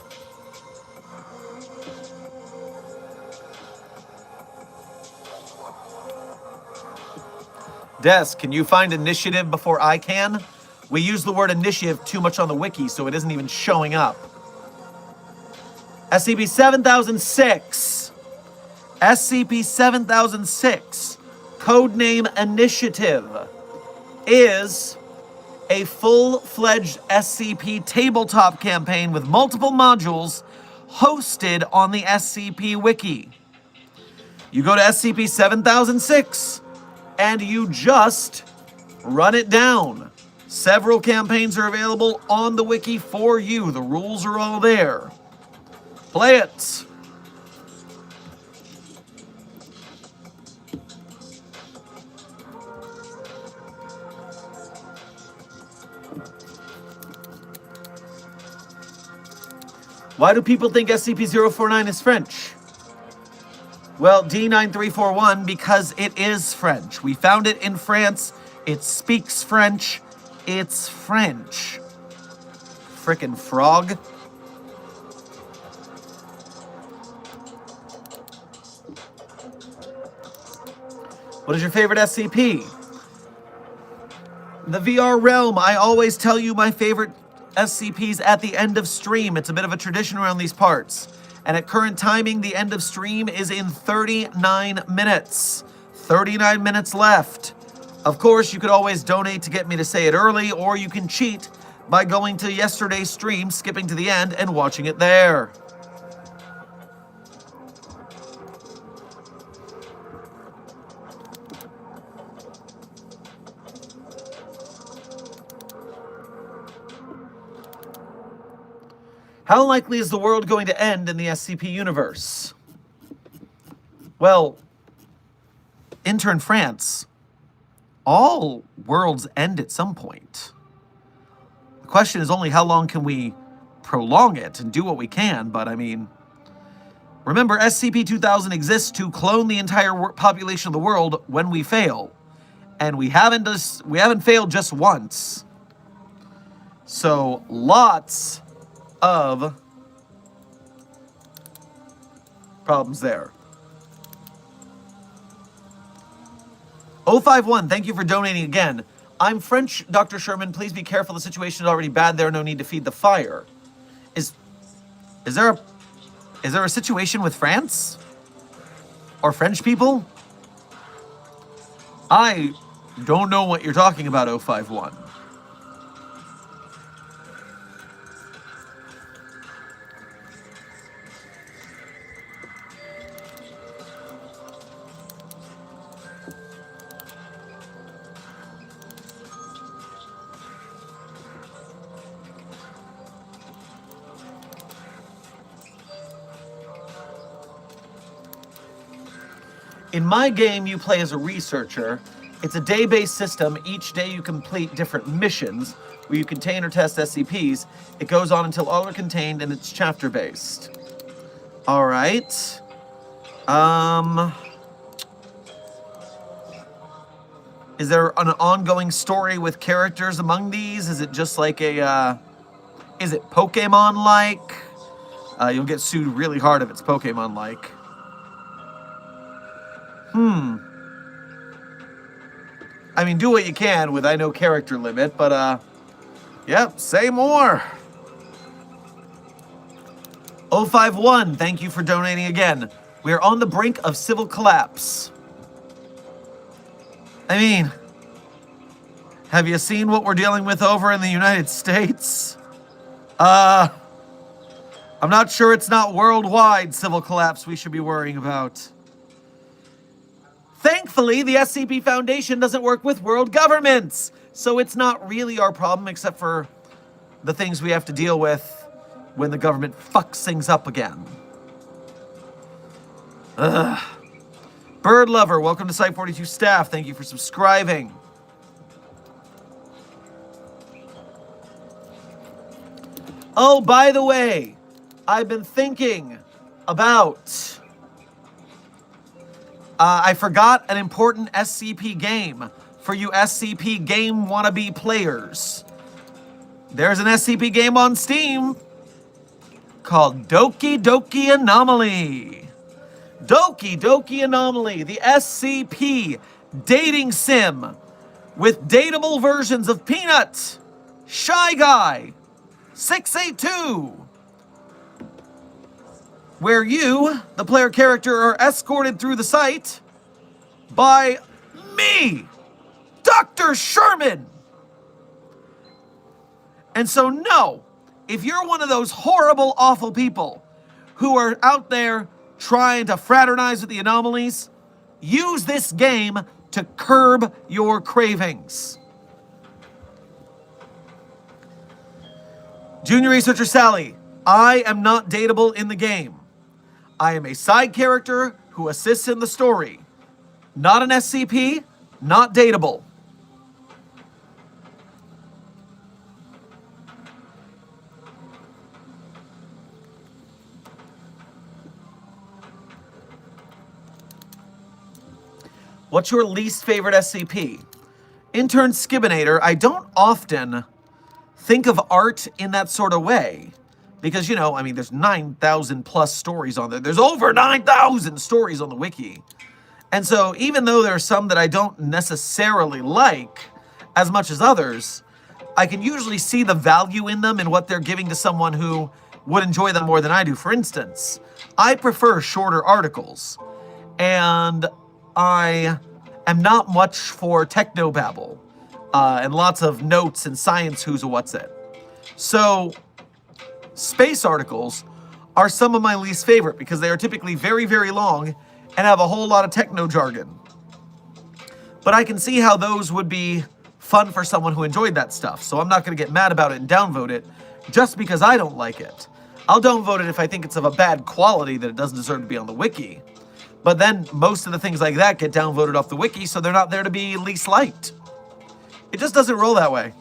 [SPEAKER 1] Des, can you find initiative before I can? We use the word initiative too much on the wiki, so it isn't even showing up. SCP-7006. SCP-7006, codename Initiative, is a full-fledged SCP tabletop campaign with multiple modules hosted on the SCP Wiki. You go to SCP-7006, and you just run it down. Several campaigns are available on the wiki for you. The rules are all there. Play it. Why do people think SCP-049 is French? Well, D9341, because it is French. We found it in France. It speaks French. It's French. Frickin' frog. What is your favorite SCP? The VR Realm. I always tell you my favorite SCPs at the end of stream. It's a bit of a tradition around these parts. And at current timing, the end of stream is in 39 minutes. 39 minutes left. Of course, you could always donate to get me to say it early, or you can cheat by going to yesterday's stream, skipping to the end, and watching it there. How likely is the world going to end in the SCP universe? Well, intern France, all worlds end at some point. The question is only how long can we prolong it and do what we can, but I mean, remember SCP-2000 exists to clone the entire population of the world when we fail. And we haven't failed just once. So, lots of problems there. 051, thank you for donating again. I'm French, Dr. Sherman. Please be careful. The situation is already bad there. No need to feed the fire. Is there a situation with France? Or French people? I don't know what you're talking about, 051. In my game, you play as a researcher. It's a day-based system. Each day you complete different missions where you contain or test SCPs. It goes on until all are contained, and it's chapter-based. All right. Is there an ongoing story with characters among these? Is it just like a, is it Pokemon-like? You'll get sued really hard if it's Pokemon-like. I mean, do what you can with I know character limit, but, yep, say more. 051, thank you for donating again. We are on the brink of civil collapse. I mean, have you seen what we're dealing with over in the United States? I'm not sure it's not worldwide civil collapse we should be worrying about. Thankfully, the SCP Foundation doesn't work with world governments, so it's not really our problem except for the things we have to deal with when the government fucks things up again. Ugh. Bird Lover, welcome to Site 42 staff. Thank you for subscribing. Oh, by the way, I've been thinking about... I forgot an important SCP game for you SCP game wannabe players. There's an SCP game on Steam called Doki Doki Anomaly. Doki Doki Anomaly, the SCP dating sim with dateable versions of Peanut, Shy Guy, 682, where you, the player character, are escorted through the site by me, Dr. Sherman. And so, no, if you're one of those horrible, awful people who are out there trying to fraternize with the anomalies, use this game to curb your cravings. Junior Researcher Sally, I am not dateable in the game. I am a side character who assists in the story. Not an SCP, not dateable. What's your least favorite SCP? Intern Skibinator, I don't often think of art in that sort of way. Because, you know, I mean, there's 9,000 plus stories on there. There's over 9,000 stories on the wiki. And so even though there are some that I don't necessarily like as much as others, I can usually see the value in them and what they're giving to someone who would enjoy them more than I do. For instance, I prefer shorter articles. And I am not much for technobabble and lots of notes and science who's a what's it. So space articles are some of my least favorite because they are typically very, very long and have a whole lot of techno jargon. But I can see how those would be fun for someone who enjoyed that stuff. So I'm not going to get mad about it and downvote it just because I don't like it. I'll downvote it if I think it's of a bad quality that it doesn't deserve to be on the wiki. But then most of the things like that get downvoted off the wiki, so they're not there to be least liked. It just doesn't roll that way.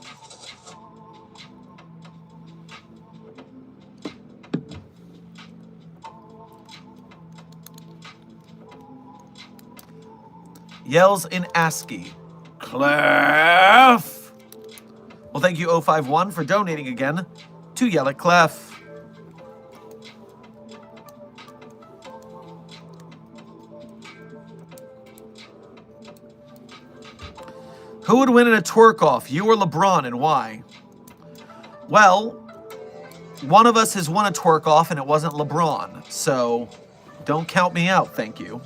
[SPEAKER 1] Yells in ASCII. Clef! Well, thank you, 051, for donating again to Yell at Clef. Who would win in a twerk-off, you or LeBron, and why? Well, one of us has won a twerk-off, and it wasn't LeBron, so don't count me out, thank you.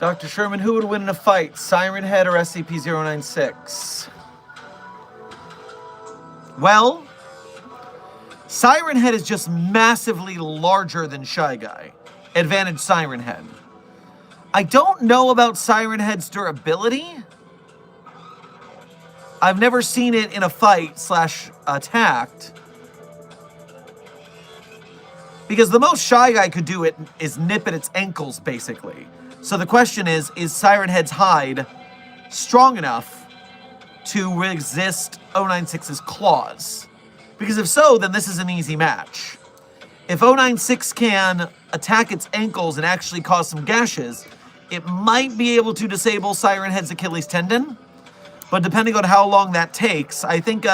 [SPEAKER 1] Dr. Sherman, who would win in a fight, Siren Head or SCP-096? Well, Siren Head is just massively larger than Shy Guy. Advantage Siren Head. I don't know about Siren Head's durability. I've never seen it in a fight / attacked. Because the most Shy Guy could do it is nip at its ankles, basically. So the question is Siren Head's hide strong enough to resist 096's claws? Because if so, then this is an easy match. If 096 can attack its ankles and actually cause some gashes, it might be able to disable Siren Head's Achilles tendon. But depending on how long that takes, I think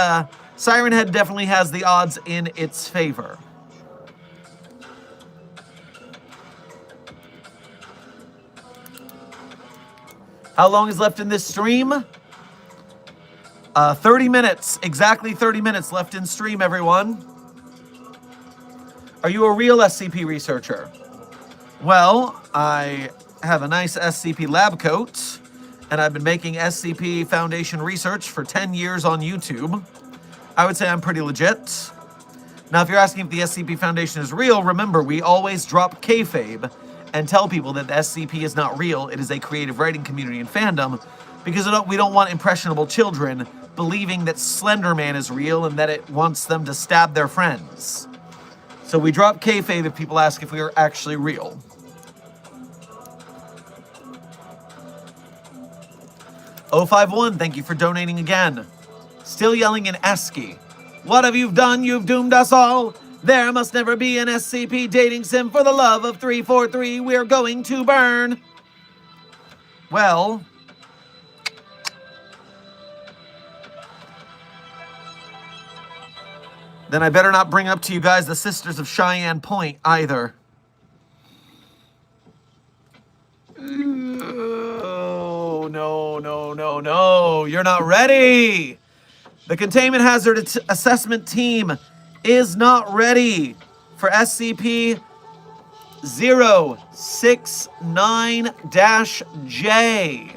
[SPEAKER 1] Siren Head definitely has the odds in its favor. How long is left in this stream? 30 minutes. Exactly 30 minutes left in stream, everyone. Are you a real SCP researcher? Well, I have a nice SCP lab coat, and I've been making SCP Foundation research for 10 years on YouTube. I would say I'm pretty legit. Now, if you're asking if the SCP Foundation is real, remember, we always drop kayfabe and tell people that the SCP is not real. It is a creative writing community and fandom, because we don't want impressionable children believing that Slender Man is real and that it wants them to stab their friends. So we drop kayfabe if people ask if we are actually real. O51, thank you for donating again. Still yelling in ASCII. What have you done? You've doomed us all. There must never be an SCP dating sim for the love of 343. We're going to burn. Well, then I better not bring up to you guys the Sisters of Cheyenne Point either. Oh, no. You're not ready. The Containment Hazard Assessment Team is not ready for SCP-069-J.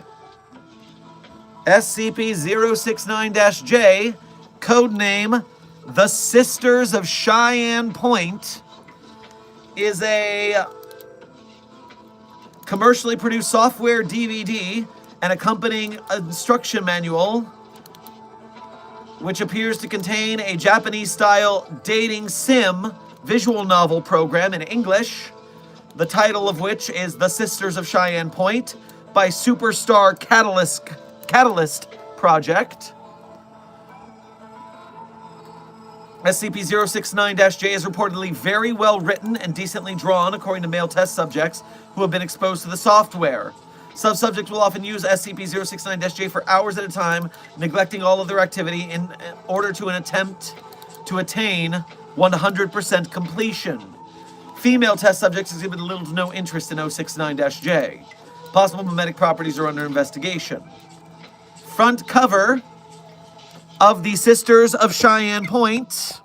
[SPEAKER 1] SCP-069-J, codename The Sisters of Cheyenne Point, is a commercially produced software DVD and accompanying instruction manual, which appears to contain a Japanese-style dating sim visual novel program in English, the title of which is The Sisters of Cheyenne Point by Superstar Catalyst Project. SCP-069-J is reportedly very well written and decently drawn according to male test subjects who have been exposed to the software. Subjects will often use SCP-069-J for hours at a time, neglecting all of their activity in order to attempt to attain 100% completion. Female test subjects exhibit little to no interest in 069-J. Possible mimetic properties are under investigation. Front cover of the Sisters of Cheyenne Point.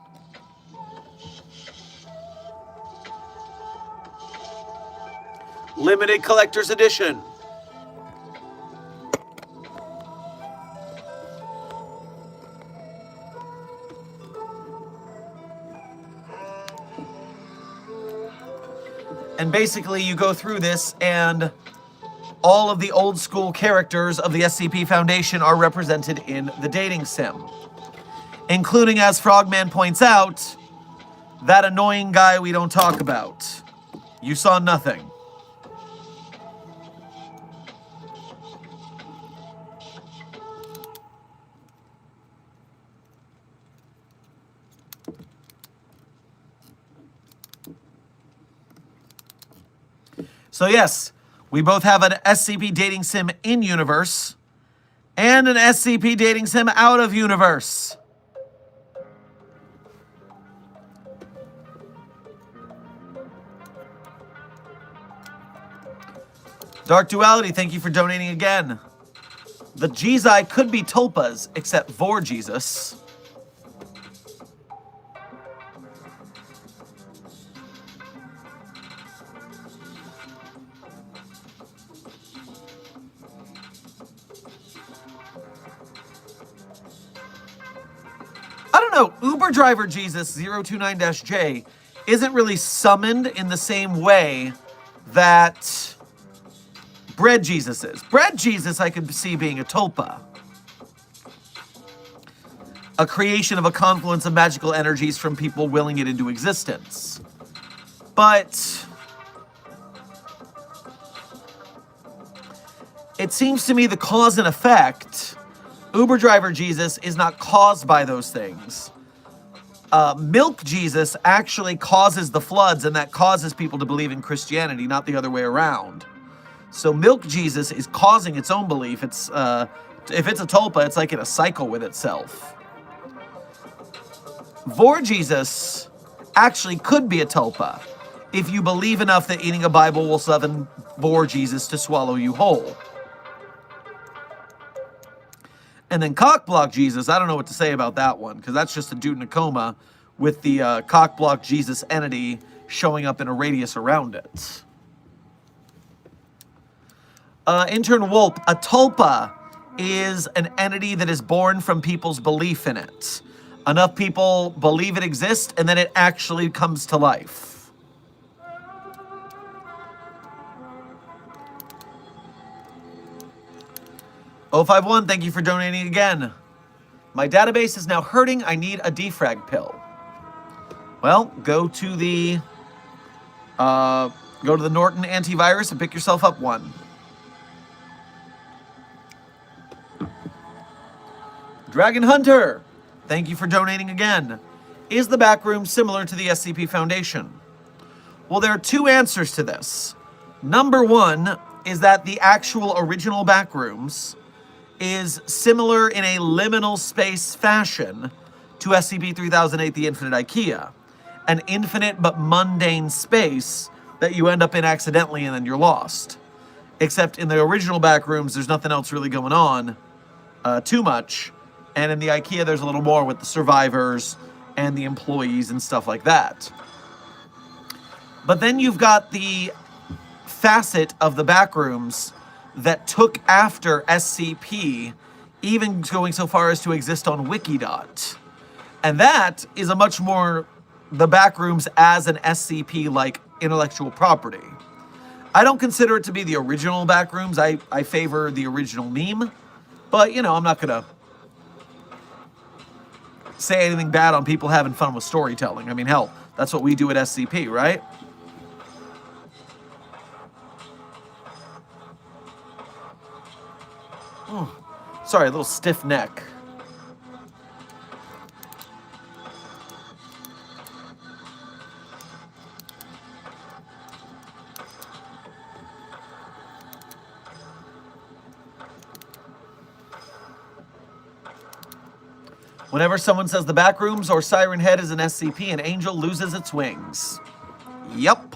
[SPEAKER 1] Limited Collector's Edition. And basically you go through this and all of the old school characters of the SCP Foundation are represented in the dating sim. Including, as Frogman points out, that annoying guy we don't talk about. You saw nothing. So yes, we both have an SCP dating sim in universe and an SCP dating sim out of universe. Dark Duality, thank you for donating again. The Jizai could be Tulpas, except for Jesus. know. Uber driver Jesus 029-J isn't really summoned in the same way that Bread Jesus is. Bread Jesus I could see being a tulpa. A creation of a confluence of magical energies from people willing it into existence. But it seems to me the cause and effect, Uber driver Jesus is not caused by those things. Milk Jesus actually causes the floods, and that causes people to believe in Christianity, not the other way around. So Milk Jesus is causing its own belief. It's if it's a tulpa, it's like in a cycle with itself. Vor Jesus actually could be a tulpa if you believe enough that eating a Bible will summon Vor Jesus to swallow you whole. And then Cockblock Jesus, I don't know what to say about that one, because that's just a dude in a coma with the Cockblock Jesus entity showing up in a radius around it. Intern Wolp, a tulpa is an entity that is born from people's belief in it. Enough people believe it exists, and then it actually comes to life. O51, thank you for donating again. My database is now hurting. I need a defrag pill. Well, go to the Norton antivirus and pick yourself up one. Dragon Hunter, thank you for donating again. Is the back room similar to the SCP Foundation? Well, there are two answers to this. Number one is that the actual original back rooms is similar in a liminal space fashion to SCP-3008, the Infinite IKEA. An infinite but mundane space that you end up in accidentally and then you're lost. Except in the original back rooms, there's nothing else really going on too much. And in the IKEA, there's a little more with the survivors and the employees and stuff like that. But then you've got the facet of the back rooms that took after SCP, even going so far as to exist on Wikidot. And that is a much more the back rooms as an SCP-like intellectual property. I don't consider it to be the original back rooms. I favor the original meme. But, you know, I'm not going to say anything bad on people having fun with storytelling. I mean, hell, that's what we do at SCP, right? Sorry, a little stiff neck. Whenever someone says the back rooms or Siren Head is an SCP, an angel loses its wings. Yup.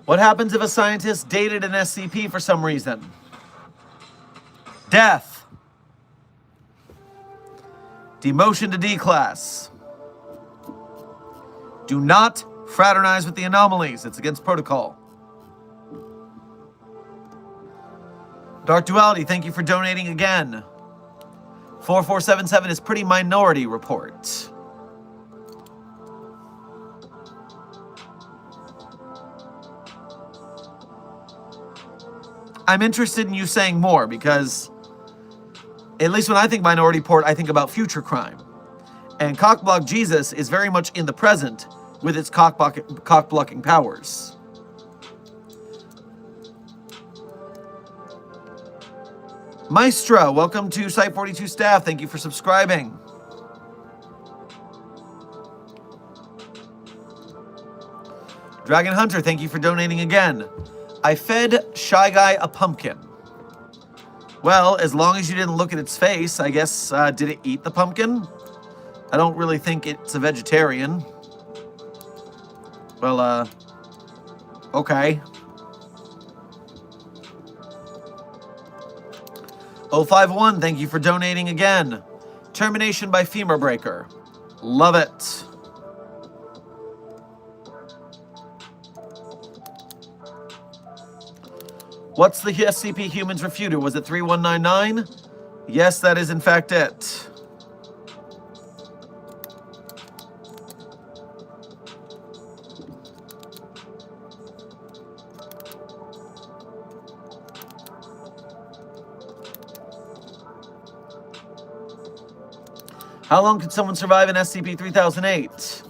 [SPEAKER 1] What happens if a scientist dated an SCP for some reason? Death. Demotion to D class. Do not fraternize with the anomalies. It's against protocol. Dark Duality, thank you for donating again. 4477 is pretty minority report. I'm interested in you saying more because, at least when I think Minority Report, I think about future crime. And Cockblock Jesus is very much in the present with its cock-blocking powers. Maestra, welcome to Site 42 staff. Thank you for subscribing. Dragon Hunter, thank you for donating again. I fed Shy Guy a pumpkin. Well, as long as you didn't look at its face, I guess, did it eat the pumpkin? I don't really think it's a vegetarian. Well, okay. 051, thank you for donating again. Termination by femur breaker. Love it. What's the SCP humans refuted? Was it 3199? Yes, that is in fact it. How long could someone survive in SCP-3008?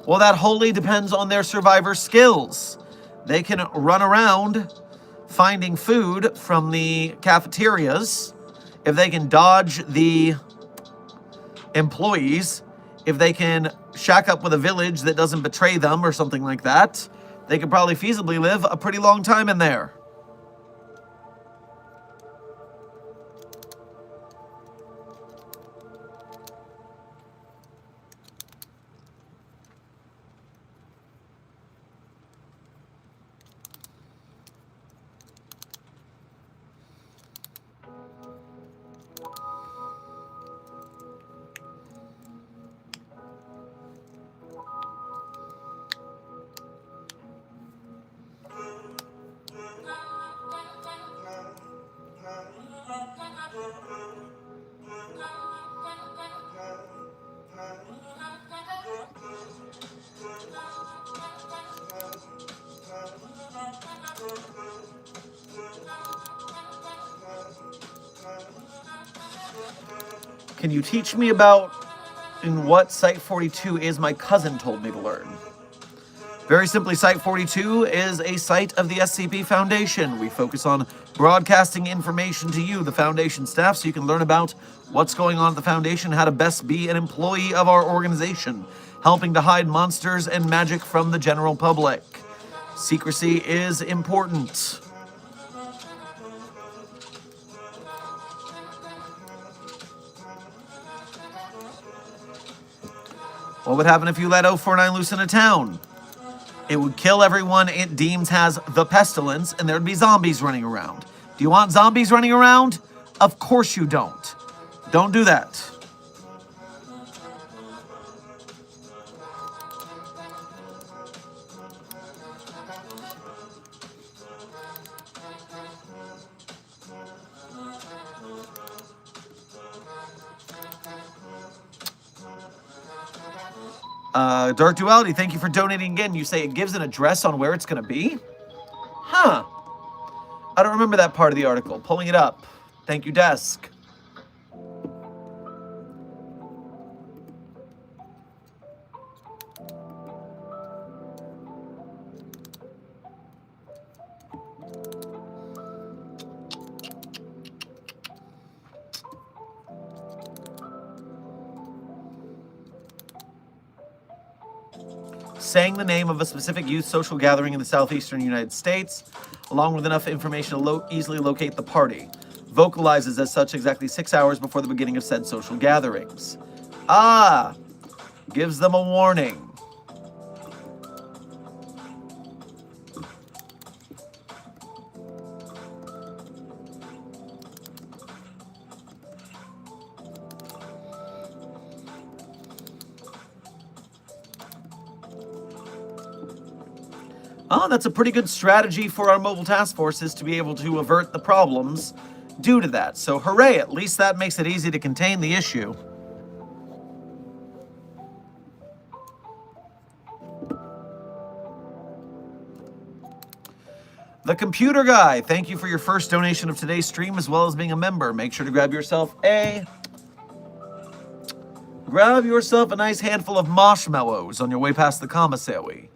[SPEAKER 1] Well, that wholly depends on their survivor skills. They can run around finding food from the cafeterias, if they can dodge the employees, if they can shack up with a village that doesn't betray them or something like that, they could probably feasibly live a pretty long time in there. Can you teach me about in what Site-42 is? My cousin told me to learn. Very simply, Site-42 is a site of the SCP Foundation. We focus on broadcasting information to you, the Foundation staff, so you can learn about what's going on at the Foundation, how to best be an employee of our organization, helping to hide monsters and magic from the general public. Secrecy is important. What would happen if you let 049 loose in a town? It would kill everyone it deems has the pestilence, and there'd be zombies running around. Do you want zombies running around? Of course you don't. Don't do that. Dark Duality, thank you for donating again. You say it gives an address on where it's going to be? Huh. I don't remember that part of the article. Pulling it up. Thank you, Desk. Saying the name of a specific youth social gathering in the southeastern United States, along with enough information to easily locate the party. Vocalizes as such exactly 6 hours before the beginning of said social gatherings. Ah! Gives them a warning. Oh, that's a pretty good strategy for our mobile task forces to be able to avert the problems due to that. So hooray, at least that makes it easy to contain the issue. The Computer Guy, thank you for your first donation of today's stream as well as being a member. Make sure to grab yourself a nice handful of marshmallows on your way past the commissary.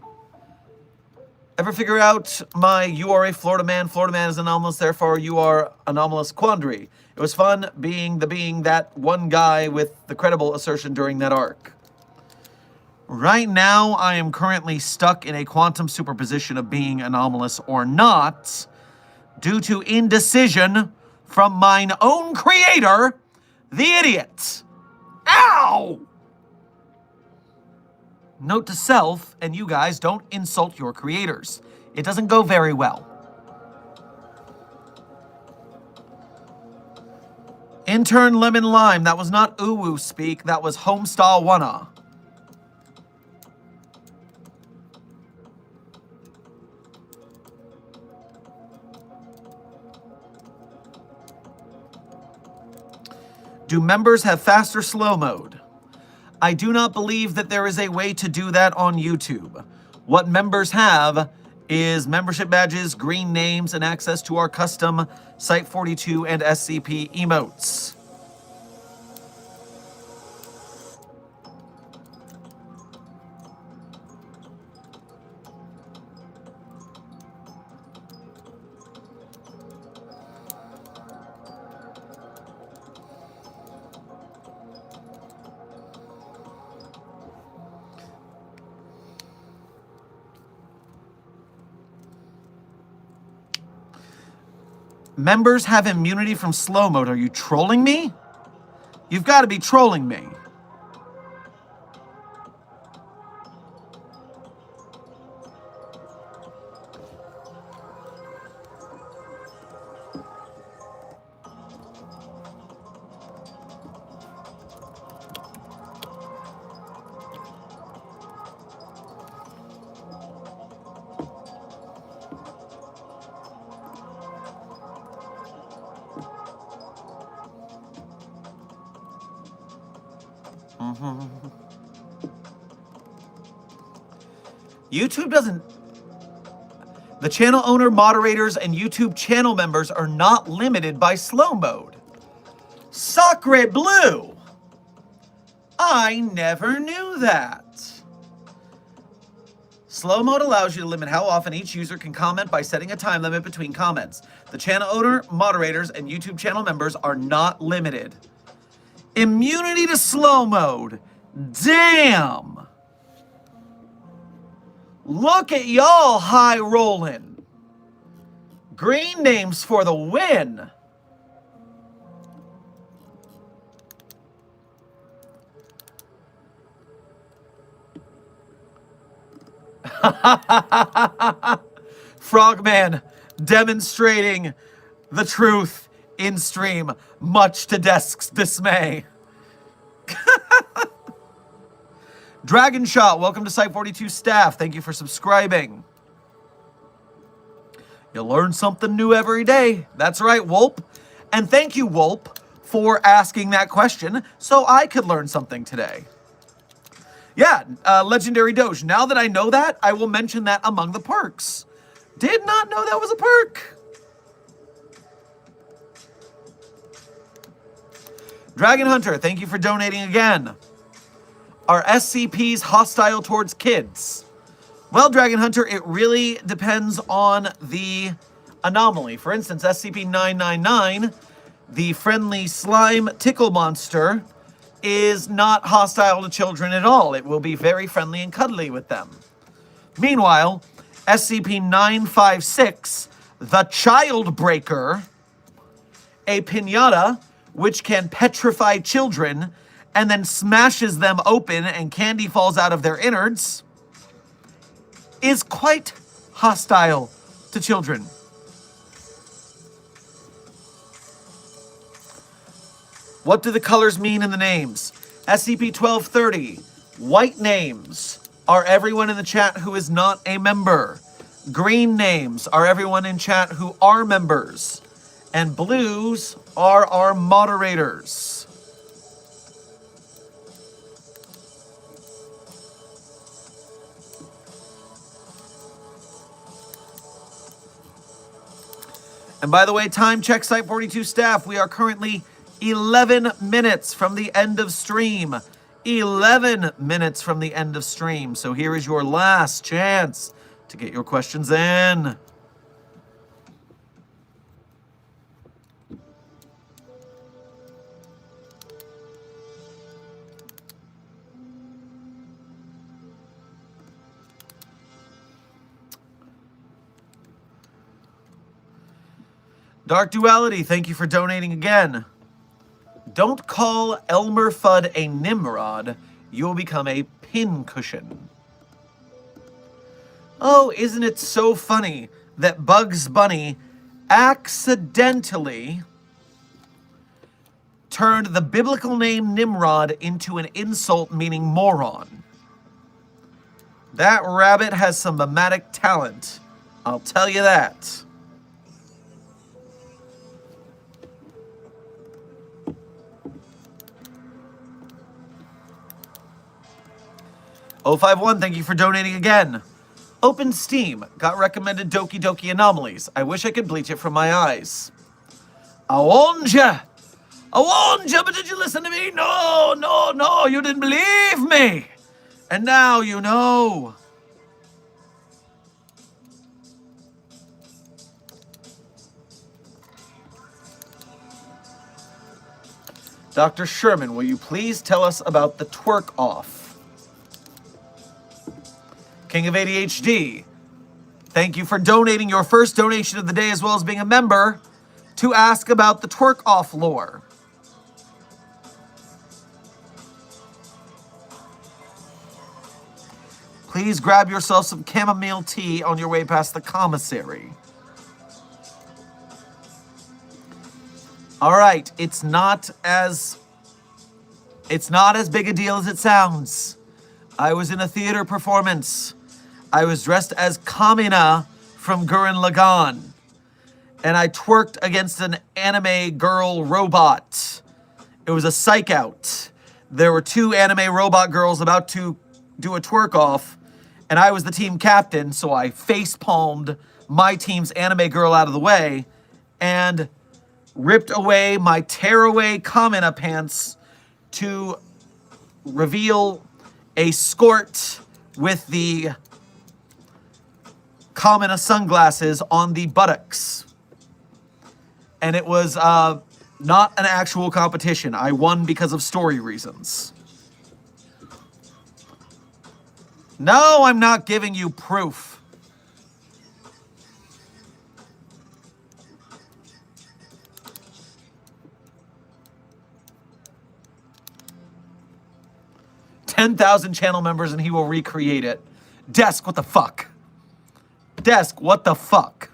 [SPEAKER 1] Ever figure out my "you are a Florida man is anomalous, therefore you are anomalous" quandary? It was fun being that one guy with the credible assertion during that arc. Right now, I am currently stuck in a quantum superposition of being anomalous or not, due to indecision from mine own creator, the idiot. Ow! Note to self, and you guys, don't insult your creators. It doesn't go very well. Intern Lemon Lime, that was not uwu speak, that was Homestar Wanna. Do members have fast or slow mode? I do not believe that there is a way to do that on YouTube. What members have is membership badges, green names, and access to our custom Site42 and SCP emotes. Members have immunity from slow mode. Are you trolling me? You've got to be trolling me. YouTube doesn't... The channel owner, moderators, and YouTube channel members are not limited by slow mode. Sacre bleu! I never knew that. Slow mode allows you to limit how often each user can comment by setting a time limit between comments. The channel owner, moderators, and YouTube channel members are not limited. Immunity to slow mode. Damn! Look at y'all high rolling. Green names for the win. Frogman demonstrating the truth in stream, much to Desk's dismay. Dragon Shot, welcome to Site42 staff. Thank you for subscribing. You learn something new every day. That's right, Wolp. And thank you, Wolp, for asking that question so I could learn something today. Yeah, Legendary Doge. Now that I know that, I will mention that among the perks. Did not know that was a perk. Dragon Hunter, thank you for donating again. Are SCPs hostile towards kids? Well, Dragon Hunter, it really depends on the anomaly. For instance, SCP-999, the friendly slime tickle monster, is not hostile to children at all. It will be very friendly and cuddly with them. Meanwhile, SCP-956, the Child Breaker, a piñata which can petrify children and then smashes them open and candy falls out of their innards, is quite hostile to children. What do the colors mean in the names? SCP-1230, white names are everyone in the chat who is not a member. Green names are everyone in chat who are members. And blues are our moderators. And by the way, time check Site42 staff. We are currently 11 minutes from the end of stream. 11 minutes from the end of stream. So here is your last chance to get your questions in. Dark Duality, thank you for donating again. Don't call Elmer Fudd a Nimrod. You'll become a pincushion. Oh, isn't it so funny that Bugs Bunny accidentally turned the biblical name Nimrod into an insult meaning moron? That rabbit has some mimetic talent. I'll tell you that. O51, thank you for donating again. Open Steam. Got recommended Doki Doki Anomalies. I wish I could bleach it from my eyes. I warned ya! I warned you, but did you listen to me? No, no, no, you didn't believe me. And now you know. Dr. Sherman, will you please tell us about the twerk off? King of ADHD, thank you for donating your first donation of the day as well as being a member to ask about the twerk off lore. Please grab yourself some chamomile tea on your way past the commissary. All right, it's not as big a deal as it sounds. I was in a theater performance. I was dressed as Kamina from Gurren Lagann, and I twerked against an anime girl robot. It was a psych out. There were two anime robot girls about to do a twerk off, and I was the team captain, so I face palmed my team's anime girl out of the way and ripped away my tearaway Kamina pants to reveal a skort with the Kamina sunglasses on the buttocks. And it was not an actual competition. I won because of story reasons. No, I'm not giving you proof. $10,000 channel members and he will recreate it. Desk, what the fuck? Desk, what the fuck?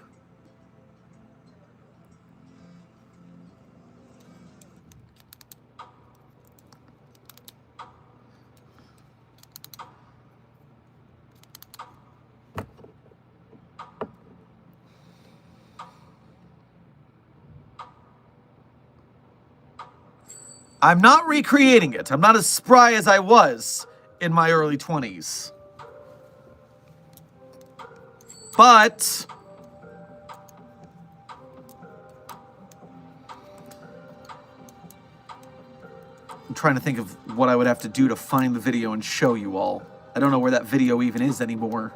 [SPEAKER 1] I'm not recreating it. I'm not as spry as I was in my early 20s. But I'm trying to think of what I would have to do to find the video and show you all. I don't know where that video even is anymore.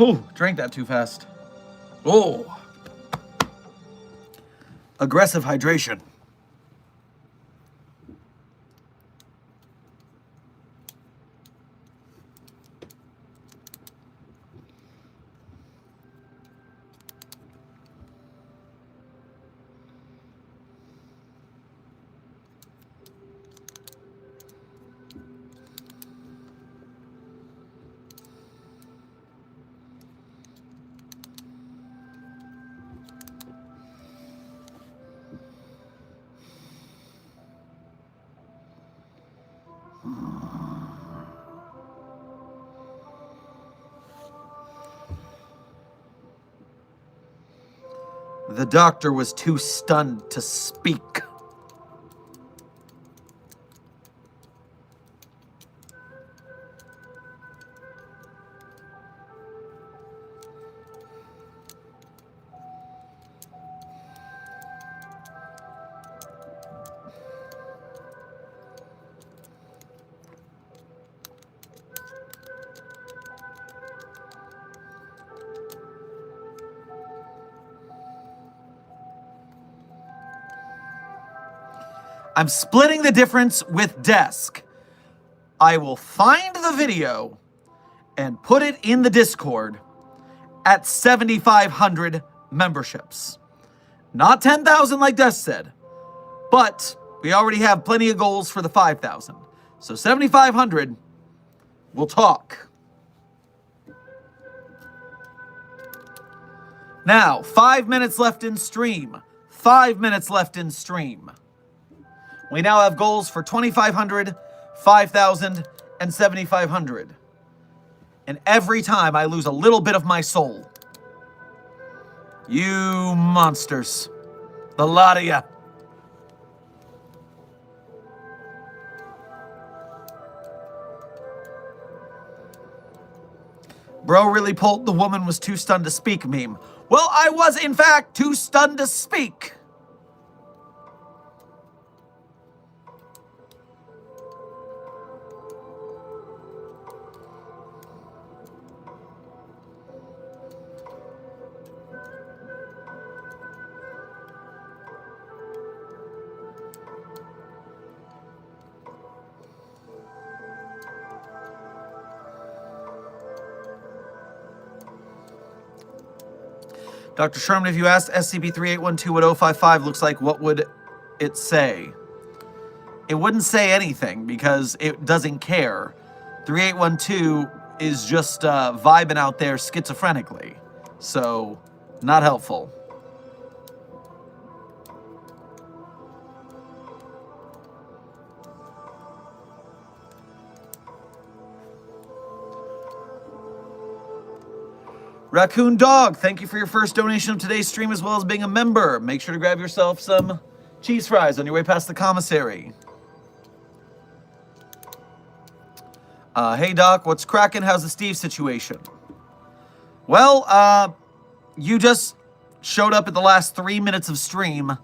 [SPEAKER 1] Oh, drank that too fast. Oh. Aggressive hydration. The doctor was too stunned to speak. I'm splitting the difference with desk. I will find the video and put it in the Discord at 7,500 memberships. Not 10,000 like Desk said, but we already have plenty of goals for the 5,000. So 7,500, we'll talk. Now, 5 minutes left in stream. 5 minutes left in stream. We now have goals for 2,500, 5,000, and 7,500. And every time I lose a little bit of my soul. You monsters. The lot of ya. Bro really pulled the woman was too stunned to speak meme. Well, I was, in fact, too stunned to speak. Dr. Sherman, if you asked SCP-3812 what 055 looks like, what would it say? It wouldn't say anything because it doesn't care. 3812 is just vibing out there schizophrenically. So, not helpful. Raccoon Dog, thank you for your first donation of today's stream as well as being a member. Make sure to grab yourself some cheese fries on your way past the commissary. Hey Doc, what's cracking? How's the Steve situation? Well, you just showed up at the last 3 minutes of stream,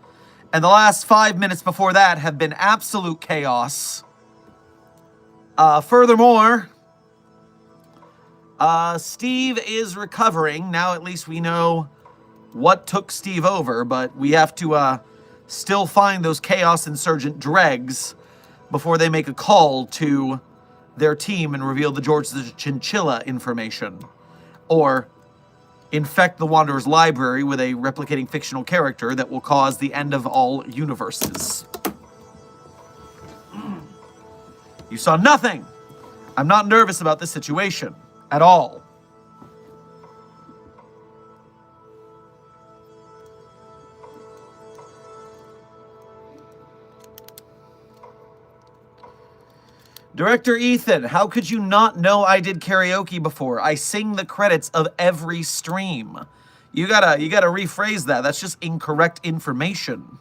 [SPEAKER 1] and the last 5 minutes before that have been absolute chaos. Furthermore, Steve is recovering. Now at least we know what took Steve over, but we have to still find those Chaos Insurgent dregs before they make a call to their team and reveal the George the Chinchilla information. Or infect the Wanderer's library with a replicating fictional character that will cause the end of all universes. You saw nothing! I'm not nervous about this situation. At all. Director Ethan, how could you not know I did karaoke before? I sing the credits of every stream. You gotta rephrase that. That's just incorrect information.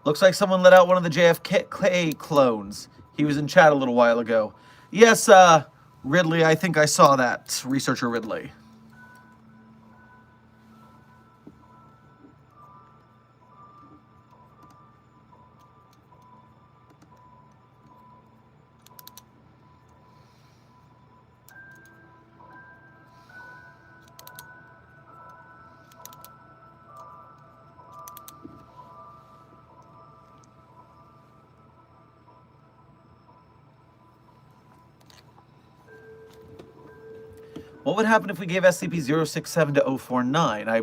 [SPEAKER 1] Looks like someone let out one of the JFK clones. He was in chat a little while ago. Yes, Ridley, I think I saw that. Researcher Ridley. What would happen if we gave SCP-067 to 049? I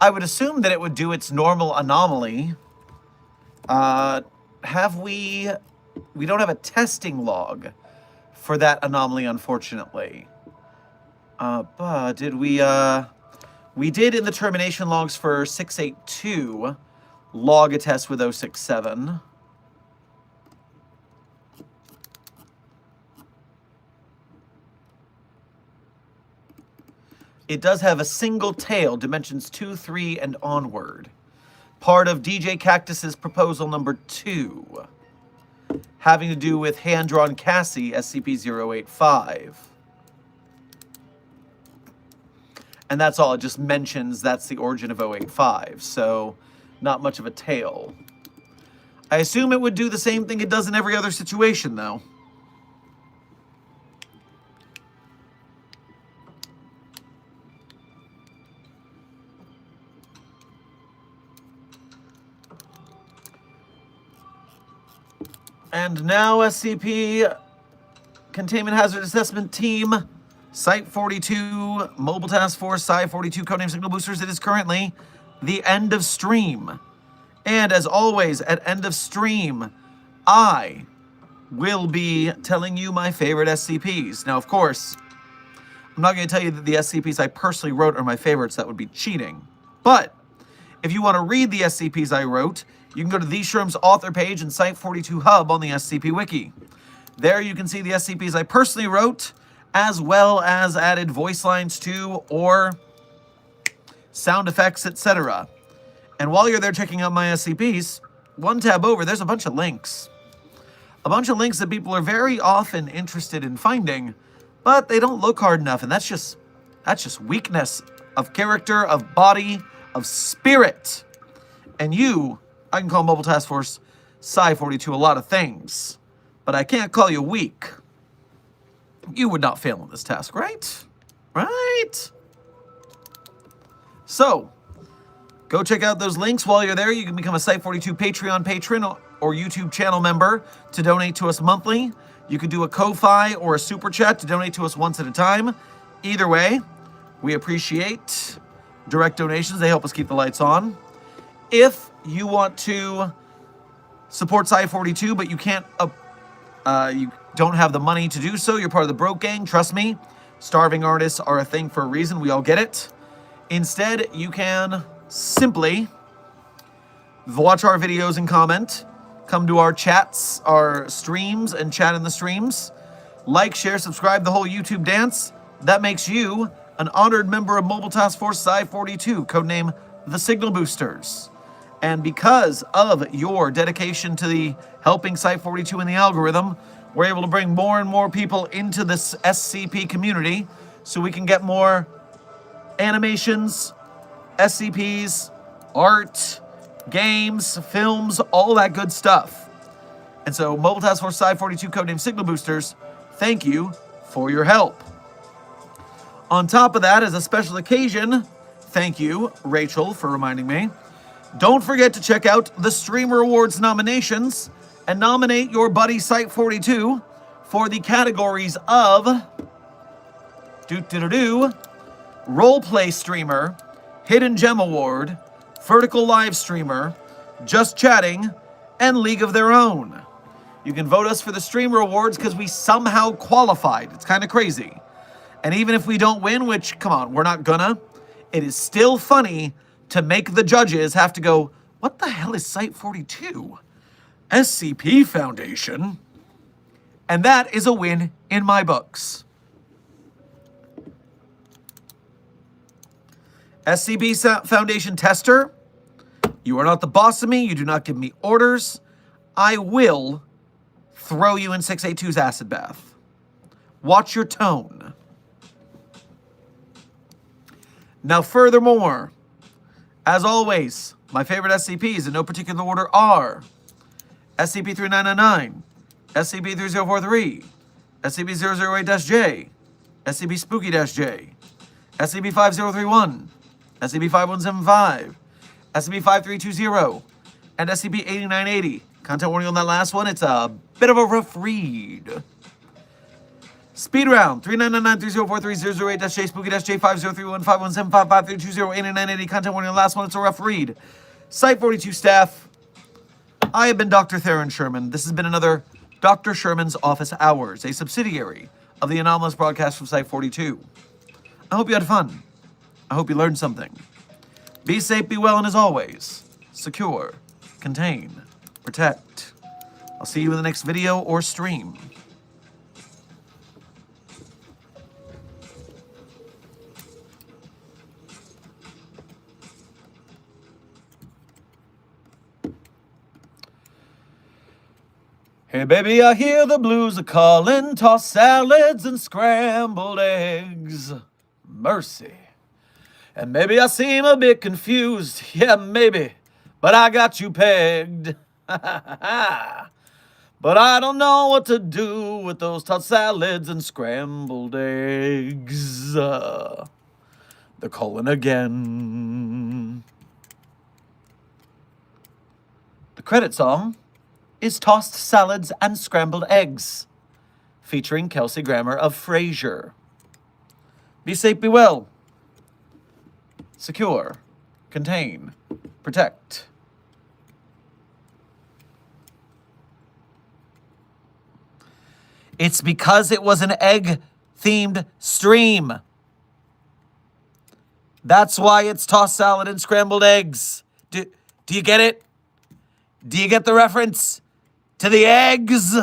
[SPEAKER 1] would assume that it would do its normal anomaly. We don't have a testing log for that anomaly, unfortunately. But did we did in the termination logs for 682, log a test with 067. It does have a single tail, dimensions 2, 3, and onward. Part of DJ Cactus's proposal number 2, having to do with hand-drawn Cassie, SCP-085. And that's all. It just mentions that's the origin of 085, so not much of a tail. I assume it would do the same thing it does in every other situation, though. And now SCP Containment Hazard Assessment Team, Site 42, Mobile Task Force, Psi 42, Codename Signal Boosters. It is currently the end of stream. And as always, at end of stream, I will be telling you my favorite SCPs. Now, of course, I'm not going to tell you that the SCPs I personally wrote are my favorites. That would be cheating. But if you want to read the SCPs I wrote, you can go to the Sherm's author page and Site 42 Hub on the SCP Wiki. There you can see the SCPs I personally wrote, as well as added voice lines to, or sound effects, etc. And while you're there checking out my SCPs, one tab over, there's a bunch of links. A bunch of links that people are very often interested in finding, but they don't look hard enough, and that's just weakness of character, of body, of spirit. And you, I can call Mobile Task Force Psi 42 a lot of things, but I can't call you weak. You would not fail in this task, right? Right? So, go check out those links. While you're there, you can become a Site 42 Patreon patron or YouTube channel member to donate to us monthly. You could do a Ko-Fi or a Super Chat to donate to us once at a time. Either way, we appreciate direct donations. They help us keep the lights on. If you want to support Psi 42, but you can't, you don't have the money to do so, you're part of the broke gang, trust me, starving artists are a thing for a reason, we all get it. Instead, you can simply watch our videos and comment, come to our chats, our streams, and chat in the streams, like, share, subscribe, the whole YouTube dance. That makes you an honored member of Mobile Task Force Psi 42, codename the Signal Boosters. And because of your dedication to the helping Site 42 in the algorithm, we're able to bring more and more people into this SCP community so we can get more animations, SCPs, art, games, films, all that good stuff. And so Mobile Task Force Psi 42, codename Signal Boosters, thank you for your help. On top of that, as a special occasion, thank you, Rachel, for reminding me. Don't forget to check out the Streamer Awards nominations and nominate your buddy Site 42 for the categories of Roleplay Streamer, Hidden Gem Award, Vertical Live Streamer, Just Chatting, and League of Their Own. You can vote us for the Streamer Awards because we somehow qualified. It's kind of crazy. And even if we don't win, which, come on, we're not gonna, it is still funny to make the judges have to go, what the hell is Site 42? SCP Foundation? And that is a win in my books. SCP Foundation Tester, you are not the boss of me. You do not give me orders. I will throw you in 682's acid bath. Watch your tone. Now, furthermore, as always, my favorite SCPs in no particular order are SCP-3999, SCP-3043, SCP-008-J, SCP-Spooky-J, SCP-5031, SCP-5175, SCP-5320, and SCP-8980. Content warning on that last one, it's a bit of a rough read. Speed round, 3999-3043-008-J, Spooky-J, 5031, 5175, 5320, 8980. Content warning on the last one, it's a rough read. Site 42 staff, I have been Dr. Theron Sherman. This has been another Dr. Sherman's Office Hours, a subsidiary of the anomalous broadcast from Site 42. I hope you had fun. I hope you learned something. Be safe, be well, and as always, secure contain, protect. I'll see you in the next video or stream. Hey baby, I hear the blues are calling, tossed salads and scrambled eggs. Mercy. And maybe I seem a bit confused, yeah maybe, but I got you pegged. But I don't know what to do with those tossed salads and scrambled eggs. They're calling again. The credit song is Tossed Salads and Scrambled Eggs, featuring Kelsey Grammer of Frasier. Be safe, be well. Secure, contain, protect. It's because it was an egg-themed stream. That's why it's tossed salad and scrambled eggs. Do you get it? Do you get the reference to the eggs?